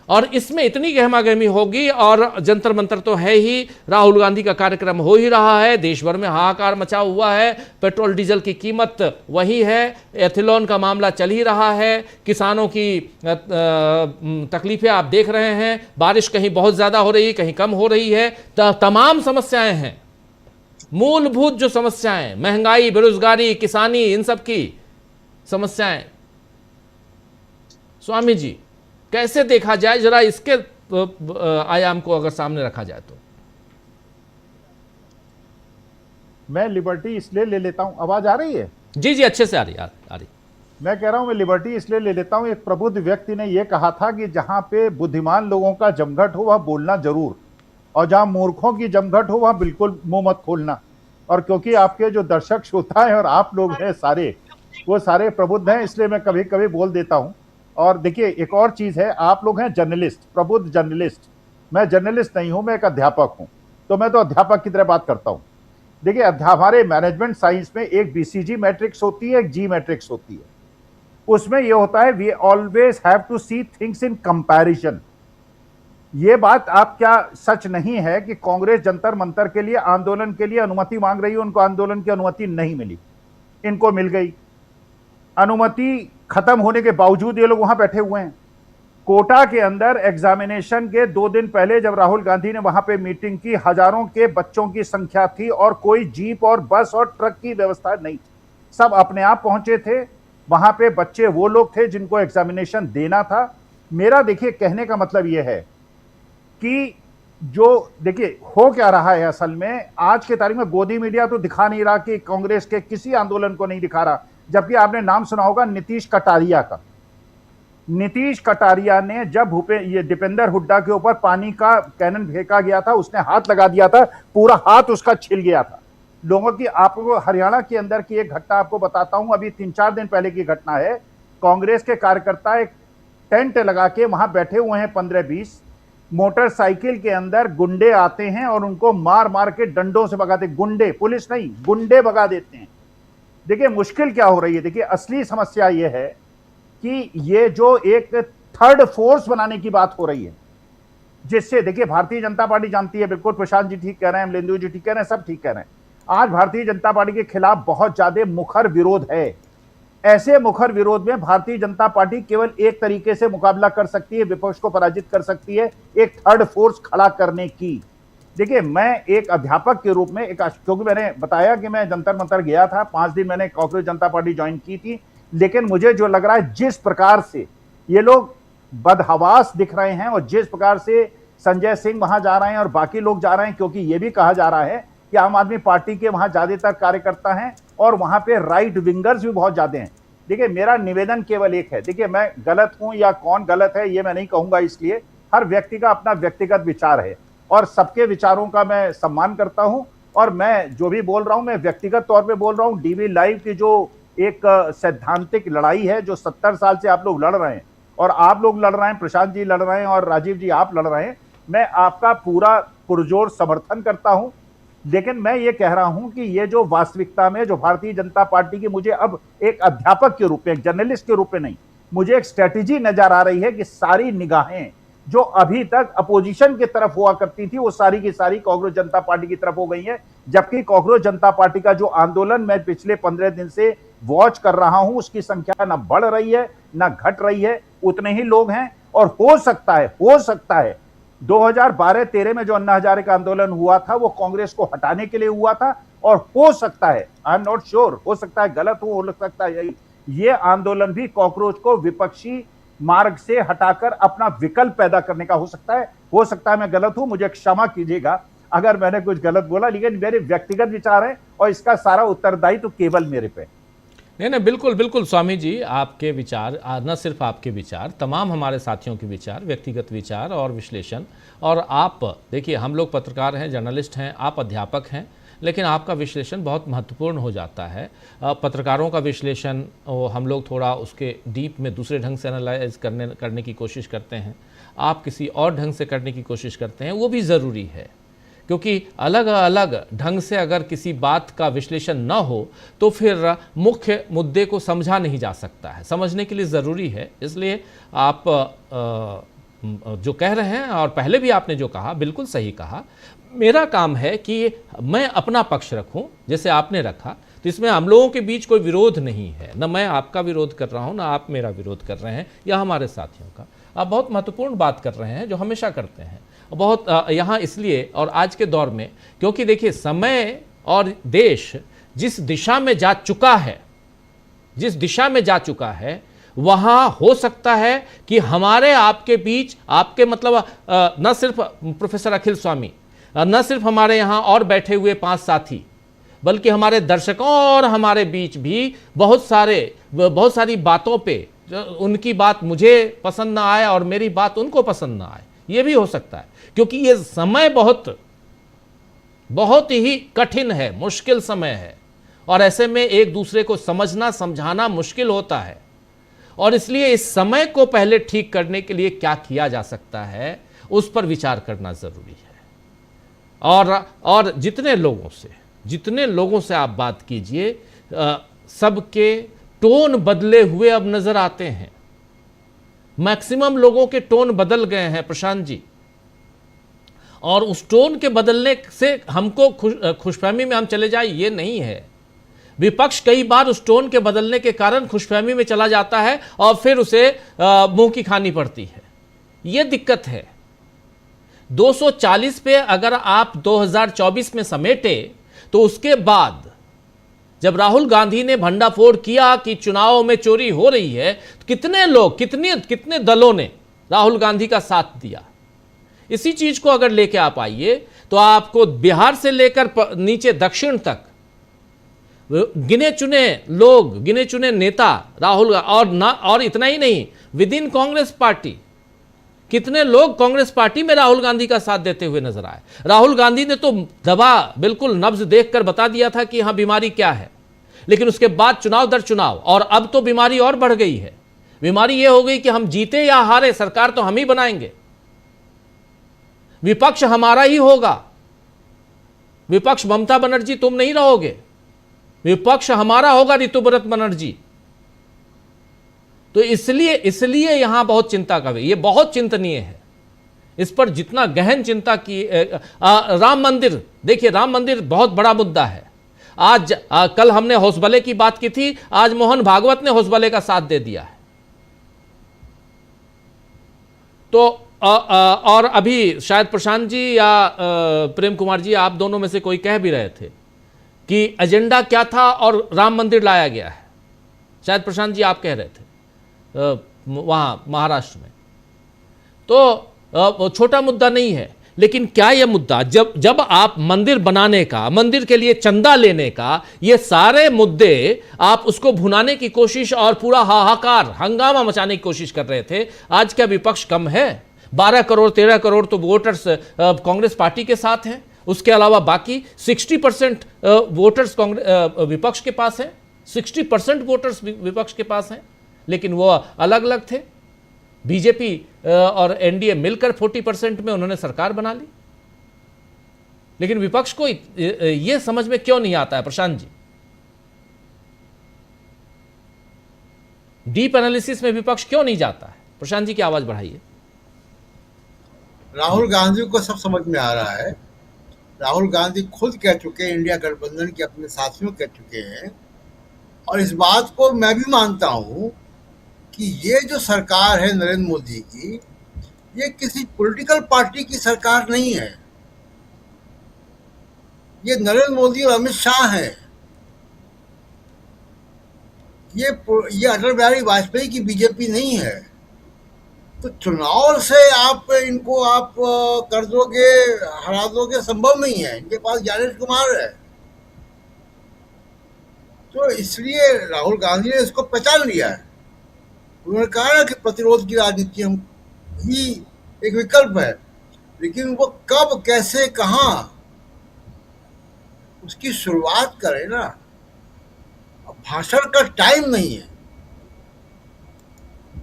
और इसमें इतनी गहमागहमी होगी, और जंतर मंतर तो है ही, राहुल गांधी का कार्यक्रम हो ही रहा है, देश भर में हाहाकार मचा हुआ है, पेट्रोल डीजल की कीमत वही है, एथिलॉन का मामला चल ही रहा है, किसानों की तकलीफें आप देख रहे हैं, बारिश कहीं बहुत ज़्यादा हो रही है, कहीं कम हो रही है, तमाम समस्याएं हैं, मूलभूत जो समस्याएं, महंगाई, बेरोजगारी, किसानी, इन सब की समस्याएं। स्वामी जी कैसे देखा जाए, जरा इसके आयाम को अगर सामने रखा जाए तो। मैं लिबर्टी इसलिए ले लेता हूं, आवाज आ रही है? जी अच्छे से आ रही। मैं कह रहा हूं मैं लिबर्टी इसलिए ले लेता हूं, एक प्रबुद्ध व्यक्ति ने यह कहा था कि जहां पे बुद्धिमान लोगों का जमघट हो वह बोलना जरूर, और जहां मूर्खों की जमघट हो वह बिल्कुल मुंह मत खोलना। और क्योंकि आपके जो दर्शक श्रोता है और आप लोग हैं सारे, वो सारे प्रबुद्ध हैं, इसलिए मैं कभी कभी बोल देता हूं। और देखिए एक और चीज है, आप लोग हैं जर्नलिस्ट, प्रबुद्ध जर्नलिस्ट, मैं जर्नलिस्ट नहीं हूं, मैं एक अध्यापक हूं, तो मैं तो अध्यापक की तरह बात करता हूं। देखिए हमारे मैनेजमेंट साइंस में एक BCG मैट्रिक्स होती है, एक G मैट्रिक्स होती है। उसमें यह होता है we always have to see things in comparison. ये बात आप क्या सच नहीं है कि कांग्रेस जंतर मंतर के लिए, आंदोलन के लिए अनुमति मांग रही है, उनको आंदोलन की अनुमति नहीं मिली, इनको मिल गई। अनुमति खत्म होने के बावजूद ये लोग वहां बैठे हुए हैं। कोटा के अंदर एग्जामिनेशन के 2 दिन पहले जब राहुल गांधी ने वहां पे मीटिंग की, हजारों के बच्चों की संख्या थी और कोई जीप और बस और ट्रक की व्यवस्था नहीं थी, सब अपने आप पहुंचे थे वहां पे। बच्चे वो लोग थे जिनको एग्जामिनेशन देना था। मेरा देखिए कहने का मतलब यह है कि जो देखिए हो क्या रहा है असल में, आज के तारीख में गोदी मीडिया तो दिखा नहीं रहा कि कांग्रेस के किसी आंदोलन को नहीं दिखा रहा, जबकि आपने नाम सुना होगा नीतीश कटारिया का। नीतीश कटारिया ने जब ये दीपेंद्र हुड्डा के ऊपर पानी का कैनन फेंका गया था, उसने हाथ लगा दिया था, पूरा हाथ उसका छिल गया था लोगों की। आपको हरियाणा के अंदर की एक घटना आपको बताता हूं, अभी 3-4 दिन पहले की घटना है। कांग्रेस के कार्यकर्ता एक टेंट लगा के वहां बैठे हुए हैं, 15-20 मोटरसाइकिल के अंदर गुंडे आते हैं और उनको मार मार के डंडों से भगाते। गुंडे, पुलिस नहीं, गुंडे भगा देते हैं। देखिए मुश्किल क्या हो रही है, देखिए असली समस्या यह है कि ये जो एक थर्ड फोर्स बनाने की बात हो रही है, जिससे देखिए भारतीय जनता पार्टी जानती है, बिल्कुल प्रशांत जी ठीक कह रहे हैं, अमलेंदु जी ठीक कह रहे हैं, सब ठीक कह रहे हैं, आज भारतीय जनता पार्टी के खिलाफ बहुत ज्यादा मुखर विरोध है। ऐसे मुखर विरोध में भारतीय जनता पार्टी केवल एक तरीके से मुकाबला कर सकती है, विपक्ष को पराजित कर सकती है, एक थर्ड फोर्स खड़ा करने की। देखिए मैं एक अध्यापक के रूप में, क्योंकि मैंने बताया कि मैं जंतर मंतर गया था, 5 दिन मैंने कॉकरोच जनता पार्टी ज्वाइन की थी, लेकिन मुझे जो लग रहा है जिस प्रकार से ये लोग बदहवास दिख रहे हैं और जिस प्रकार से संजय सिंह वहां जा रहे हैं और बाकी लोग जा रहे हैं, क्योंकि ये भी कहा जा रहा है कि आम आदमी पार्टी के वहां ज्यादातर कार्यकर्ता हैं और वहां पे राइट विंगर्स भी बहुत ज्यादा हैं। देखिए मेरा निवेदन केवल एक है, देखिए मैं गलत हूं या कौन गलत है ये मैं नहीं कहूंगा, इसलिए हर व्यक्ति का अपना व्यक्तिगत विचार है और सबके विचारों का मैं सम्मान करता हूं, और मैं जो भी बोल रहा हूं मैं व्यक्तिगत तौर पे बोल रहा हूं। डीवी लाइव की जो एक सैद्धांतिक लड़ाई है जो 70 साल से आप लोग लड़ रहे हैं, और आप लोग लड़ रहे हैं, प्रशांत जी लड़ रहे हैं और राजीव जी आप लड़ रहे हैं, मैं आपका पूरा पुरजोर समर्थन करता हूं। लेकिन मैं ये कह रहा हूं कि ये जो वास्तविकता में जो भारतीय जनता पार्टी की, मुझे अब एक अध्यापक के रूप में, एक जर्नलिस्ट के रूप में नहीं, मुझे एक स्ट्रेटेजी नजर आ रही है कि सारी निगाहें जो अभी तक अपोजिशन की तरफ हुआ करती थी वो सारी की सारी कांग्रेस जनता पार्टी की तरफ हो गई है। जबकि कांग्रेस जनता पार्टी का जो आंदोलन मैं पिछले 15 दिन से वॉच कर रहा हूं, उसकी संख्या ना बढ़ रही है ना घट रही है, उतने ही लोग हैं। और हो सकता है 2012-13 में जो अन्ना हजारे का आंदोलन हुआ था वो कांग्रेस को हटाने के लिए हुआ था, और हो सकता है, आई एम नॉट श्योर, हो सकता है गलत हो सकता है ये आंदोलन भी कॉकरोच को विपक्षी मार्ग से हटाकर अपना विकल्प पैदा करने का हो सकता है मैं गलत हूं, मुझे क्षमा कीजिएगा अगर मैंने कुछ गलत बोला, लेकिन मेरे व्यक्तिगत विचार है और इसका सारा उत्तरदायित्व केवल मेरे पे। नहीं, बिल्कुल बिल्कुल स्वामी जी, आपके विचार, न सिर्फ आपके विचार, तमाम हमारे साथियों के विचार, व्यक्तिगत विचार और विश्लेषण। और आप देखिए, हम लोग पत्रकार हैं, जर्नलिस्ट हैं, आप अध्यापक हैं, लेकिन आपका विश्लेषण बहुत महत्वपूर्ण हो जाता है। पत्रकारों का विश्लेषण हम लोग थोड़ा उसके डीप में दूसरे ढंग से एनालाइज करने की कोशिश करते हैं, आप किसी और ढंग से करने की कोशिश करते हैं, वो भी ज़रूरी है, क्योंकि अलग अलग ढंग से अगर किसी बात का विश्लेषण न हो तो फिर मुख्य मुद्दे को समझा नहीं जा सकता है। समझने के लिए ज़रूरी है, इसलिए आप जो कह रहे हैं और पहले भी आपने जो कहा बिल्कुल सही कहा। मेरा काम है कि मैं अपना पक्ष रखूं जैसे आपने रखा, तो इसमें हम लोगों के बीच कोई विरोध नहीं है, न मैं आपका विरोध कर रहा हूं ना आप मेरा विरोध कर रहे हैं या हमारे साथियों का। आप बहुत महत्वपूर्ण बात कर रहे हैं जो हमेशा करते हैं, बहुत यहाँ इसलिए और आज के दौर में, क्योंकि देखिए समय और देश जिस दिशा में जा चुका है वहाँ हो सकता है कि हमारे आपके बीच, आपके मतलब न सिर्फ प्रोफेसर अखिल स्वामी, न सिर्फ हमारे यहाँ और बैठे हुए 5 साथी, बल्कि हमारे दर्शकों और हमारे बीच भी बहुत सारी बातों पे उनकी बात मुझे पसंद ना आए और मेरी बात उनको पसंद ना आए, ये भी हो सकता है, क्योंकि ये समय बहुत ही कठिन है, मुश्किल समय है, और ऐसे में एक दूसरे को समझना समझाना मुश्किल होता है। और इसलिए इस समय को पहले ठीक करने के लिए क्या किया जा सकता है उस पर विचार करना जरूरी है। और जितने लोगों से आप बात कीजिए, सबके टोन बदले हुए अब नजर आते हैं। मैक्सिमम लोगों के टोन बदल गए हैं प्रशांत जी, और उस टोन के बदलने से हमको खुशफहमी में हम चले जाए ये नहीं है। विपक्ष कई बार उस टोन के बदलने के कारण खुशफहमी में चला जाता है और फिर उसे मुंह की खानी पड़ती है, ये दिक्कत है। 240 पे अगर आप 2024 में समेटे तो उसके बाद जब राहुल गांधी ने भंडाफोड़ किया कि चुनाव में चोरी हो रही है, तो कितने लोग, कितने दलों ने राहुल गांधी का साथ दिया। इसी चीज को अगर लेके आप आइए तो आपको बिहार से लेकर नीचे दक्षिण तक गिने चुने लोग, गिने चुने नेता राहुल और इतना ही नहीं, विद इन कांग्रेस पार्टी कितने लोग कांग्रेस पार्टी में राहुल गांधी का साथ देते हुए नजर आए। राहुल गांधी ने तो दबा बिल्कुल नब्ज देखकर बता दिया था कि हां बीमारी क्या है, लेकिन उसके बाद चुनाव दर चुनाव, और अब तो बीमारी और बढ़ गई है। बीमारी यह हो गई कि हम जीते या हारे सरकार तो हम ही बनाएंगे, विपक्ष हमारा ही होगा, विपक्ष ममता बनर्जी तुम नहीं रहोगे, विपक्ष हमारा होगा ऋतुव्रत बनर्जी। तो इसलिए यहां बहुत चिंता का, ये बहुत चिंतनीय है। इस पर जितना गहन चिंता की राम मंदिर, देखिए राम मंदिर बहुत बड़ा मुद्दा है। आज कल हमने होसबले की बात की थी, आज मोहन भागवत ने होसबले का साथ दे दिया है। तो और अभी शायद प्रशांत जी या प्रेम कुमार जी, आप दोनों में से कोई कह भी रहे थे कि एजेंडा क्या था और राम मंदिर लाया गया है। शायद प्रशांत जी आप कह रहे थे वहां महाराष्ट्र में। तो छोटा मुद्दा नहीं है, लेकिन क्या यह मुद्दा, जब आप मंदिर बनाने का, मंदिर के लिए चंदा लेने का, ये सारे मुद्दे आप उसको भुनाने की कोशिश और पूरा हाहाकार हंगामा मचाने की कोशिश कर रहे थे। आज क्या विपक्ष कम है? 12 करोड़ 13 करोड़ तो वोटर्स कांग्रेस पार्टी के साथ हैं, उसके अलावा बाकी 60% वोटर्स विपक्ष के पास हैं, 60% वोटर्स विपक्ष के पास हैं, लेकिन वो अलग अलग थे। बीजेपी और एनडीए मिलकर 40% में उन्होंने सरकार बना ली। लेकिन विपक्ष को यह समझ में क्यों नहीं आता है प्रशांत जी? डीप एनालिसिस में विपक्ष क्यों नहीं जाता है? प्रशांत जी की आवाज बढ़ाइए। राहुल गांधी को सब समझ में आ रहा है। राहुल गांधी खुद कह चुके हैं, इंडिया गठबंधन के अपने साथियों कह चुके हैं, और इस बात को मैं भी मानता हूं कि ये जो सरकार है नरेंद्र मोदी की, ये किसी पॉलिटिकल पार्टी की सरकार नहीं है। ये नरेंद्र मोदी और अमित शाह हैं। ये अटल बिहारी वाजपेयी की बीजेपी नहीं है। तो चुनाव से आप इनको कर दोगे, हरा दोगे, संभव नहीं है। इनके पास ज्ञानेश कुमार है। तो इसलिए राहुल गांधी ने इसको पहचान लिया है। उन्होंने कहा कि प्रतिरोध की राजनीति हम ही एक विकल्प है, लेकिन वो कब, कैसे, कहां, उसकी शुरुआत करें ना। अब भाषण का टाइम नहीं है।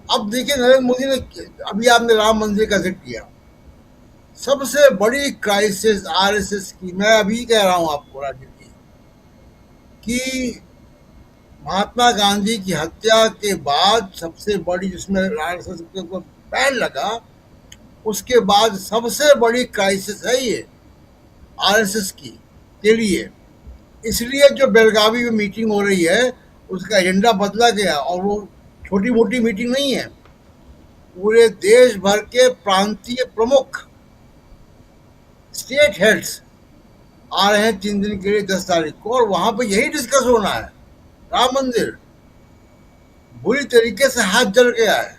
अब देखिए नरेंद्र मोदी ने, अभी आपने राम मंदिर का जिक्र किया, सबसे बड़ी क्राइसिस आरएसएस की, मैं अभी कह रहा हूं आपको राजनीति कि महात्मा गांधी की हत्या के बाद सबसे बड़ी, जिसमें आरएसएस के ऊपर बैन लगा, उसके बाद सबसे बड़ी क्राइसिस है ये आरएसएस की के लिए। इसलिए जो बेलगावी में मीटिंग हो रही है उसका एजेंडा बदला गया, और वो छोटी मोटी मीटिंग नहीं है। पूरे देश भर के प्रांतीय प्रमुख, स्टेट हेड्स आ रहे हैं 3 दिन के लिए 10 तारीख को, और वहां पे यही डिस्कस होना है। राम मंदिर बुरी तरीके से हाथ जल गया है।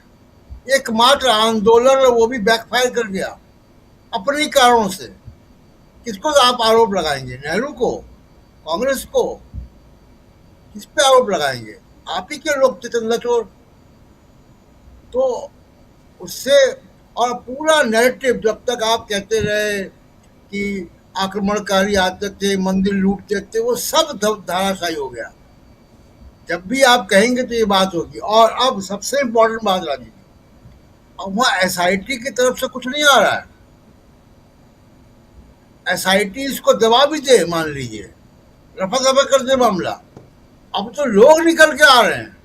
एकमात्र आंदोलन, वो भी बैकफायर कर गया अपने कारणों से। किसको आप आरोप लगाएंगे? नेहरू को, कांग्रेस को? किस पे आरोप लगाएंगे? आप ही के लोग थे चंद्रचूड़। तो उससे, और पूरा नैरेटिव जब तक आप कहते रहे कि आक्रमणकारी आते थे, मंदिर लूटते थे, वो सब धाराशायी हो गया। जब भी आप कहेंगे तो ये बात होगी। और अब सबसे इम्पोर्टेंट बात राजी, अब वहाँ एसआईटी की तरफ से कुछ नहीं आ रहा है। एसआईटी इसको दबा भी दे, मान लीजिए रफा दफा कर दे मामला, अब तो लोग निकल के आ रहे हैं।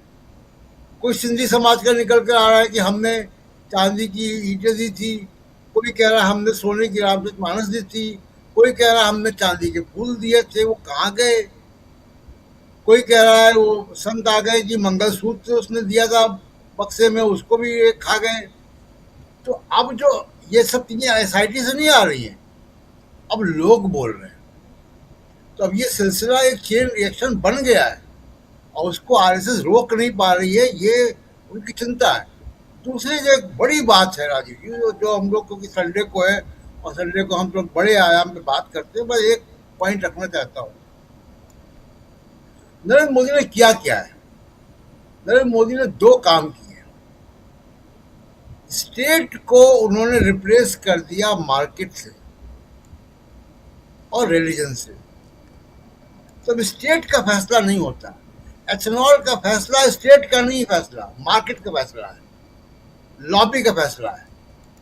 कोई सिंधी समाज का निकल कर आ रहा है कि हमने चांदी की ईंटें दी थी, कोई कह रहा है हमने सोने की रामचरितमानस दी थी, कोई कह रहा है हमने चांदी के फूल दिए थे, वो कहाँ गए, कोई कह रहा है वो संत आ गए जी, मंगलसूत्र उसने दिया था बक्से में, उसको भी खा गए। तो अब जो ये सब चीजें एसआईटी से नहीं आ रही हैं, अब लोग बोल रहे हैं। तो अब ये सिलसिला एक चेन रिएक्शन बन गया है, और उसको आरएसएस रोक नहीं पा रही है। ये उनकी चिंता है। दूसरी जो एक बड़ी बात है राजीव जी, जो हम लोग क्योंकि संडे को है और संडे को हम लोग बड़े आयाम पे बात करते हैं, मैं एक पॉइंट रखना चाहता हूँ। नरेंद्र मोदी ने किया क्या है? नरेंद्र मोदी ने 2 काम किए। स्टेट को उन्होंने रिप्लेस कर दिया मार्केट से और रिलीजन से। तो स्टेट का फैसला नहीं होता, एथेनॉल का फैसला स्टेट का नहीं फैसला, मार्केट का फैसला है, लॉबी का फैसला है,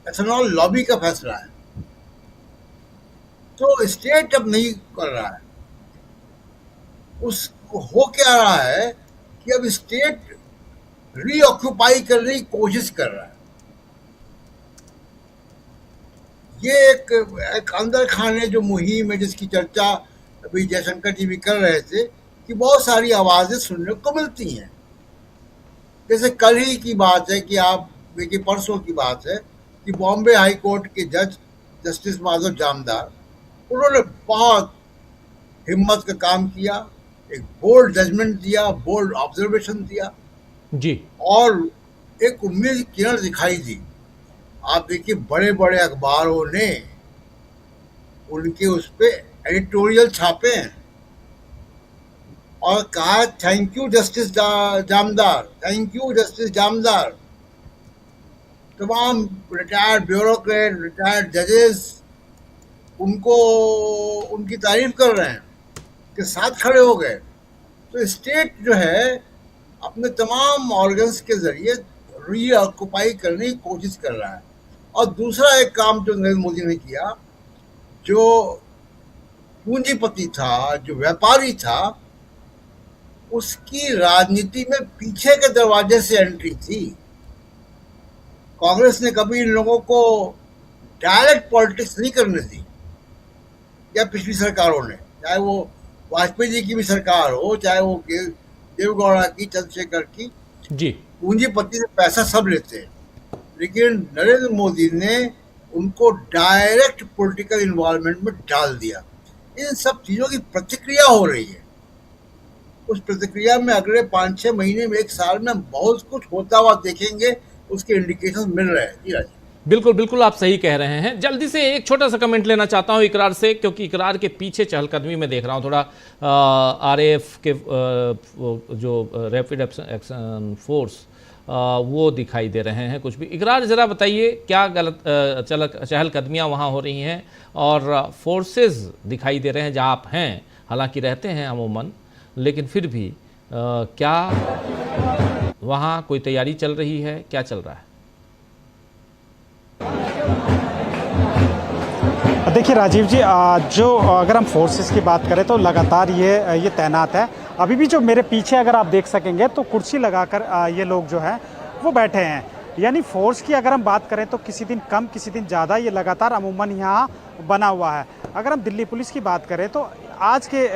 एथेनॉल लॉबी का फैसला है। तो स्टेट अब नहीं कर रहा है। उसको हो क्या रहा है कि अब स्टेट रीऑक्यूपाई करने की कोशिश कर रहा है। ये एक अंदर खाने जो मुहिम है, जिसकी चर्चा अभी जयशंकर जी भी कर रहे थे, कि बहुत सारी आवाजें सुनने को मिलती हैं। जैसे कल ही की बात है कि आप देखिए, परसों की बात है कि बॉम्बे हाई कोर्ट के जज जस्टिस माधव जामदार, उन्होंने बहुत हिम्मत का काम किया, एक बोल्ड जजमेंट दिया, बोल्ड ऑब्जर्वेशन दिया जी। और एक उम्मीद की किरण दिखाई दी। आप देखिए, बड़े बड़े अखबारों ने उनके उस पे एडिटोरियल छापे हैं और कहा thank you justice Jamdar, thank you justice Jamdar. तमाम रिटायर्ड ब्यूरोक्रेट, रिटायर्ड जजेस उनको उनकी तारीफ कर रहे हैं, के साथ खड़े हो गए। तो स्टेट जो है अपने तमाम ऑर्गन्स के जरिए रीऑक्युपाई करने की कोशिश कर रहा है। और दूसरा एक काम जो नरेंद्र मोदी ने किया, जो पूंजीपति था, जो व्यापारी था, उसकी राजनीति में पीछे के दरवाजे से एंट्री थी। कांग्रेस ने कभी इन लोगों को डायरेक्ट पॉलिटिक्स नहीं करने दी, या पिछली सरकारों ने, चाहे वो वाजपेयी जी की भी सरकार हो, चाहे वो देवगौड़ा की, चंद्रशेखर की। जी। पूंजीपति से पैसा सब लेते हैं, लेकिन नरेंद्र मोदी ने उनको डायरेक्ट पॉलिटिकल इन्वॉल्वमेंट में डाल दिया। इन सब चीज़ों की प्रतिक्रिया हो रही है। उस प्रतिक्रिया में अगले 5-6 महीने में, 1 साल में बहुत कुछ होता हुआ देखेंगे, उसके इंडिकेशन मिल रहे हैं। जी राजीव, बिल्कुल बिल्कुल, आप सही कह रहे हैं। जल्दी से एक छोटा सा कमेंट लेना चाहता हूं इकरार से, क्योंकि इकरार के पीछे चहलकदमी में देख रहा हूं थोड़ा। आरएएफ के जो रैपिड एक्शन फोर्स वो दिखाई दे रहे हैं कुछ भी। इकरार ज़रा बताइए, क्या गलत चहलकदमियाँ वहाँ हो रही हैं और फोर्सेस दिखाई दे रहे हैं जहाँ आप हैं, हालांकि रहते हैं अमूमन, लेकिन फिर भी क्या वहाँ कोई तैयारी चल रही है, क्या चल रहा है? देखिए राजीव जी, जो अगर हम फोर्सेस की बात करें तो लगातार ये तैनात है। अभी भी जो मेरे पीछे अगर आप देख सकेंगे तो कुर्सी लगाकर ये लोग जो हैं वो बैठे हैं। यानी फोर्स की अगर हम बात करें तो किसी दिन कम, किसी दिन ज़्यादा, ये लगातार अमूमन यहाँ बना हुआ है। अगर हम दिल्ली पुलिस की बात करें तो आज के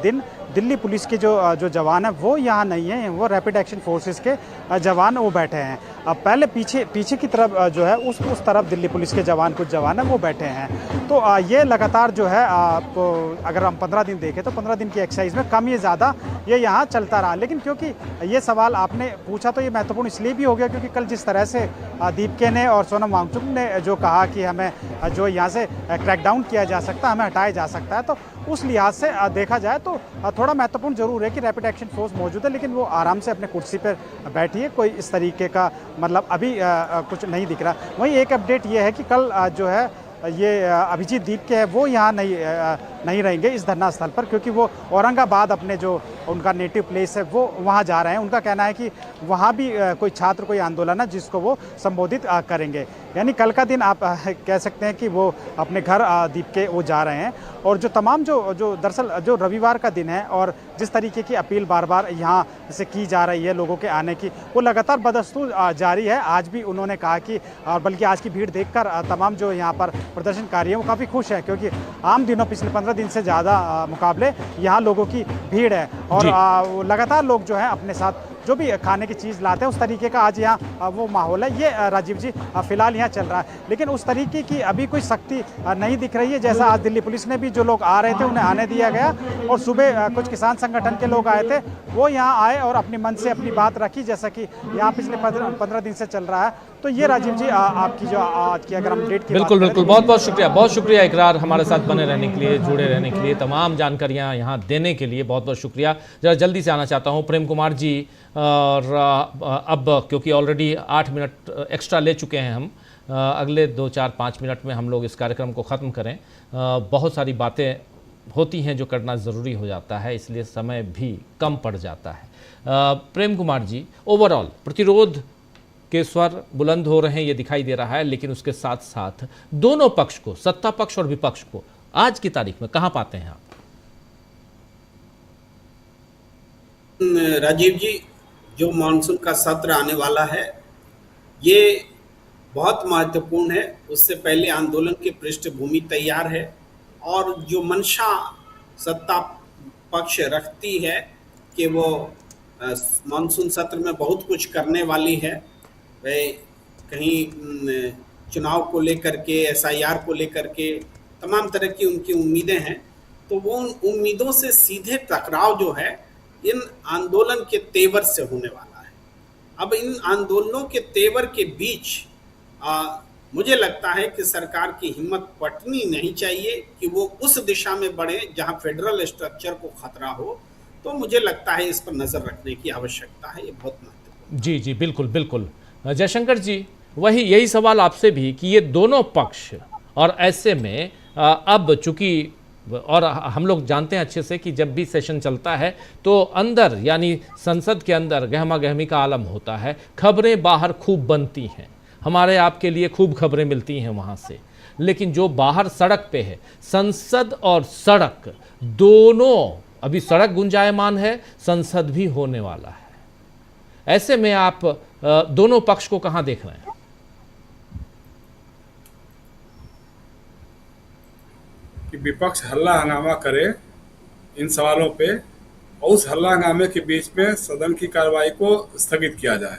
दिन दिल्ली पुलिस के जो जवान हैं वो यहाँ नहीं हैं, वो रैपिड एक्शन फोर्सेस के जवान वो बैठे हैं। अब पहले पीछे की तरफ जो है उस तरफ दिल्ली पुलिस के जवान, कुछ जवान हैं वो बैठे हैं। तो ये लगातार जो है अगर हम 15 दिन देखें तो 15 दिन की एक्सरसाइज में कम या ज़्यादा ये यहाँ चलता रहा। लेकिन क्योंकि ये सवाल आपने पूछा तो ये महत्वपूर्ण इसलिए भी हो गया क्योंकि कल जिस तरह से दीपके ने और सोनम वांगचुक ने जो कहा कि हमें जो यहाँ से क्रैकडाउन किया जा सकता है, हमें हटाया जा सकता है, तो उस लिहाज से देखा जाए तो थोड़ा महत्वपूर्ण जरूर है कि रैपिड एक्शन फोर्स मौजूद है, लेकिन वो आराम से अपने कुर्सी पर बैठी है। कोई इस तरीके का मतलब अभी कुछ नहीं दिख रहा। वहीं एक अपडेट ये है कि कल जो है ये अभिजीत दीपके है वो यहाँ नहीं रहेंगे इस धरना स्थल पर, क्योंकि वो औरंगाबाद अपने जो उनका नेटिव प्लेस है वो वहाँ जा रहे हैं। उनका कहना है कि वहाँ भी कोई छात्र, कोई आंदोलन है जिसको वो संबोधित करेंगे। यानी कल का दिन आप कह सकते हैं कि वो अपने घर दीपके वो जा रहे हैं। और जो तमाम जो दरअसल जो रविवार का दिन है और जिस तरीके की अपील बार बार यहाँ से की जा रही है लोगों के आने की, वो लगातार बदस्तूर जारी है। आज भी उन्होंने कहा कि, और बल्कि आज की भीड़ देखकर तमाम जो यहाँ पर प्रदर्शनकारी हैं वो काफ़ी खुश हैं, क्योंकि आम दिनों पिछले 15 दिन से ज़्यादा मुकाबले यहाँ लोगों की भीड़ है और लगातार लोग जो हैं अपने साथ जो भी खाने की चीज़ लाते हैं, उस तरीके का आज यहाँ वो माहौल है। ये राजीव जी फिलहाल यहाँ चल रहा है, लेकिन उस तरीके की अभी कोई सख्ती नहीं दिख रही है। जैसा आज दिल्ली पुलिस ने भी जो लोग आ रहे थे उन्हें आने दिया गया, और सुबह कुछ किसान संगठन के लोग आए थे, वो यहाँ आए और अपनी मन से अपनी बात रखी, जैसा कि यहाँ पिछले 15 दिन से चल रहा है। तो ये राजीव जी आपकी जो आज की अगर हम डेट की बिल्कुल बिल्कुल, बहुत बहुत शुक्रिया इकरार, हमारे साथ बने रहने के लिए, जुड़े रहने के लिए, तमाम जानकारियां यहाँ देने के लिए बहुत बहुत शुक्रिया। जरा जल्दी से आना चाहता हूँ प्रेम कुमार जी, और अब क्योंकि ऑलरेडी 8 मिनट एक्स्ट्रा ले चुके हैं हम, अगले 2, 4, 5 मिनट में हम लोग इस कार्यक्रम को ख़त्म करें। बहुत सारी बातें होती हैं जो करना ज़रूरी हो जाता है, इसलिए समय भी कम पड़ जाता है। प्रेम कुमार जी, ओवरऑल प्रतिरोध के स्वर बुलंद हो रहे हैं, ये दिखाई दे रहा है, लेकिन उसके साथ साथ दोनों पक्ष को, सत्ता पक्ष और विपक्ष को, आज की तारीख में कहां पाते हैं आप? राजीव जी, जो मानसून का सत्र आने वाला है ये बहुत महत्वपूर्ण है। उससे पहले आंदोलन की पृष्ठभूमि तैयार है, और जो मंशा सत्ता पक्ष रखती है कि वो मानसून सत्र में बहुत कुछ करने वाली है, वह कहीं चुनाव को लेकर के, SIR को लेकर के तमाम तरह की उनकी उम्मीदें हैं, तो वो उन उम्मीदों से सीधे टकराव जो है इन आंदोलन के तेवर से होने वाला है। अब इन आंदोलनों के तेवर के बीच मुझे लगता है कि सरकार की हिम्मत पटनी नहीं चाहिए कि वो उस दिशा में बढ़े जहां फेडरल स्ट्रक्चर को खतरा हो। तो मुझे लगता है इस पर नज़र रखने की आवश्यकता है, ये बहुत महत्वपूर्ण। जी जी, बिल्कुल बिल्कुल। जयशंकर जी, यही सवाल आपसे भी कि ये दोनों पक्ष, और ऐसे में अब चूंकि, और हम लोग जानते हैं अच्छे से कि जब भी सेशन चलता है तो अंदर यानी संसद के अंदर गहमा गहमी का आलम होता है, खबरें बाहर खूब बनती हैं, हमारे आपके लिए खूब खबरें मिलती हैं वहाँ से, लेकिन जो बाहर सड़क पे है, संसद और सड़क दोनों, अभी सड़क गुंजायमान है, संसद भी होने वाला है। ऐसे में आप दोनों पक्ष को कहां देख रहे हैं? कि विपक्ष हल्ला हंगामा करे इन सवालों पे, और उस हल्ला हंगामे के बीच में सदन की कार्रवाई को स्थगित किया जाए,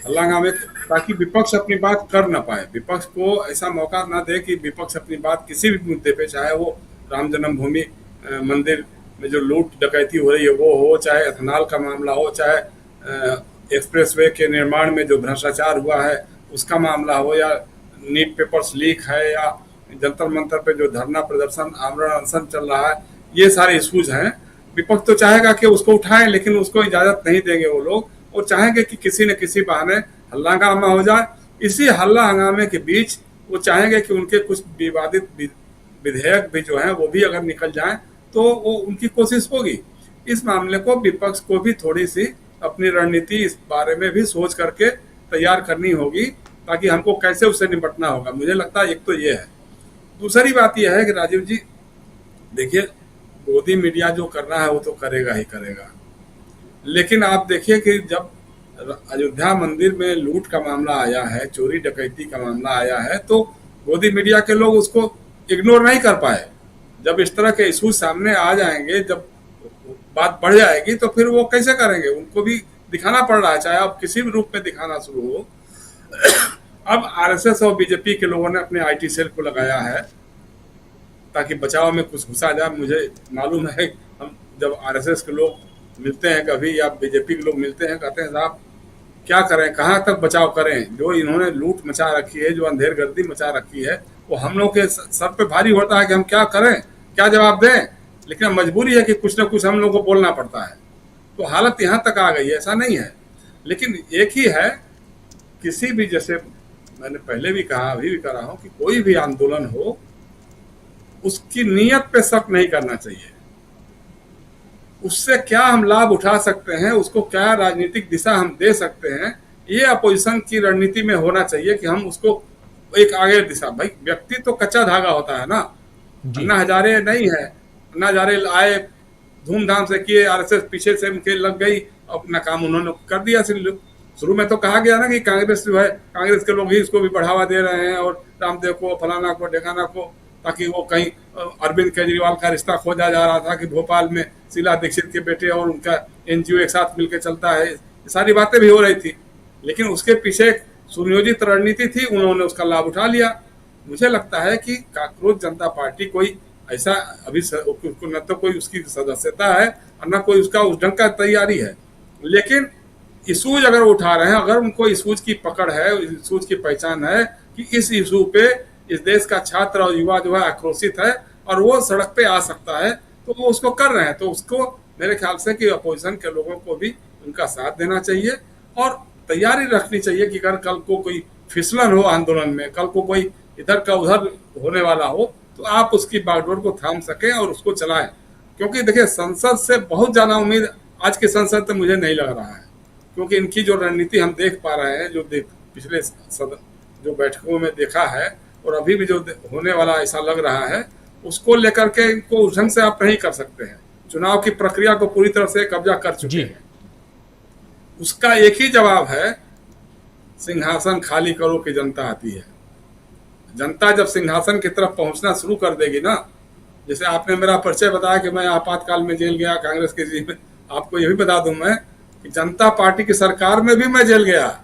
हल्ला हंगामे, ताकि विपक्ष अपनी बात कर ना पाए, विपक्ष को ऐसा मौका ना दे कि विपक्ष अपनी बात किसी भी मुद्दे पे, चाहे वो राम जन्मभूमि मंदिर में जो लूट डकैती हो रही है वो हो, चाहे एथेनॉल का मामला हो, चाहे एक्सप्रेसवे के निर्माण में जो भ्रष्टाचार हुआ है उसका मामला हो, या नीट पेपर्स लीक है, या जंतर मंतर पे जो धरना प्रदर्शन आमरण अनशन चल रहा है, ये सारे इश्यूज हैं। विपक्ष तो चाहेगा कि उसको उठाएं, लेकिन उसको इजाजत नहीं देंगे वो लोग, और चाहेंगे कि किसी न किसी बहाने हल्ला हंगामा हो जाए। इसी हल्ला हंगामे के बीच वो चाहेंगे कि उनके कुछ विवादित विधेयक भी जो हैं वो भी अगर निकल जाएं तो वो उनकी कोशिश होगी। इस मामले को विपक्ष को भी थोड़ी सी अपनी रणनीति इस बारे में भी सोच करके तैयार करनी होगी, ताकि हमको कैसे उससे निपटना होगा। मुझे लगता है एक तो ये है। दूसरी बात यह है कि राजीव जी देखिए, गोदी मीडिया जो करना है वो तो करेगा ही करेगा, लेकिन आप देखिए कि जब अयोध्या मंदिर में लूट का मामला आया है, चोरी डकैती का मामला आया है, तो गोदी मीडिया के लोग उसको इग्नोर नहीं कर पाए। जब इस तरह के इशू सामने आ जाएंगे, जब बात बढ़ जाएगी, तो फिर वो कैसे करेंगे? उनको भी दिखाना पड़ रहा है, चाहे आप किसी भी रूप में दिखाना शुरू हो। अब आरएसएस और बीजेपी के लोगों ने अपने आईटी सेल को लगाया है ताकि बचाव में कुछ घुसा जाए। मुझे मालूम है, हम जब आरएसएस के लोग मिलते हैं कभी, या बीजेपी के लोग मिलते हैं, कहते हैं साहब क्या करें, कहाँ तक बचाव करें, जो इन्होंने लूट मचा रखी है, जो अंधेरगर्दी मचा रखी है, वो हम लोग के सर पे भारी होता है कि हम क्या करें, क्या जवाब दें, लेकिन मजबूरी है कि कुछ ना कुछ हम लोग को बोलना पड़ता है। तो हालत यहाँ तक आ गई है, ऐसा नहीं है। लेकिन एक ही है, किसी भी, जैसे मैंने पहले भी कहा, अभी भी कह रहा हूँ, कि कोई भी आंदोलन हो उसकी नीयत पे शक नहीं करना चाहिए। उससे क्या हम लाभ उठा सकते हैं, उसको क्या राजनीतिक दिशा हम दे सकते हैं, ये अपोजिशन की रणनीति में होना चाहिए कि हम उसको एक आगे दिशा। भाई व्यक्ति तो कच्चा धागा होता है ना, अन्ना हजारे नहीं है, अन्ना हजारे आए, धूमधाम से किए, आरएसएस पीछे से उनके लग गई, अपना काम उन्होंने कर दिया। शुरू में तो कहा गया ना कि कांग्रेस जो है, कांग्रेस के लोग ही इसको भी बढ़ावा दे रहे हैं, और रामदेव को, फलाना को, ढेकाना को, ताकि वो कहीं अरविंद केजरीवाल का रिश्ता खोजा जा रहा था कि भोपाल में शीला दीक्षित के बेटे और उनका एनजीओ एक साथ मिलकर चलता है, ये सारी बातें भी हो रही थी। लेकिन उसके पीछे एक सुनियोजित रणनीति थी, उन्होंने उसका लाभ उठा लिया। मुझे लगता है कि कांग्रेस जनता पार्टी कोई ऐसा अभी न तो कोई उसकी सदस्यता है और न कोई उसका उस ढंग का तैयारी है, लेकिन इशूज अगर उठा रहे हैं, अगर उनको इशूज की पकड़ है, इशूज की पहचान है कि इस इशू पे इस देश का छात्र और युवा जो है आक्रोशित है और वो सड़क पे आ सकता है, तो वो उसको कर रहे हैं। तो उसको मेरे ख्याल से कि अपोजिशन के लोगों को भी उनका साथ देना चाहिए और तैयारी रखनी चाहिए कि अगर कल को कोई फिसलन हो आंदोलन में, कल को कोई इधर का उधर होने वाला हो, तो आप उसकी बागडोर को थाम सकें और उसको चलाएं। क्योंकि देखिए, संसद से बहुत ज्यादा उम्मीद आज की संसद से मुझे नहीं लग रहा है, क्योंकि इनकी जो रणनीति हम देख पा रहे हैं, जो पिछले जो बैठकों में देखा है और अभी भी जो होने वाला ऐसा लग रहा है, उसको लेकर के इनको उस ढंग से आप नहीं कर सकते हैं। चुनाव की प्रक्रिया को पूरी तरह से कब्जा कर चुके हैं। उसका एक ही जवाब है, सिंहासन खाली करो कि जनता आती है। जनता जब सिंहासन की तरफ पहुंचना शुरू कर देगी ना, जैसे आपने मेरा परिचय बताया कि मैं आपातकाल में जेल गया कांग्रेस के जी में, आपको यह भी बता दूं मैं कि जनता पार्टी की सरकार में भी मैं जेल गया।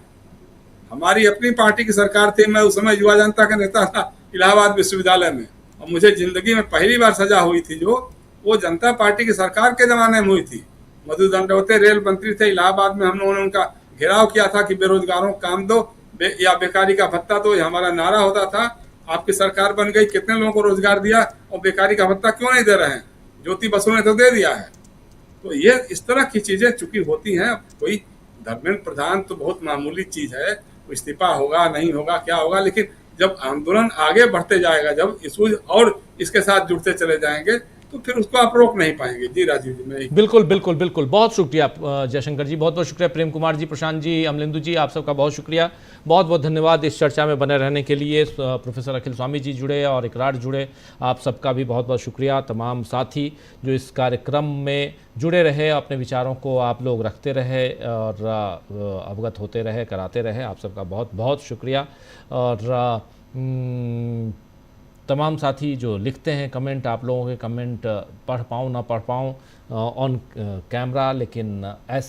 हमारी अपनी पार्टी की सरकार थी, मैं उस समय युवा जनता का नेता था इलाहाबाद विश्वविद्यालय में, और मुझे जिंदगी में पहली बार सजा हुई थी जो वो जनता पार्टी की सरकार के जमाने में हुई थी। मधु दंडवते रेल मंत्री थे इलाहाबाद में, हम लोगों ने उनका घेराव किया था कि बेरोजगारों को काम दो या बेकारी का भत्ता दो, ये हमारा नारा होता था। आपकी सरकार बन गई, कितने लोगों को रोजगार दिया और बेकारी का भत्ता क्यों नहीं दे रहे हैं? ज्योति बसु ने तो दे दिया है। तो ये इस तरह की चीजें चूंकि होती हैं, कोई धर्मेंद्र प्रधान तो बहुत मामूली चीज है, इस्तीफा होगा नहीं होगा क्या होगा, लेकिन जब आंदोलन आगे बढ़ते जाएगा, जब इशूज और इसके साथ जुड़ते चले जाएंगे, तो फिर उसको आप रोक नहीं पाएंगे। जी राजीव जी, मैं बिल्कुल बिल्कुल बिल्कुल, बहुत शुक्रिया जयशंकर जी, बहुत बहुत शुक्रिया प्रेम कुमार जी, प्रशांत जी, अमलेंदु जी, आप सबका बहुत शुक्रिया, बहुत बहुत धन्यवाद इस चर्चा में बने रहने के लिए। प्रोफेसर अखिल स्वामी जी जुड़े और इकरार जुड़े, आप सबका भी बहुत बहुत शुक्रिया। तमाम साथी जो इस कार्यक्रम में जुड़े रहे, अपने विचारों को आप लोग रखते रहे और अवगत होते रहे, कराते रहे, आप सबका बहुत बहुत शुक्रिया। और तमाम साथी जो लिखते हैं कमेंट, आप लोगों के कमेंट पढ़ पाऊँ ना पढ़ पाऊँ ऑन कैमरा, लेकिन ऐसे